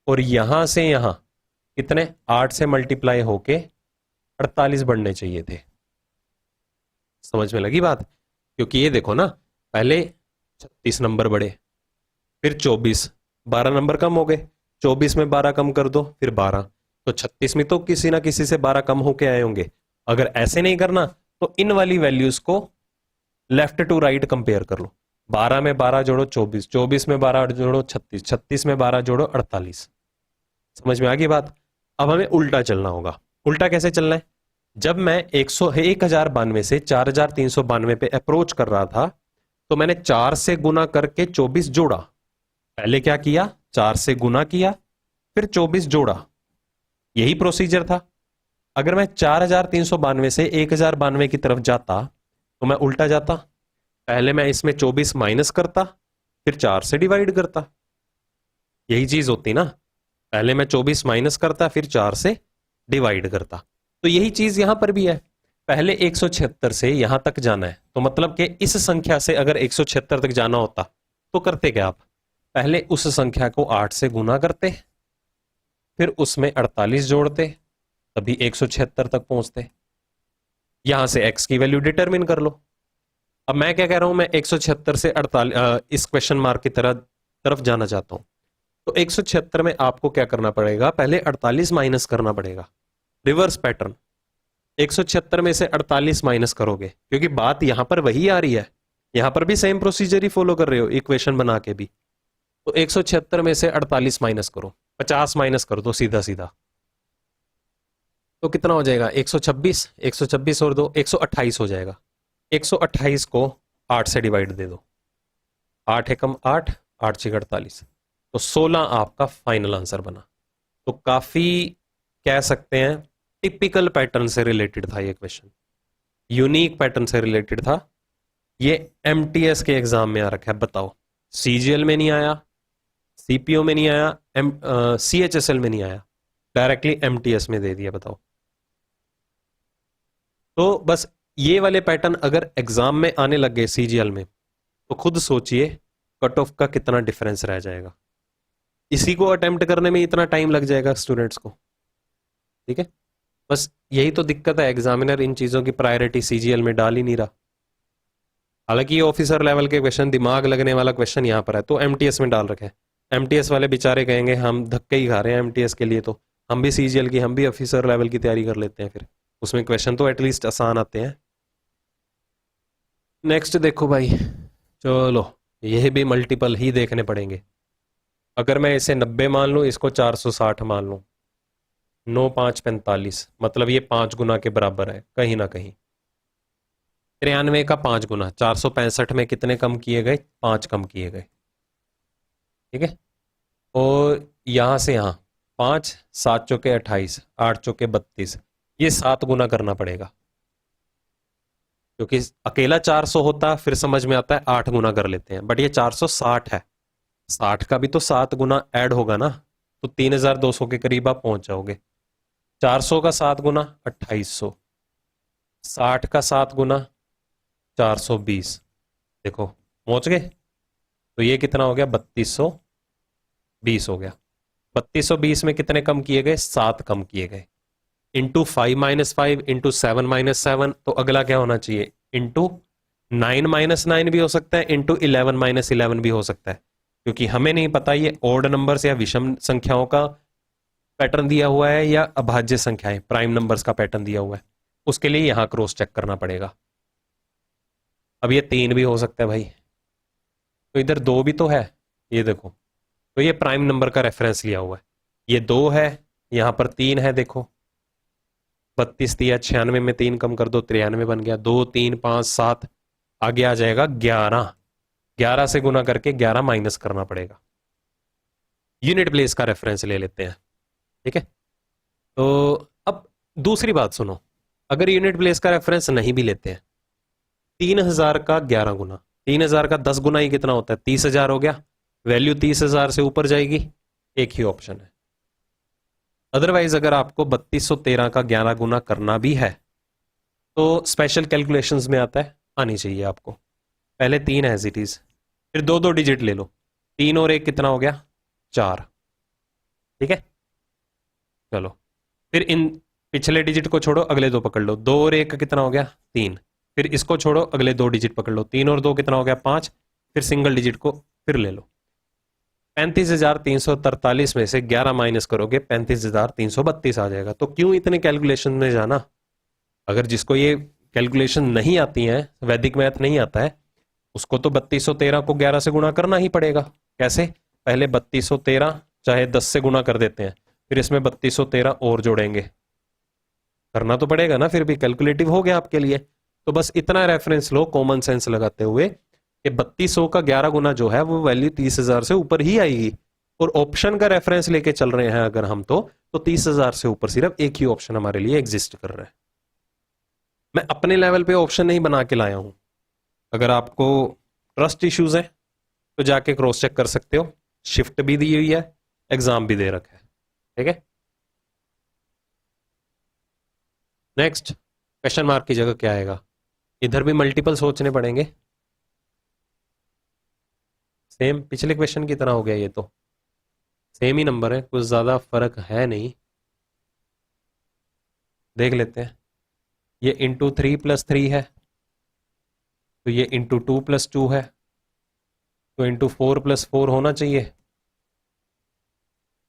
और यहां से यहां कितने, 8 से मल्टीप्लाई होके 48 बढ़ने चाहिए थे। समझ में लगी बात, क्योंकि ये देखो ना, पहले 36 नंबर बढ़े, फिर 24, 12 नंबर कम हो गए, 24 में 12 कम कर दो, फिर 12, तो 36 में तो किसी ना किसी से 12 कम होके आए होंगे। अगर ऐसे नहीं करना तो इन वाली वैल्यूज को लेफ्ट टू राइट कंपेयर कर लो। 12 में 12 जोड़ो 24, 24 में 12 जोड़ो 36, 36 में 12 जोड़ो 48। समझ में आ गई बात। अब हमें उल्टा चलना होगा। उल्टा कैसे चलना है, जब मैं 1092 से 4392 पे अप्रोच कर रहा था तो मैंने 4 से गुना करके 24 जोड़ा। पहले क्या किया, 4 से गुना किया फिर 24 जोड़ा, यही प्रोसीजर था। अगर मैं 4392 से 1092 की तरफ जाता तो मैं उल्टा जाता, पहले मैं इसमें 24 माइनस करता फिर 4 से डिवाइड करता। यही चीज होती ना, पहले मैं 24 माइनस करता फिर 4 से डिवाइड करता। तो यही चीज यहां पर भी है, पहले 176 से यहां तक जाना है, तो मतलब कि इस संख्या से अगर 176 तक जाना होता तो करते क्या आप, पहले उस संख्या को 8 से गुना करते, फिर उसमें 48 जोड़ते, तभी 176 तक पहुंचते। यहां से x की वैल्यू डिटरमिन कर लो। अब मैं क्या कह रहा हूं, मैं 176 से 48 इस क्वेश्चन मार्क की तरफ जाना चाहता हूं, तो 176 में आपको क्या करना पड़ेगा, पहले 48 माइनस करना पड़ेगा। रिवर्स पैटर्न, 176 में से 48 माइनस करोगे, क्योंकि बात यहां पर वही आ रही है, यहां पर भी सेम प्रोसीजर ही फॉलो कर रहे हो इक्वेशन बना के भी। तो 176 में से 48 माइनस करो, 50 माइनस कर दो सीधा सीधा, तो कितना हो जाएगा 126, 126 और 2 128 हो जाएगा। 128 को 8 से डिवाइड दे दो, 8 एकम 8, 8 छः 48, तो 16 आपका फाइनल आंसर बना। तो काफी कह सकते हैं टिपिकल पैटर्न से रिलेटेड था ये क्वेश्चन, यूनिक पैटर्न से रिलेटेड था। ये एमटीएस के एग्जाम में आ रखा है, बताओ सीजीएल में नहीं आया, सीपीओ में नहीं आया, सीएचएसएल में नहीं आया, डायरेक्टली एमटीएस में दे दिया। बताओ, तो बस ये वाले पैटर्न अगर एग्जाम में आने लग गए सीजीएल में, तो खुद सोचिए कट ऑफ का कितना डिफरेंस रह जाएगा। इसी को अटेम्प्ट करने में इतना टाइम लग जाएगा स्टूडेंट्स को। ठीक है, बस यही तो दिक्कत है, एग्जामिनर इन चीज़ों की प्रायोरिटी सीजीएल में डाल ही नहीं रहा। हालांकि ये ऑफिसर लेवल के क्वेश्चन, दिमाग लगने वाला क्वेश्चन यहाँ पर है तो एमटीएस में डाल रखे हैं। एमटीएस वाले बेचारे कहेंगे हम धक्के ही खा रहे हैं एमटीएस के लिए, तो हम भी सीजीएल की, हम भी ऑफिसर लेवल की तैयारी कर लेते हैं, फिर उसमें क्वेश्चन तो एटलीस्ट आसान आते हैं। नेक्स्ट देखो भाई, चलो यह भी मल्टीपल ही देखने पड़ेंगे। अगर मैं इसे 90 मान लूँ, इसको 460 मान लूँ, 9×5 = 45, मतलब ये 5 गुना के बराबर है कहीं ना कहीं। 93 का 5 गुना, 465 में कितने कम किए गए? 5 कम किए गए। ठीक है, और यहां से यहां 5, 7 × 4 = 28, 8 × 4 = 32, ये 7 गुना करना पड़ेगा, क्योंकि अकेला 400 होता फिर समझ में आता है 8 गुना कर लेते हैं, बट ये 460 है, 60 का भी तो 7 गुना ऐड होगा ना, तो 3200 के करीब आप पहुंच जाओगे। 400 का 7 गुना 2800, 60 का 7 गुना 420, देखो पहुंच गए। तो ये कितना हो गया? 3220 हो गया। 3220 में कितने कम किए गए? 7 कम किए गए। इंटू 5 - 5 इंटू 7 - 7, तो अगला क्या होना चाहिए? इंटू 9 - 9 भी हो सकता है, इंटू 11 - 11 भी हो सकता है, क्योंकि हमें नहीं पता ये ओड नंबर्स या विषम संख्याओं का पैटर्न दिया हुआ है या अभाज्य संख्याएं प्राइम नंबर्स का पैटर्न दिया हुआ है, उसके लिए यहां क्रॉस चेक करना पड़ेगा। अब ये 3 भी हो सकता है भाई, तो इधर 2 भी तो है, ये देखो, तो ये प्राइम नंबर का रेफरेंस लिया हुआ है, ये 2 है, यहां पर 3 है, देखो 32 दिया, 96 में 3 कम कर दो, 93 बन गया। 2 3 5 7, आगे आ जाएगा 11, 11 से गुना करके 11 माइनस करना पड़ेगा। यूनिट प्लेस का रेफरेंस ले लेते हैं, ठीक है। तो अब दूसरी बात सुनो, अगर यूनिट प्लेस का रेफरेंस नहीं भी लेते हैं, 3000 का 11 गुना, 3000 का 10 गुना ही कितना होता है? 30,000 हो गया, वैल्यू 30,000 से ऊपर जाएगी, एक ही ऑप्शन है। अदरवाइज अगर आपको 3213 का 11 गुना करना भी है तो स्पेशल कैलकुलेशंस में आता है, आनी चाहिए आपको। पहले 3 है एज इट इज, फिर 2 2 डिजिट ले लो, 3 और 1 कितना हो गया? 4, ठीक है। चलो फिर इन पिछले डिजिट को छोड़ो, अगले 2 पकड़ लो, 2 और 1 कितना हो गया? 3, फिर इसको छोड़ो, अगले 2 डिजिट पकड़ लो, 3 और 2 कितना हो गया? 5, फिर सिंगल डिजिट को फिर ले लो। 35,343 में से 11 माइनस करोगे, 35,332 आ जाएगा। तो क्यों इतने कैलकुलेशन में जाना? अगर जिसको ये कैलकुलेशन नहीं आती है, वैदिक मैथ नहीं आता है, उसको तो 3213 को 11 से गुणा करना ही पड़ेगा। कैसे? पहले 3213 चाहे 10 से गुणा कर देते हैं, फिर इसमें 3213 और जोड़ेंगे, करना तो पड़ेगा ना, फिर भी कैलकुलेटिव हो गया आपके लिए। तो बस इतना रेफरेंस लो कॉमन सेंस लगाते हुए कि 3200 का 11 गुना जो है वो वैल्यू 30,000 से ऊपर ही आएगी, और ऑप्शन का रेफरेंस लेके चल रहे हैं अगर हम, तो 30,000 से ऊपर सिर्फ एक ही ऑप्शन हमारे लिए एग्जिस्ट कर रहा है। मैं अपने लेवल पे ऑप्शन नहीं बना के लाया हूं, अगर आपको ट्रस्ट इश्यूज है तो जाके क्रॉस चेक कर सकते हो, शिफ्ट भी दी हुई है, एग्जाम भी दे रखा है, ठीक है। नेक्स्ट क्वेश्चन मार्क की जगह क्या आएगा? इधर भी मल्टीपल सोचने पड़ेंगे, सेम पिछले क्वेश्चन की तरह हो गया, ये तो सेम ही नंबर है, कुछ ज्यादा फर्क है नहीं। देख लेते हैं, ये इंटू 3+3 है, तो ये इंटू 2+2 है, तो इंटू 4+4 होना चाहिए,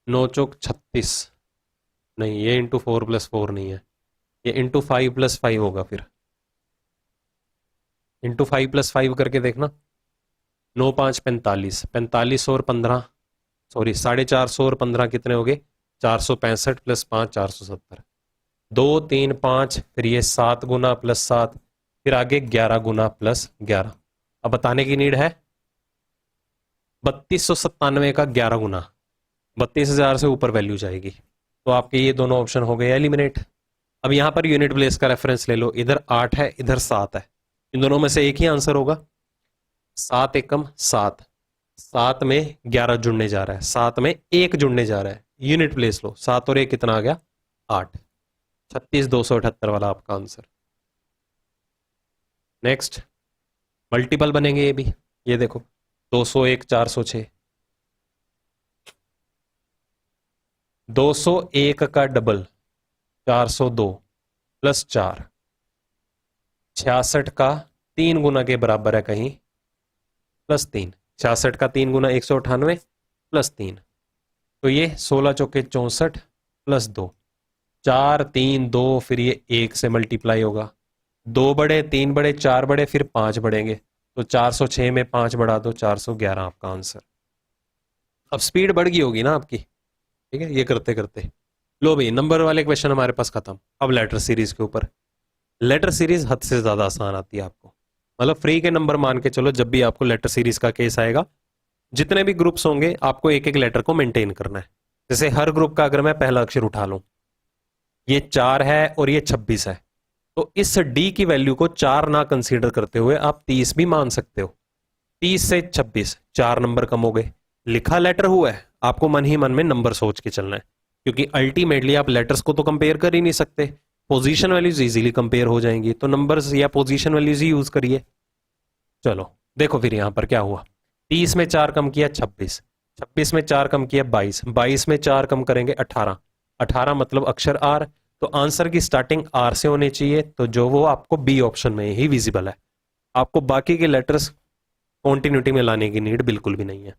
9 चौक 36, नहीं ये इंटू 4+4 नहीं है, ये इंटू 5+5 होगा। फिर इंटू 5+5 करके देखना, 9 5 45, 45 और 15, सॉरी 450 और 15 कितने हो गए? 465 + 5 470, 2 3 5, फिर ये 7 गुना प्लस 7, फिर आगे 11 गुना प्लस 11। अब बताने की नीड है, 3297 का 11 गुना 32,000 से ऊपर वैल्यू जाएगी, तो आपके ये दोनों ऑप्शन हो गए एलिमिनेट। अब यहां पर यूनिट प्लेस का रेफरेंस ले लो, इधर 8 है, इधर 7 है, इन दोनों में से एक ही आंसर होगा। 7 एकम 7, 7 में 11 जुड़ने जा रहा है, 7 में 1 जुड़ने जा रहा है, यूनिट प्लेस लो, 7 और 1 कितना आ गया? 8, 36,278 वाला आपका आंसर। नेक्स्ट मल्टीपल बनेंगे ये भी, ये देखो 201 406, 201 का डबल 402 प्लस 4, 66 का 3 गुना के बराबर है कहीं, प्लस 3, 66 का 3 गुना 198 प्लस 3, तो ये 16 चौके 64 प्लस 2, 4 3 2, फिर ये 1 से मल्टीप्लाई होगा, 2 बढ़े 3 बढ़े 4 बढ़े फिर 5 बढ़ेंगे, तो 406 में 5 बढ़ा दो, 411 आपका आंसर। अब स्पीड बढ़ गई होगी ना आपकी, ठीक है, ये करते करते। लो भाई, नंबर वाले क्वेश्चन हमारे पास खत्म। अब लेटर सीरीज के ऊपर, लेटर सीरीज हद से ज्यादा आसान आती है आपको, मतलब फ्री के नंबर मान के चलो। जब भी आपको लेटर सीरीज का केस आएगा, जितने भी ग्रुप्स होंगे आपको एक एक लेटर को मेंटेन करना है। जैसे हर ग्रुप का अगर मैं पहला अक्षर उठा लूं, ये 4 है और ये 26 है, तो इस डी की वैल्यू को 4 ना कंसीडर करते हुए आप 30 भी मान सकते हो। 30 से 26 4 नंबर कम हो गए, लिखा लेटर हुआ है, आपको मन ही मन में नंबर सोच के चलना है, क्योंकि अल्टीमेटली आप लेटर्स को तो कंपेयर कर ही नहीं सकते, पोजीशन वैल्यूज इजीली कंपेयर हो जाएंगी, तो नंबर्स या पोजीशन वैल्यूज ही यूज करिए। चलो देखो फिर यहां पर क्या हुआ, 30 में 4 कम किया 26, 26 में 4 कम किया 22, 22 में 4 कम करेंगे 18, 18 मतलब अक्षर आर, तो आंसर की स्टार्टिंग आर से होनी चाहिए, तो जो वो आपको बी ऑप्शन में ही विजिबल है। आपको बाकी के लेटर्स कॉन्टिन्यूटी में लाने की नीड बिल्कुल भी नहीं है,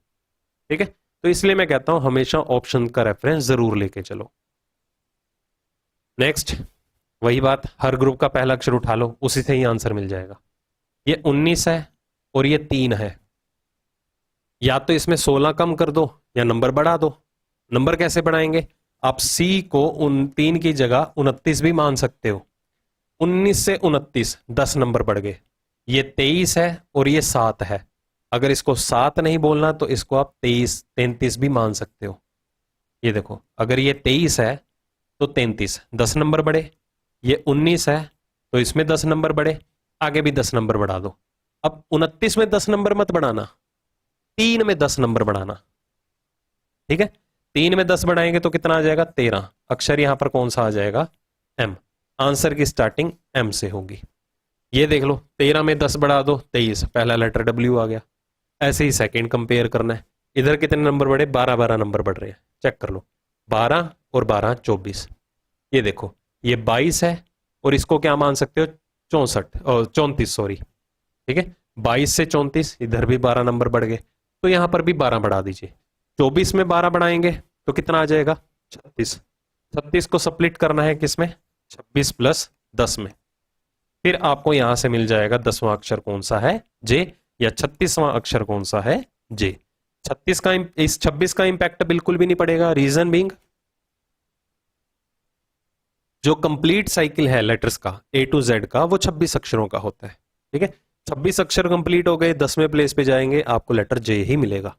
ठीक है। तो इसलिए मैं कहता हूं हमेशा ऑप्शन का रेफरेंस जरूर लेके चलो। नेक्स्ट वही बात, हर ग्रुप का पहला अक्षर उठा लो, उसी से ही आंसर मिल जाएगा। ये 19 है और ये 3 है, या तो इसमें 16 कम कर दो या नंबर बढ़ा दो। नंबर कैसे बढ़ाएंगे, आप सी को 3 की जगह 29 भी मान सकते हो। 19 से 29 10 नंबर बढ़ गए। ये 23 है और ये 7 है, अगर इसको 7 नहीं बोलना तो इसको आप 23 33 भी मान सकते हो। ये देखो, अगर ये 23 है तो 33 10 नंबर बढ़े, ये 19 है तो इसमें 10 नंबर बढ़े, आगे भी 10 नंबर बढ़ा दो। अब 29 में 10 नंबर मत बढ़ाना, 3 में 10 नंबर बढ़ाना, ठीक है। 3 में 10 बढ़ाएंगे तो कितना आ जाएगा 13, अक्षर यहां पर कौन सा आ जाएगा एम, आंसर की स्टार्टिंग एम से होगी। ये देख लो, 13 में 10 बढ़ा दो 23, पहला लेटर डब्ल्यू आ गया। ऐसे ही सेकंड कंपेयर करना है, इधर कितने नंबर बढ़े 12 नंबर बढ़ रहे हैं, चेक कर लो, 12 और 12 24। ये देखो ये 22 है और इसको क्या मान सकते हो 34 सॉरी, ठीक है। 22 से 34, इधर भी 12 नंबर बढ़ गए, तो यहां पर भी 12 बढ़ा दीजिए। 24 में 12 बढ़ाएंगे तो कितना आ जाएगा 36, 36 को स्प्लिट करना है किसमें 26 प्लस 10 में, फिर आपको यहां से मिल जाएगा 10वां अक्षर कौन सा है जे, या 36वां अक्षर कौन सा है जे। 36 का इस 26 का इंपैक्ट बिल्कुल भी नहीं पड़ेगा, रीजन बीइंग जो कंप्लीट साइकिल है लेटर्स का ए टू जेड का वो 26 अक्षरों का होता है, ठीक है। 26 अक्षर कंप्लीट हो गए, 10वें प्लेस पे जाएंगे, आपको लेटर जे ही मिलेगा।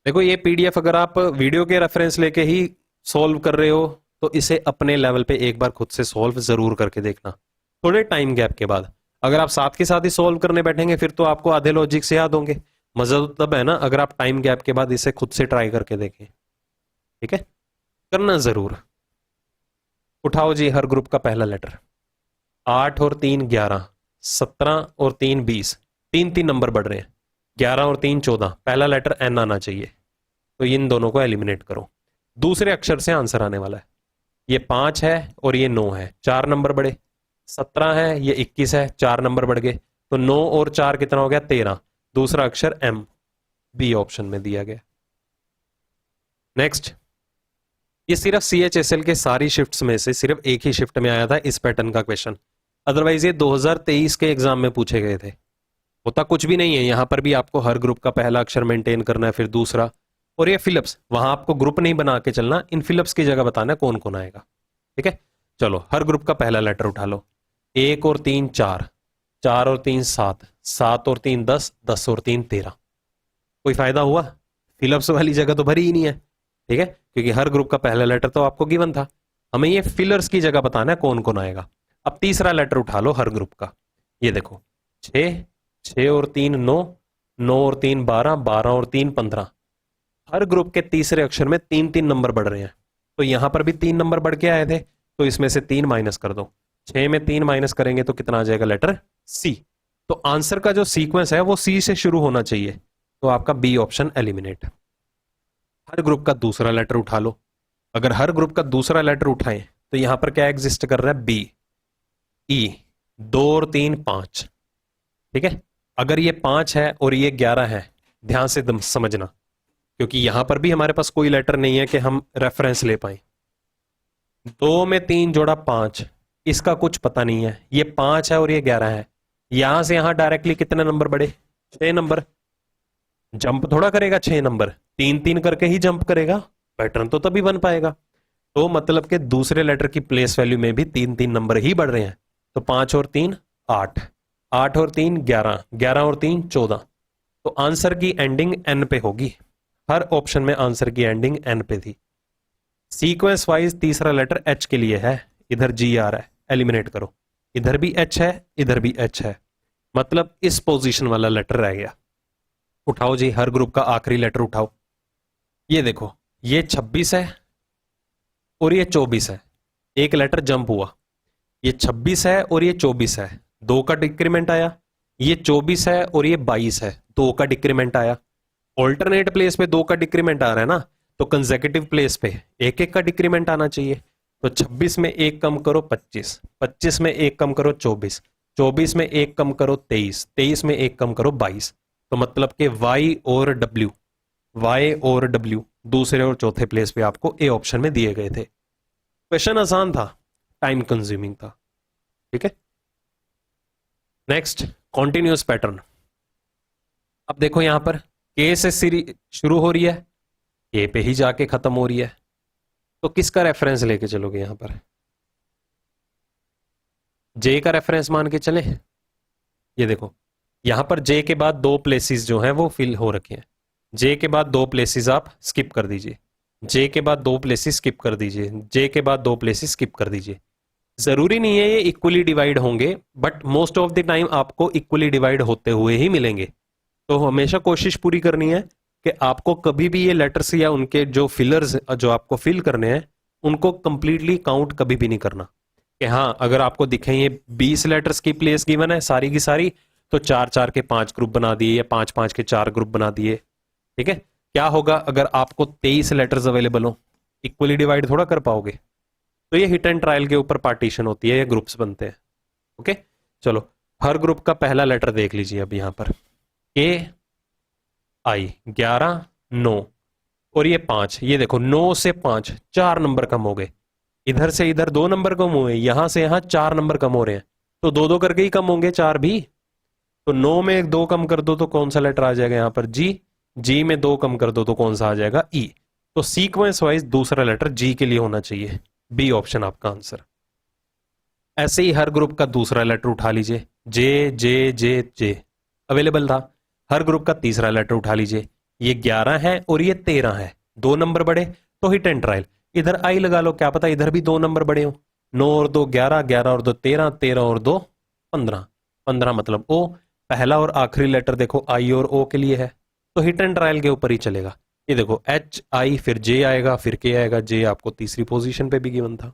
देखो ये पीडीएफ अगर आप वीडियो के रेफरेंस लेके ही सॉल्व कर रहे हो तो इसे अपने लेवल पे एक बार खुद से सॉल्व जरूर करके देखना, थोड़े टाइम गैप के बाद। अगर आप साथ के साथ ही सॉल्व करने बैठेंगे फिर तो आपको आधे लॉजिक से याद होंगे, मजा तो तब है ना अगर आप टाइम गैप के बाद इसे खुद से ट्राई करके देखें, ठीक है, करना जरूर। उठाओ जी हर ग्रुप का पहला लेटर, 8 और 3 11, 17 और 3 20, 3 नंबर बढ़ रहे हैं, 11 और 3 14, पहला लेटर एन आना चाहिए, तो इन दोनों को एलिमिनेट करो। दूसरे अक्षर से आंसर आने वाला है, ये 5 है और ये 9 है, 4 नंबर बढ़े, 17 है ये 21 है, 4 नंबर बढ़ गए, तो 9 और 4 कितना हो गया 13, दूसरा अक्षर एम, बी ऑप्शन में दिया गया। नेक्स्ट, ये सिर्फ CHSL के सारी शिफ्ट्स में से सिर्फ एक ही शिफ्ट में आया था इस पैटर्न का क्वेश्चन, अदरवाइज ये 2023 के एग्जाम में पूछे गए थे। होता कुछ भी नहीं है, यहां पर भी आपको हर ग्रुप का पहला अक्षर मेंटेन करना है, फिर दूसरा, और ये फिलिप्स वहां आपको ग्रुप नहीं बना के चलना, इन फिलिप्स की जगह बताना है कौन कौन आएगा, ठीक है। चलो हर ग्रुप का पहला लेटर उठा लो, 1 और 3 4, 4 और 3 7, 7 और 3 10, 10 और 3 13। कोई फायदा हुआ, फिलिप्स वाली जगह तो भरी ही नहीं है, ठीक है, क्योंकि हर ग्रुप का पहला लेटर तो आपको गिवन था, हमें ये फिलर्स की जगह बताना है कौन कौन आएगा। अब तीसरा लेटर उठा लो हर ग्रुप का, ये देखो 6, 6 और 3 9, 9 और 3 12, 12 और 3 15, हर ग्रुप के तीसरे अक्षर में 3 नंबर बढ़ रहे हैं, तो यहां पर भी 3 नंबर बढ़ के आए थे, तो इसमें से 3 माइनस कर दो, 6 में 3 माइनस करेंगे तो कितना आ जाएगा लेटर सी, तो आंसर का जो सीक्वेंस है वो सी से शुरू होना चाहिए, तो आपका बी ऑप्शन एलिमिनेट। हर ग्रुप का दूसरा लेटर उठा लो, अगर हर ग्रुप का दूसरा लेटर उठाएं तो यहां पर क्या एग्जिस्ट कर रहा है, बी, ई, 2 और 3 5। ठीक है, अगर ये 5 है और ये 11 है, ध्यान से समझना, क्योंकि यहां पर भी हमारे पास कोई लेटर नहीं है कि हम रेफरेंस ले पाए। 2 में 3 जोड़ा 5, इसका कुछ पता नहीं है, ये 5 है और ये 11 है। यहां से यहां डायरेक्टली कितने नंबर बढ़े, 6 नंबर। जंप थोड़ा करेगा 6 नंबर, 3 3 करके ही जंप करेगा, पैटर्न तो तभी बन पाएगा। तो मतलब कि दूसरे लेटर की प्लेस वैल्यू में भी 3 3 नंबर ही बढ़ रहे हैं। तो 5 और 3 8, 8 और 3 11, 11 और 3 14। तो आंसर की एंडिंग एन पे होगी। हर ऑप्शन में आंसर की एंडिंग एन पे थी। सीक्वेंस वाइज तीसरा लेटर एच के लिए है, इधर जी आ रहा है, एलिमिनेट करो। इधर भी एच है, इधर भी एच है, मतलब इस पोजीशन वाला लेटर रह गया। उठाओ जी, हर ग्रुप का आखिरी लेटर उठाओ। ये देखो, ये 26 है और ये 24 है, एक लेटर जंप हुआ। ये 26 है और ये 24 है, 2 का डिक्रीमेंट आया। ये 24 है और ये 22 है, 2 का डिक्रीमेंट आया। ऑल्टरनेट प्लेस पे 2 का डिक्रीमेंट आ रहा है ना, तो कंसेक्यूटिव प्लेस पे एक एक का डिक्रीमेंट आना चाहिए। तो 26 में एक कम करो 25, 25 में एक कम करो 24, 24 में एक कम करो 23, 23 में एक कम करो 22। तो मतलब कि y और w दूसरे और चौथे प्लेस पे आपको ए ऑप्शन में दिए गए थे। क्वेश्चन आसान था, टाइम कंज्यूमिंग था। ठीक है, नेक्स्ट कॉन्टिन्यूअस पैटर्न। अब देखो यहां पर के से सीरीज शुरू हो रही है, के पे ही जाके खत्म हो रही है, तो किसका रेफरेंस लेके चलोगे? यहां पर जे का रेफरेंस मान के चले। ये देखो, यहां पर जे के बाद 2 प्लेसेस जो हैं वो फिल हो रखे हैं। जे के बाद 2 प्लेसेस आप स्किप कर दीजिए, जे के बाद 2 प्लेसेस स्किप कर दीजिए, जे के बाद 2 प्लेसेस स्किप कर दीजिए। जरूरी नहीं है ये इक्वली डिवाइड होंगे, but most of the time आपको इक्वली डिवाइड होते हुए ही मिलेंगे। तो हमेशा कोशिश पूरी करनी है कि आपको कभी भी ये लेटर्स या उनके जो फिलर्स जो आपको फिल करने हैं उनको कंप्लीटली काउंट कभी भी नहीं करना। कि हाँ, अगर आपको दिखें ये 20 लेटर्स की प्लेस गिवन है सारी की सारी, तो 4 4 के 5 ग्रुप बना दिए या 5 5 के 4 ग्रुप बना दिए। ठीक है, क्या होगा अगर आपको 23 लेटर्स अवेलेबल हो? इक्वली डिवाइड थोड़ा कर पाओगे। तो ये हिट एंड ट्रायल के ऊपर पार्टीशन होती है, ये ग्रुप्स बनते हैं। ओके, चलो हर ग्रुप का पहला लेटर देख लीजिए। अब यहां पर के आई 11 9 और ये 5। ये देखो 9 से 5 4 नंबर कम हो गए, इधर से इधर 2 नंबर कम हुए, यहां से यहां 4 नंबर कम हो रहे हैं। तो 2 2 करके ही कम होंगे 4 भी। तो 9 में 2 कम कर दो तो कौन सा लेटर आ जाएगा यहां पर? जी। जी में 2 कम कर दो तो कौन सा आ जाएगा? ई। तो सीक्वेंस वाइज दूसरा लेटर जी के लिए होना चाहिए, बी ऑप्शन आपका आंसर। ऐसे ही हर ग्रुप का दूसरा लेटर उठा लीजिए, जे जे जे जे अवेलेबल था। हर ग्रुप का तीसरा लेटर उठा लीजिए, ये 11 है और ये 13 है, 2 नंबर बढ़े तो हिट एंड ट्रायल। इधर आई लगा लो, क्या पता इधर भी 2 नंबर बढ़े हो। 9 और 2 11, 11 और 2 13, 13 और 2 15, 15 मतलब ओ। पहला और आखिरी लेटर देखो आई और ओ के लिए है, तो हिट एंड ट्रायल के ऊपर ही चलेगा। ये देखो एच आई फिर जे आएगा फिर के आएगा, जे आपको तीसरी पोजीशन पे भी गिवन था।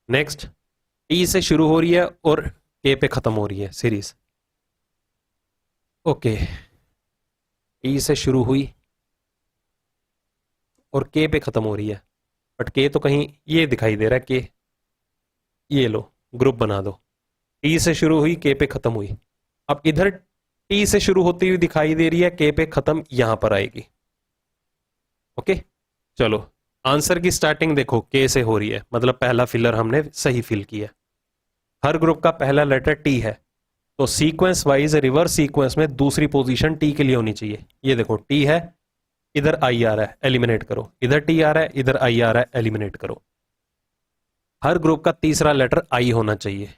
नेक्स्ट, टी से शुरू हो रही है और के पे खत्म हो रही है सीरीज। ओके, टी से शुरू हुई और के पे खत्म हो रही है, बट के तो कहीं ये दिखाई दे रहा है के। ये लो ग्रुप बना दो, टी से शुरू हुई के पे खत्म हुई। अब इधर टी से शुरू होती हुई दिखाई दे रही है, के पे खत्म यहां पर आएगी। ओके, चलो आंसर की स्टार्टिंग देखो के से हो रही है, मतलब पहला फिलर हमने सही फिल किया। हर ग्रुप का पहला लेटर टी है, तो सीक्वेंस वाइज रिवर्स सीक्वेंस में दूसरी पोजीशन टी के लिए होनी चाहिए। ये देखो टी है, इधर आई आ रहा है, एलिमिनेट करो। इधर टी आ रहा है, इधर आई आ रहा है, एलिमिनेट करो। हर ग्रुप का तीसरा लेटर आई होना चाहिए,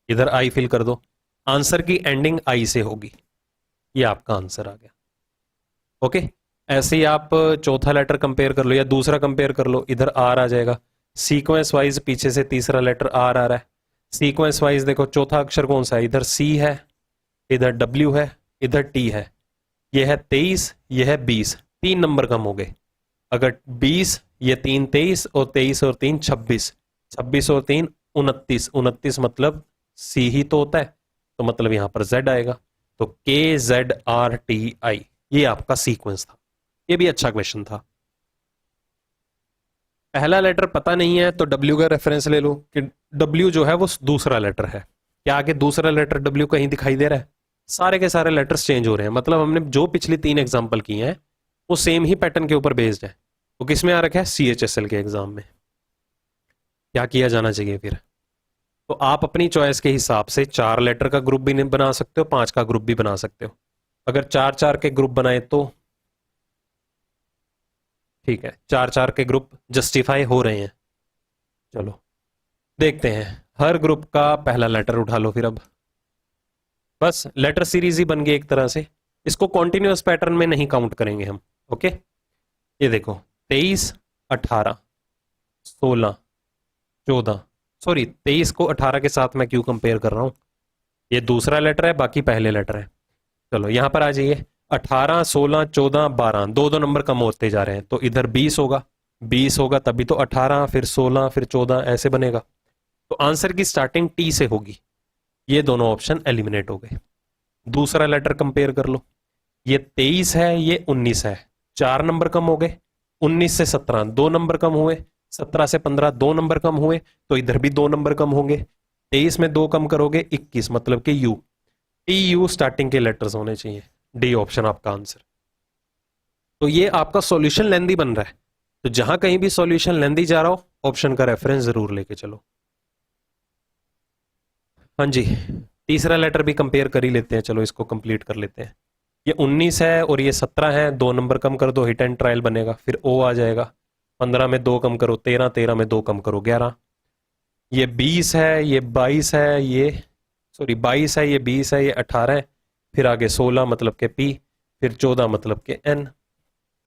इधर आई फिल कर दो। आंसर की एंडिंग आई से होगी, ये आपका आंसर आ गया। ओके, ऐसे ही आप चौथा लेटर कंपेयर कर लो या दूसरा कंपेयर कर लो, इधर आर आ जाएगा। सीक्वेंस वाइज पीछे से तीसरा लेटर आर आ रहा है। सीक्वेंस वाइज देखो चौथा अक्षर कौन सा है? इधर सी है, इधर डब्ल्यू है, इधर टी है। यह है 23, यह है 20, 3 नंबर कम हो गए। अगर 20, ये 3 23 और 23 और 3 26, 26 और 3 29, 29 मतलब सी ही तो होता है, तो मतलब यहां पर जेड आएगा। तो के जेड आर टी आई, ये आपका सीक्वेंस था। ये भी अच्छा क्वेश्चन था। पहला लेटर पता नहीं है तो W का रेफरेंस ले लो कि W जो है वो दूसरा लेटर है। क्या आगे दूसरा लेटर W कहीं दिखाई दे रहा है? सारे के सारे लेटर्स चेंज हो रहे हैं, मतलब हमने जो पिछली 3 एग्जाम्पल किए हैं वो सेम ही पैटर्न के ऊपर बेस्ड है। तो किस में आ रखा है? CHSL के एग्जाम में। क्या किया जाना चाहिए फिर? तो आप अपनी चॉइस के हिसाब से 4 लेटर का ग्रुप भी बना सकते हो, 5 का ग्रुप भी बना सकते हो। अगर 4-4 के ग्रुप बनाए तो ठीक है, 4-4 के ग्रुप जस्टिफाई हो रहे हैं। चलो देखते हैं, हर ग्रुप का पहला लेटर उठा लो फिर। अब बस लेटर सीरीज ही बन गई एक तरह से। इसको कॉन्टिन्यूअस पैटर्न में नहीं काउंट करेंगे हम। ओके, ये देखो 23, 18, 16, 14, सॉरी 23 को 18 के साथ मैं क्यों कंपेयर कर रहा हूं? ये दूसरा लेटर है, बाकी पहले लेटर है। चलो यहां पर आ जाइए, 18, 16, 14, 12, दो दो नंबर कम होते जा रहे हैं, तो इधर 20 होगा। 20 होगा तभी तो 18, फिर 16, फिर 14 ऐसे बनेगा। तो आंसर की स्टार्टिंग टी से होगी। ये दोनों ऑप्शन एलिमिनेट हो गए। दूसरा लेटर कंपेयर कर लो, ये 23 है, ये 19 है, 4 नंबर कम हो गए। 19 से 17 2 नंबर कम हुए, 17 से 15 2 नंबर कम हुए, तो इधर भी 2 नंबर कम होंगे। 23 में 2 कम करोगे 21, मतलब कि यू, टी यू स्टार्टिंग के लेटर्स होने चाहिए। डी ऑप्शन आपका आंसर। तो ये आपका सॉल्यूशन लेंदी बन रहा है, तो जहां कहीं भी सॉल्यूशन लेंदी जा रहा हो ऑप्शन का रेफरेंस जरूर लेके चलो। हाँ जी, तीसरा लेटर भी कंपेयर कर ही लेते हैं, चलो इसको कंप्लीट कर लेते हैं। ये 19 है और ये 17 है, 2 नंबर कम कर दो, हिट एंड ट्रायल बनेगा, फिर ओ आ जाएगा। 15 में 2 कम करो 13, 13 में 2 कम करो 11। ये 20 है, ये 22 है, ये सॉरी 22 है, ये 20 है, ये 18 है, फिर आगे 16 मतलब के पी, फिर 14 मतलब के एन।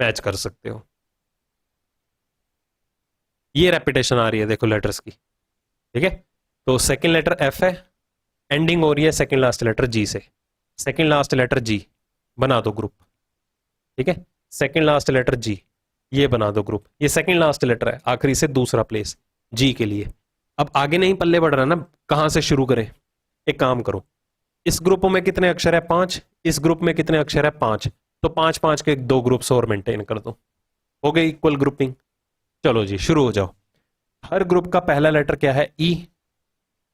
मैच कर सकते हो। ये रेपिटेशन आ रही है देखो लेटर्स की, ठीक है। तो सेकंड लेटर एफ है, एंडिंग हो रही है सेकंड लास्ट लेटर जी से। सेकंड लास्ट लेटर जी बना दो ग्रुप, ठीक है। सेकंड लास्ट लेटर जी, ये बना दो ग्रुप। ये सेकंड लास्ट लेटर है, आखिरी से दूसरा प्लेस जी के लिए। अब आगे नहीं पल्ले बढ़ रहा ना, कहां से शुरू करें? एक काम करो, इस ग्रुप में कितने अक्षर है? 5। इस ग्रुप में कितने अक्षर है? 5। तो 5-5 के 2 ग्रुप्स और मेंटेन कर दो, हो गई इक्वल ग्रुपिंग। चलो जी शुरू हो जाओ। हर ग्रुप का पहला लेटर क्या है? ई।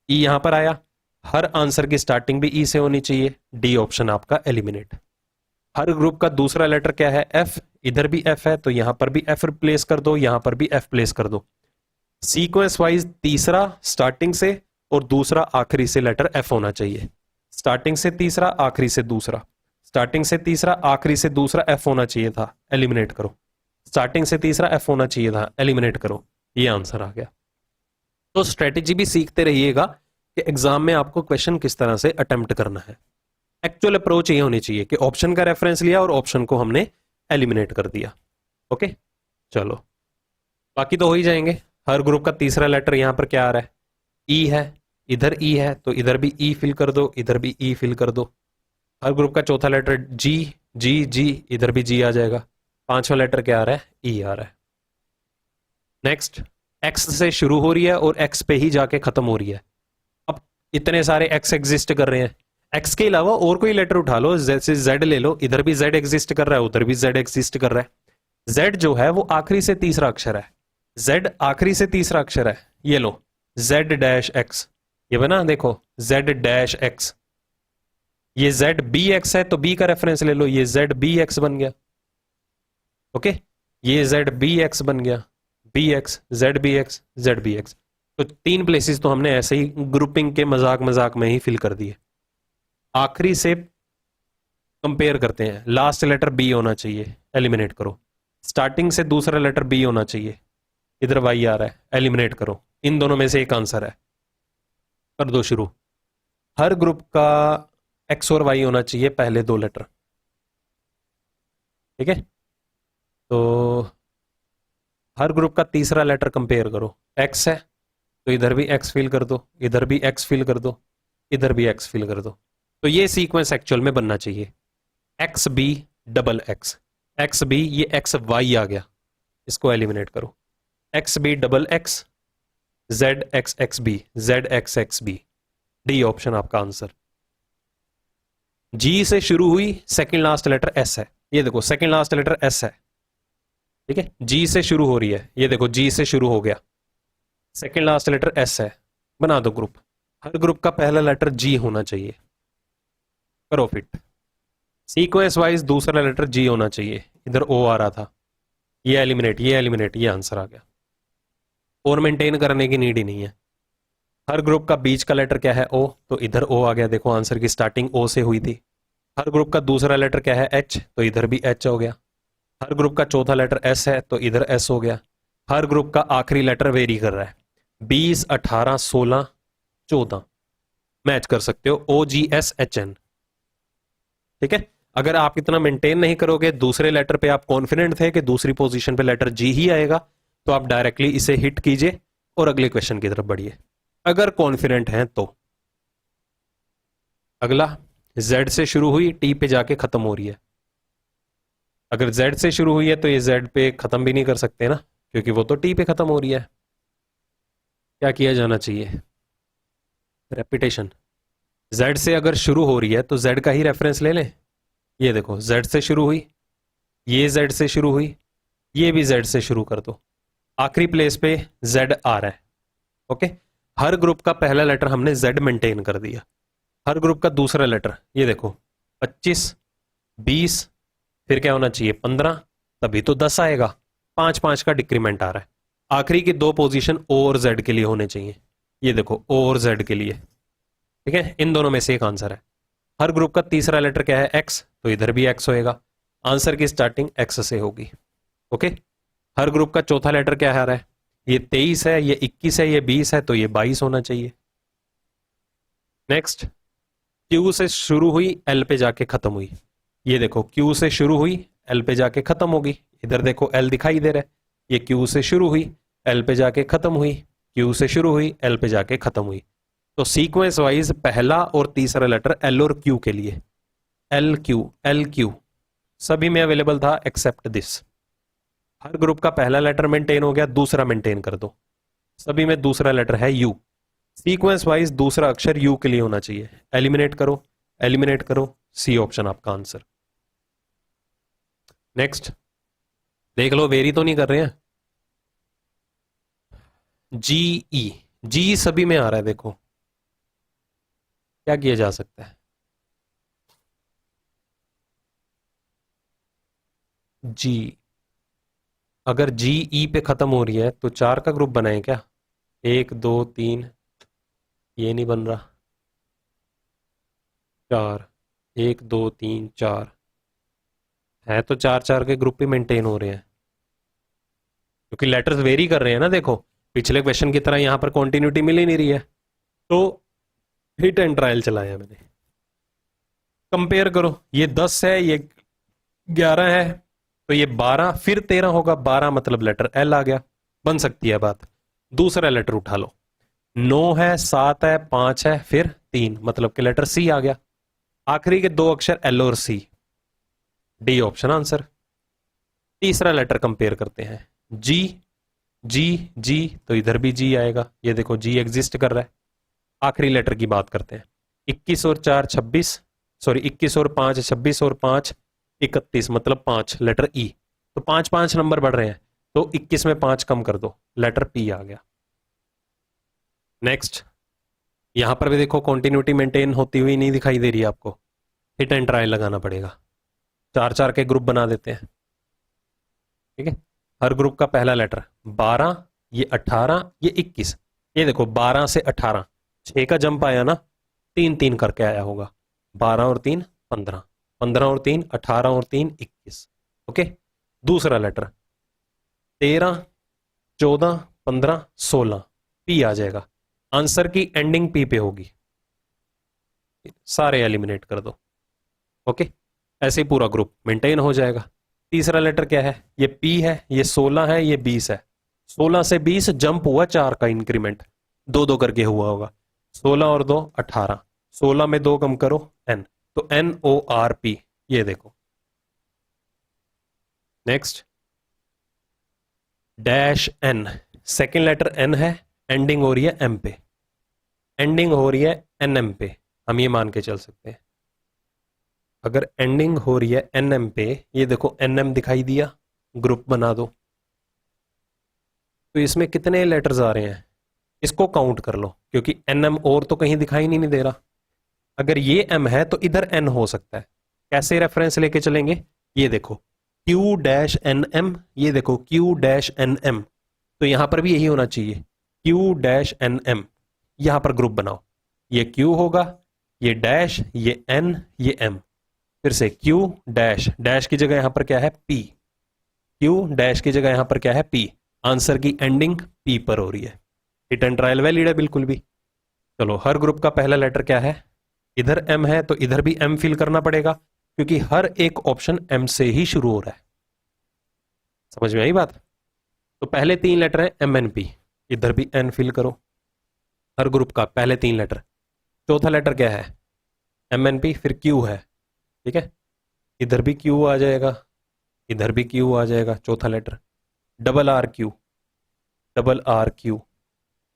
ई यहां पर आया, हर आंसर की स्टार्टिंग भी ई से होनी चाहिए। डी ऑप्शन आपका एलिमिनेट। हर ग्रुप का दूसरा लेटर क्या है? एफ। इधर भी एफ है तो यहां पर भी एफ प्लेस कर दो, यहां पर भी एफ प्लेस कर दो। सीक्वेंस वाइज तीसरा स्टार्टिंग से और दूसरा आखिरी से लेटर एफ होना चाहिए। स्टार्टिंग से तीसरा, आखिरी से दूसरा, स्टार्टिंग से तीसरा, आखिरी से दूसरा एफ होना चाहिए था, एलिमिनेट करो। स्टार्टिंग से तीसरा एफ होना चाहिए था, एलिमिनेट करो। ये आंसर आ गया। तो स्ट्रेटेजी भी सीखते रहिएगा कि एग्जाम में आपको क्वेश्चन किस तरह से अटेम्प्ट करना है। एक्चुअल अप्रोच ये होनी चाहिए कि ऑप्शन का रेफरेंस लिया और ऑप्शन को हमने एलिमिनेट कर दिया। ओके चलो, बाकी तो हो ही जाएंगे। हर ग्रुप का तीसरा लेटर यहां पर क्या आ रहा है? ई है, इधर ई है तो इधर भी ई फिल कर दो, इधर भी ई फिल कर दो। हर ग्रुप का चौथा लेटर जी, जी जी, इधर भी जी आ जाएगा। पांचवा लेटर क्या आ रहा है? ई आ रहा है। नेक्स्ट, एक्स से शुरू हो रही है और एक्स पे ही जाके खत्म हो रही है। अब इतने सारे एक्स एग्जिस्ट कर रहे हैं, एक्स के अलावा और कोई लेटर उठा लो, जैसे जेड ले लो, इधर भी जेड एग्जिस्ट कर रहा है, उधर भी जेड एग्जिस्ट कर रहा है। जेड जो है वो आखिरी से तीसरा अक्षर है, जेड आखिरी से तीसरा अक्षर है। ये लो जेड डैश एक्स, ये बना देखो जेड डैश एक्स। ये जेड बी एक्स है तो बी का रेफरेंस ले लो, ये जेड बी एक्स बन गया। ओके, ये जेड बी एक्स बन गया, B X, Z B X, Z B X. तो 3 प्लेसेस तो हमने ऐसे ही ग्रुपिंग के मजाक मजाक में ही फिल कर दिए। आखिरी से कंपेयर करते हैं, लास्ट लेटर बी होना चाहिए, एलिमिनेट करो। स्टार्टिंग से दूसरा लेटर बी होना चाहिए, इधर वाई आ रहा है, एलिमिनेट करो। इन दोनों में से एक आंसर है, कर दो शुरू। हर ग्रुप का एक्स और वाई होना चाहिए पहले 2 लेटर, ठीक है। तो हर ग्रुप का तीसरा लेटर कंपेयर करो, एक्स है तो इधर भी एक्स फिल कर दो, इधर भी एक्स फिल कर दो, इधर भी एक्स फिल कर दो। तो ये सीक्वेंस एक्चुअल में बनना चाहिए, X B double X, X B, ये एक्स वाई आ गया, इसको एलिमिनेट करो। X B double X, Z X X B, Z X X B. D option आपका आंसर। जी से शुरू हुई, सेकंड लास्ट लेटर एस है, ये देखो सेकंड लास्ट लेटर एस है, ठीक है, जी से शुरू हो रही है, ये देखो जी से शुरू हो गया, सेकंड लास्ट लेटर एस है, बना दो ग्रुप। हर ग्रुप का पहला लेटर जी होना चाहिए, करो फिट। सीक्वेंस वाइज दूसरा लेटर जी होना चाहिए, इधर ओ आ रहा था, ये एलिमिनेट, ये एलिमिनेट, ये आंसर आ गया, और मेंटेन करने की नीड ही नहीं है। हर ग्रुप का बीच का लेटर क्या है, ओ, तो इधर ओ आ गया, देखो आंसर की स्टार्टिंग ओ से हुई थी। हर ग्रुप का दूसरा लेटर क्या है, एच, तो इधर भी एच हो गया। हर ग्रुप का चौथा लेटर एस है, तो इधर एस हो गया। हर ग्रुप का आखिरी लेटर वेरी कर रहा है, 20, 18, 16, 14 मैच कर सकते हो, ओ जी एस एच एन। ठीक है, अगर आप इतना मेंटेन नहीं करोगे, दूसरे लेटर पे आप कॉन्फिडेंट थे कि दूसरी पोजीशन पे लेटर जी ही आएगा, तो आप डायरेक्टली इसे हिट कीजिए और अगले क्वेश्चन की तरफ बढ़िए, अगर कॉन्फिडेंट हैं तो। अगला, Z से शुरू हुई, T पे जाके खत्म हो रही है। अगर Z से शुरू हुई है तो ये Z पे खत्म भी नहीं कर सकते ना, क्योंकि वो तो T पे खत्म हो रही है। क्या किया जाना चाहिए, रेपिटेशन। Z से अगर शुरू हो रही है तो Z का ही रेफरेंस ले लें। ये देखो Z से शुरू हुई, ये Z से शुरू हुई, ये भी Z से शुरू कर दो, आखिरी प्लेस पे Z आ रहा है। ओके, हर ग्रुप का पहला लेटर हमने Z मेंटेन कर दिया। हर ग्रुप का दूसरा लेटर, ये देखो 25, 20, फिर क्या होना चाहिए 15, तभी तो 10 आएगा, 5 5 का डिक्रीमेंट आ रहा है। आखिरी की दो पोजीशन O और Z के लिए होने चाहिए, ये देखो O और Z के लिए। ठीक है, इन दोनों में से एक आंसर है। हर ग्रुप का तीसरा लेटर क्या है, X, तो इधर भी X होएगा, आंसर की स्टार्टिंग X से होगी। ओके, हर ग्रुप का चौथा लेटर क्या आ रहा है, ये 23 है, ये 21 है, ये 20 है, तो ये 22 होना चाहिए। नेक्स्ट, Q से शुरू हुई, L पे जाके खत्म हुई, ये देखो Q से शुरू हुई, L पे जाके खत्म होगी, इधर देखो L दिखाई दे रहा है, ये Q से शुरू हुई, L पे जाके खत्म हुई, Q से शुरू हुई, L पे जाके खत्म हुई। तो सीक्वेंस वाइज पहला और तीसरा लेटर L और Q के लिए, एल क्यू सभी में अवेलेबल था एक्सेप्ट दिस। हर ग्रुप का पहला लेटर मेंटेन हो गया, दूसरा मेंटेन कर दो, सभी में दूसरा लेटर है U। सीक्वेंस वाइज दूसरा अक्षर U के लिए होना चाहिए, एलिमिनेट करो, एलिमिनेट करो, सी ऑप्शन आपका आंसर। नेक्स्ट, देख लो वेरी तो नहीं कर रहे हैं। जी सभी में आ रहा है, देखो क्या किया जा सकता है। जी, अगर जी पे खत्म हो रही है तो 4 का ग्रुप बनाए क्या, 1 2 3, ये नहीं बन रहा, 4, 1 2 3 4 है, तो 4 4 के ग्रुप भी मेंटेन हो रहे हैं, क्योंकि लेटर्स वेरी कर रहे हैं ना। देखो पिछले क्वेश्चन की तरह यहां पर कॉन्टिन्यूटी मिल ही नहीं रही है, तो हिट एंड ट्रायल चलाया मैंने। कंपेयर करो, ये 10 है, ये 11 है, तो ये 12 फिर 13 होगा, 12 मतलब लेटर L आ गया, बन सकती है बात। दूसरा लेटर उठा लो, 9 है, 7 है, 5 है, फिर 3 मतलब कि लेटर C आ गया। आखिरी के दो अक्षर L और C, डी ऑप्शन आंसर। तीसरा लेटर कंपेयर करते हैं, जी जी जी, तो इधर भी जी आएगा, ये देखो जी एग्जिस्ट कर रहा है। आखिरी लेटर की बात करते हैं, 21 और 4 26, सॉरी 21 और 5 26 और 5 31 मतलब 5 लेटर E, तो 5 5 नंबर बढ़ रहे हैं, तो 21 में 5 कम कर दो, लेटर P आ गया। नेक्स्ट, यहां पर भी देखो कॉन्टिन्यूटी मेंटेन होती हुई नहीं दिखाई दे रही है आपको, हिट एंड ट्रायल लगाना पड़ेगा। 4 4 के ग्रुप बना देते हैं। ठीक है, हर ग्रुप का पहला लेटर 12, ये 18, ये 21, ये देखो 12 से 18 6 का जंप आया ना, 3 3 करके आया होगा, 12 और 3 15, 15 और 3 18 और 3 21। ओके, दूसरा लेटर 13 14 15 16 P आ जाएगा, आंसर की एंडिंग P पे होगी, सारे एलिमिनेट कर दो। ओके, ऐसे ही पूरा ग्रुप मेंटेन हो जाएगा। तीसरा लेटर क्या है, ये P है, ये 16 है, ये 20 है, 16 से 20 जंप हुआ, 4 का इंक्रीमेंट, 2 2 करके हुआ होगा, 16 और 2 18, 16 में 2 कम करो N, तो NORP, ये देखो। Next, dash N, second letter N है, एंडिंग हो रही है M पे, एंडिंग हो रही है NM पे, हम ये मान के चल सकते हैं। अगर एंडिंग हो रही है NM पे, ये देखो NM दिखाई दिया, ग्रुप बना दो, तो इसमें कितने लेटर्स आ रहे हैं, इसको काउंट कर लो, क्योंकि एन एम और तो कहीं दिखाई नहीं दे रहा। अगर ये एम है तो इधर एन हो सकता है। कैसे रेफरेंस लेके चलेंगे, ये देखो क्यू डैश एन एम, ये देखो क्यू डैश एन एम, तो यहां पर भी यही होना चाहिए क्यू डैश एन एम। यहां पर ग्रुप बनाओ, ये क्यू होगा, ये डैश, ये एन, ये एम। फिर से क्यू डैश, डैश की जगह यहां पर क्या है पी, क्यू डैश की जगह यहां पर क्या है पी। आंसर की एंडिंग पी पर हो रही है। हिट एंड ट्रायल वैलिड है बिल्कुल भी। चलो, हर ग्रुप का पहला लेटर क्या है, इधर एम है तो इधर भी एम फिल करना पड़ेगा, क्योंकि हर एक ऑप्शन एम से ही शुरू हो रहा है। समझ में आई बात। तो पहले 3 लेटर हैं एम एन पी, इधर भी एन फिल करो, हर ग्रुप का पहले 3 लेटर। चौथा लेटर क्या है, एम एन पी, फिर क्यू है, ठीक है, इधर भी क्यू आ जाएगा, इधर भी क्यू आ जाएगा। चौथा letter double R Q, double R Q,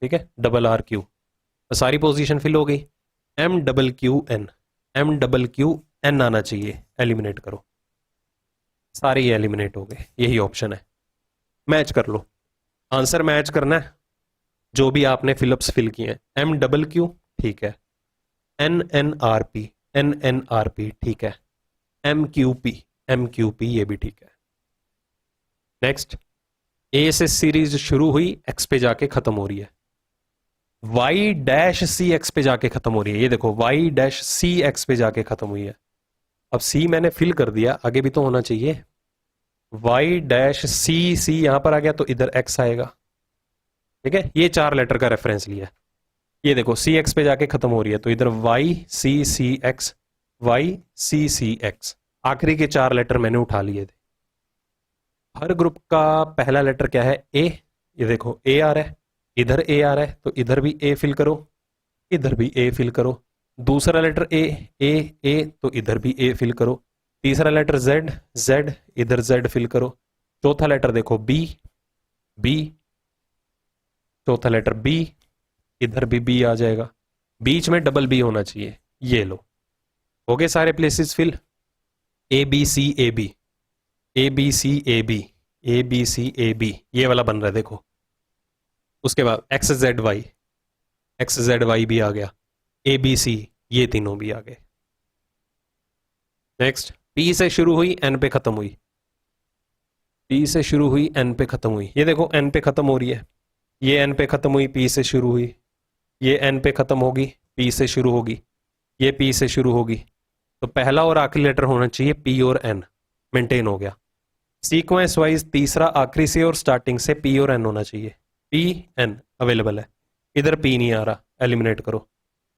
ठीक है, डबल आर क्यू। तो सारी पोजीशन फिल हो गई। M double Q N, M double Q N आना चाहिए, एलिमिनेट करो, सारे ये एलिमिनेट हो गए। यही ऑप्शन है, मैच कर लो, आंसर मैच करना है जो भी आपने फिलअप्स फिल किए हैं। एम डबल क्यू ठीक है, N N R P, N N R P ठीक है, M Q P, M Q P ये भी ठीक है। नेक्स्ट, ए से सीरीज शुरू हुई, एक्स पे जाके खत्म हो रही है, वाई डैश सी एक्स पे जाके खत्म हो रही है। ये देखो वाई डैश सी एक्स पे जाके खत्म हुई है। अब सी मैंने फिल कर दिया, आगे भी तो होना चाहिए। वाई डैश सी, सी यहां पर आ गया तो इधर एक्स आएगा, ठीक है। ये 4 लेटर का रेफरेंस लिया। ये देखो सी एक्स पे जाके खत्म हो रही है तो इधर वाई सी सी एक्स, वाई सी सी एक्स। आखिरी के 4 लेटर मैंने उठा लिए थे। हर ग्रुप का पहला लेटर क्या है, ए। ये देखो ए आ रहा है, इधर ए आ रहा है तो इधर भी ए फिल करो, इधर भी ए फिल करो। दूसरा लेटर ए, ए ए तो इधर भी ए फिल करो। तीसरा लेटर जेड, जेड इधर जेड फिल करो। चौथा लेटर देखो बी, बी, चौथा लेटर बी, इधर भी बी आ जाएगा। बीच में डबल बी होना चाहिए, ये लो। हो गए सारे places fill. A B C A B, A B C A B, A B C A B, ये वाला बन रहा है देखो। उसके बाद X Z Y, X Z Y भी आ गया। ए बी सी ये तीनों भी आ गए। नेक्स्ट, पी से शुरू हुई एन पे खत्म हुई, पी से शुरू हुई एन पे खत्म हुई। ये देखो एन पे खत्म हो रही है, ये एन पे खत्म हुई, पी से शुरू हुई, ये एन पे खत्म होगी, पी से शुरू होगी, ये पी से शुरू होगी। तो पहला और आखिरी लेटर होना चाहिए पी और एन, मेंटेन हो गया। सीक्वेंस वाइज तीसरा आखिरी से और स्टार्टिंग से पी और एन होना चाहिए। पी एन अवेलेबल है, इधर पी नहीं आ रहा, एलिमिनेट करो।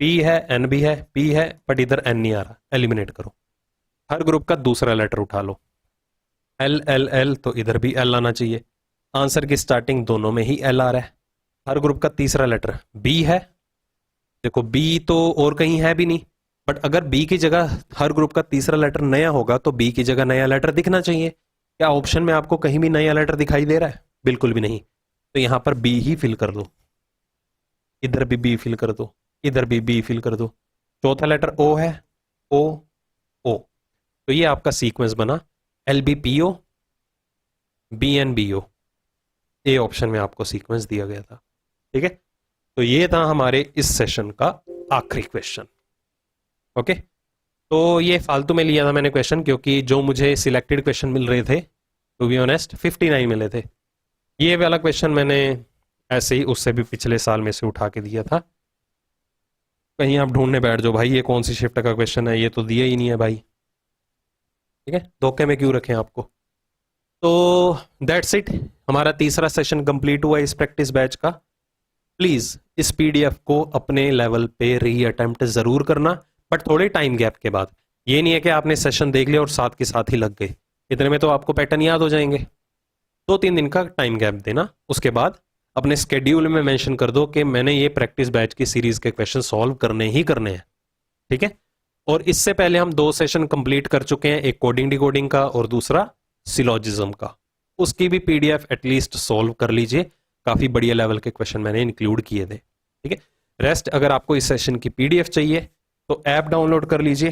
पी है, एन भी है, पी है बट इधर एन नहीं आ रहा, एलिमिनेट करो। हर ग्रुप का दूसरा लेटर उठा लो, एल एल एल तो इधर भी एल आना चाहिए। आंसर की स्टार्टिंग दोनों में ही एल आ रहा है। हर ग्रुप का तीसरा लेटर बी है, देखो बी तो और कहीं है भी नहीं, बट अगर बी की जगह हर ग्रुप का तीसरा लेटर नया होगा तो बी की जगह नया लेटर दिखना चाहिए। क्या ऑप्शन में आपको कहीं भी नया लेटर दिखाई दे रहा है? बिल्कुल भी नहीं। तो यहां पर बी ही फिल कर दो, इधर भी बी फिल कर दो, इधर भी बी फिल कर दो। चौथा लेटर ओ है, ओ ओ, तो ये आपका सीक्वेंस बना L B P O, B N B O. A option में आपको सीक्वेंस दिया गया था, ठीक है। तो ये था हमारे इस सेशन का आखिरी क्वेश्चन। ओके, तो ये फालतू में लिया था मैंने क्वेश्चन, क्योंकि जो मुझे सिलेक्टेड क्वेश्चन मिल रहे थे टू बी ऑनेस्ट 59 मिले थे। ये वाला क्वेश्चन मैंने ऐसे ही उससे भी पिछले साल में से उठा के दिया था। कहीं आप ढूंढने बैठ जाओ भाई ये कौन सी शिफ्ट का क्वेश्चन है, ये तो दिया ही नहीं है भाई, ठीक है, धोखे में क्यों रखें आपको। तो दैट्स इट, हमारा तीसरा सेशन कंप्लीट हुआ इस प्रैक्टिस बैच का। प्लीज इस पीडीएफ को अपने लेवल पे री अटेम्प्ट जरूर करना, बट थोड़े टाइम गैप के बाद। ये नहीं है कि आपने सेशन देख लिया और साथ के साथ ही लग गए, इतने में तो आपको पैटर्न याद हो जाएंगे। 2-3 दिन का टाइम गैप देना, उसके बाद अपने स्केड्यूल में मेंशन कर दो कि मैंने ये प्रैक्टिस बैच की सीरीज के क्वेश्चन सॉल्व करने ही करने हैं, ठीक है। और इससे पहले हम 2 सेशन कंप्लीट कर चुके हैं, एक कोडिंग डिकोडिंग का और दूसरा सिलॉजिज्म का। उसकी भी पीडीएफ एटलीस्ट सॉल्व कर लीजिए, काफी बढ़िया लेवल के क्वेश्चन मैंने इंक्लूड किए थे, ठीक है। रेस्ट अगर आपको इस सेशन की पीडीएफ चाहिए तो ऐप डाउनलोड कर लीजिए।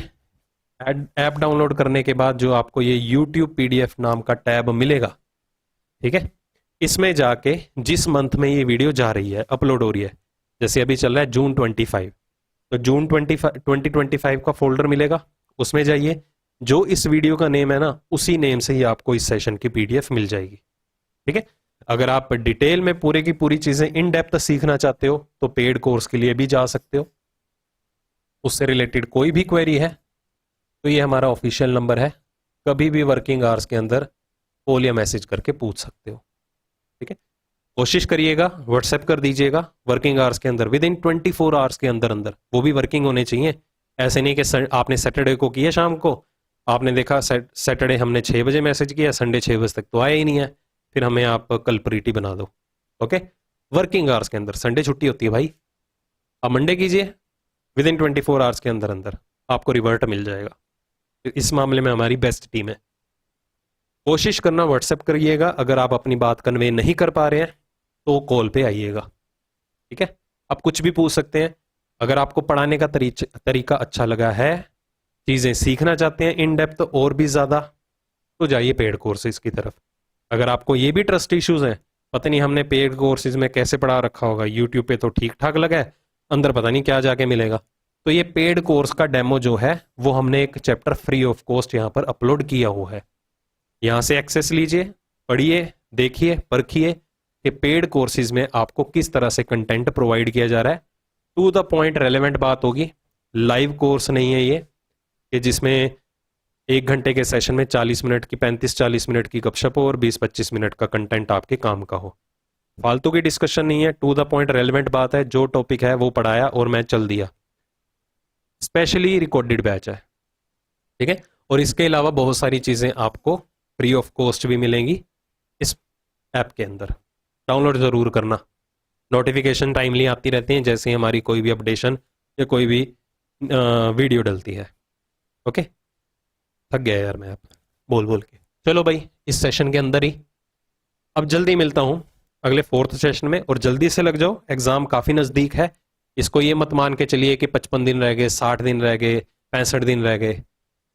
ऐप डाउनलोड करने के बाद जो आपको ये YouTube PDF नाम का टैब मिलेगा, ठीक है, इसमें जाके जिस मंथ में ये वीडियो जा रही है, अपलोड हो रही है, जैसे अभी चल रहा है जून 25, तो जून 2025 का फोल्डर मिलेगा, उसमें जाइए, जो इस वीडियो का नेम है ना उसी नेम से ही आपको इस सेशन की पीडीएफ मिल जाएगी। ठीक है, अगर आप डिटेल में पूरे की पूरी चीजें इन डेप्थ सीखना चाहते हो तो पेड कोर्स के लिए भी जा सकते हो, उससे रिलेटेड कोई भी क्वेरी है तो ये हमारा ऑफिशियल नंबर है, कभी भी वर्किंग आवर्स के अंदर कॉल या मैसेज करके पूछ सकते हो। ठीक है, कोशिश करिएगा, व्हाट्सएप कर दीजिएगा वर्किंग आवर्स के अंदर, विद इन 24 आवर्स के अंदर अंदर, वो भी वर्किंग होने चाहिए। ऐसे नहीं कि आपने सैटरडे को किया शाम को, आपने देखा सैटरडे हमने 6 बजे मैसेज किया, संडे 6 बजे तक तो आया ही नहीं है, फिर हमें आप कल्परिटी बना दो। ओके, वर्किंग आवर्स के अंदर, संडे छुट्टी होती है भाई, आप मंडे कीजिए, विद इन 24 आवर्स के अंदर अंदर आपको रिवर्ट मिल जाएगा। इस मामले में हमारी बेस्ट टीम है। कोशिश करना व्हाट्सएप करिएगा, अगर आप अपनी बात कन्वे नहीं कर पा रहे हैं तो कॉल पे आइएगा। ठीक है, आप कुछ भी पूछ सकते हैं। अगर आपको पढ़ाने का तरीका अच्छा लगा है, चीजें सीखना चाहते हैं इन डेप्थ और भी ज्यादा, तो जाइए पेड कोर्सेज की तरफ। अगर आपको ये भी ट्रस्ट इश्यूज हैं, पता नहीं हमने पेड कोर्सेज में कैसे पढ़ा रखा होगा, यूट्यूब पे तो ठीक ठाक लगा है, अंदर पता नहीं क्या जाके मिलेगा, तो ये पेड कोर्स का डेमो जो है वो हमने एक चैप्टर फ्री ऑफ कॉस्ट यहाँ पर अपलोड किया हुआ है, यहाँ से एक्सेस लीजिए, पढ़िए, देखिए, परखिए कि पेड कोर्सेज में आपको किस तरह से कंटेंट प्रोवाइड किया जा रहा है। टू द पॉइंट रेलेवेंट बात होगी, लाइव कोर्स नहीं है ये कि जिसमें 1 घंटे के सेशन में 40 मिनट की 35-40 मिनट की गपशप हो और 20-25 मिनट का कंटेंट आपके काम का हो। फालतू की डिस्कशन नहीं है, टू द पॉइंट रेलेवेंट बात है, जो टॉपिक है वो पढ़ाया और मैं चल दिया। स्पेशली रिकॉर्डेड बैच है। ठीक है, और इसके अलावा बहुत सारी चीजें आपको फ्री ऑफ कॉस्ट भी मिलेंगी इस ऐप के अंदर, डाउनलोड जरूर करना। नोटिफिकेशन टाइमली आती रहती हैं जैसे हमारी कोई भी अपडेशन या कोई भी वीडियो डलती है। ओके, थक गया यार मैं आप बोल बोल के। चलो भाई, इस सेशन के अंदर ही अब जल्दी मिलता हूं अगले 4th सेशन में, और जल्दी से लग जाओ, एग्जाम काफी नजदीक है। इसको ये मत मान के चलिए कि 55 दिन रह गए, 60 दिन रह गए, 65 दिन रह गए,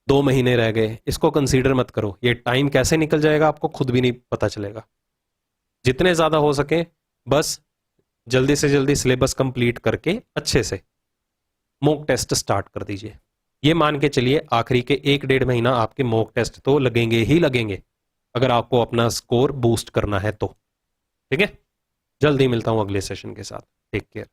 2 महीने रह गए, इसको कंसीडर मत करो। ये टाइम कैसे निकल जाएगा आपको खुद भी नहीं पता चलेगा। जितने ज्यादा हो सके बस जल्दी से जल्दी सिलेबस कंप्लीट करके अच्छे से मॉक टेस्ट स्टार्ट कर दीजिए। ये मान के चलिए आखिरी के 1-1.5 महीना आपके मॉक टेस्ट तो लगेंगे ही लगेंगे, अगर आपको अपना स्कोर बूस्ट करना है तो। ठीक है, जल्दी मिलता हूं अगले सेशन के साथ। Take care.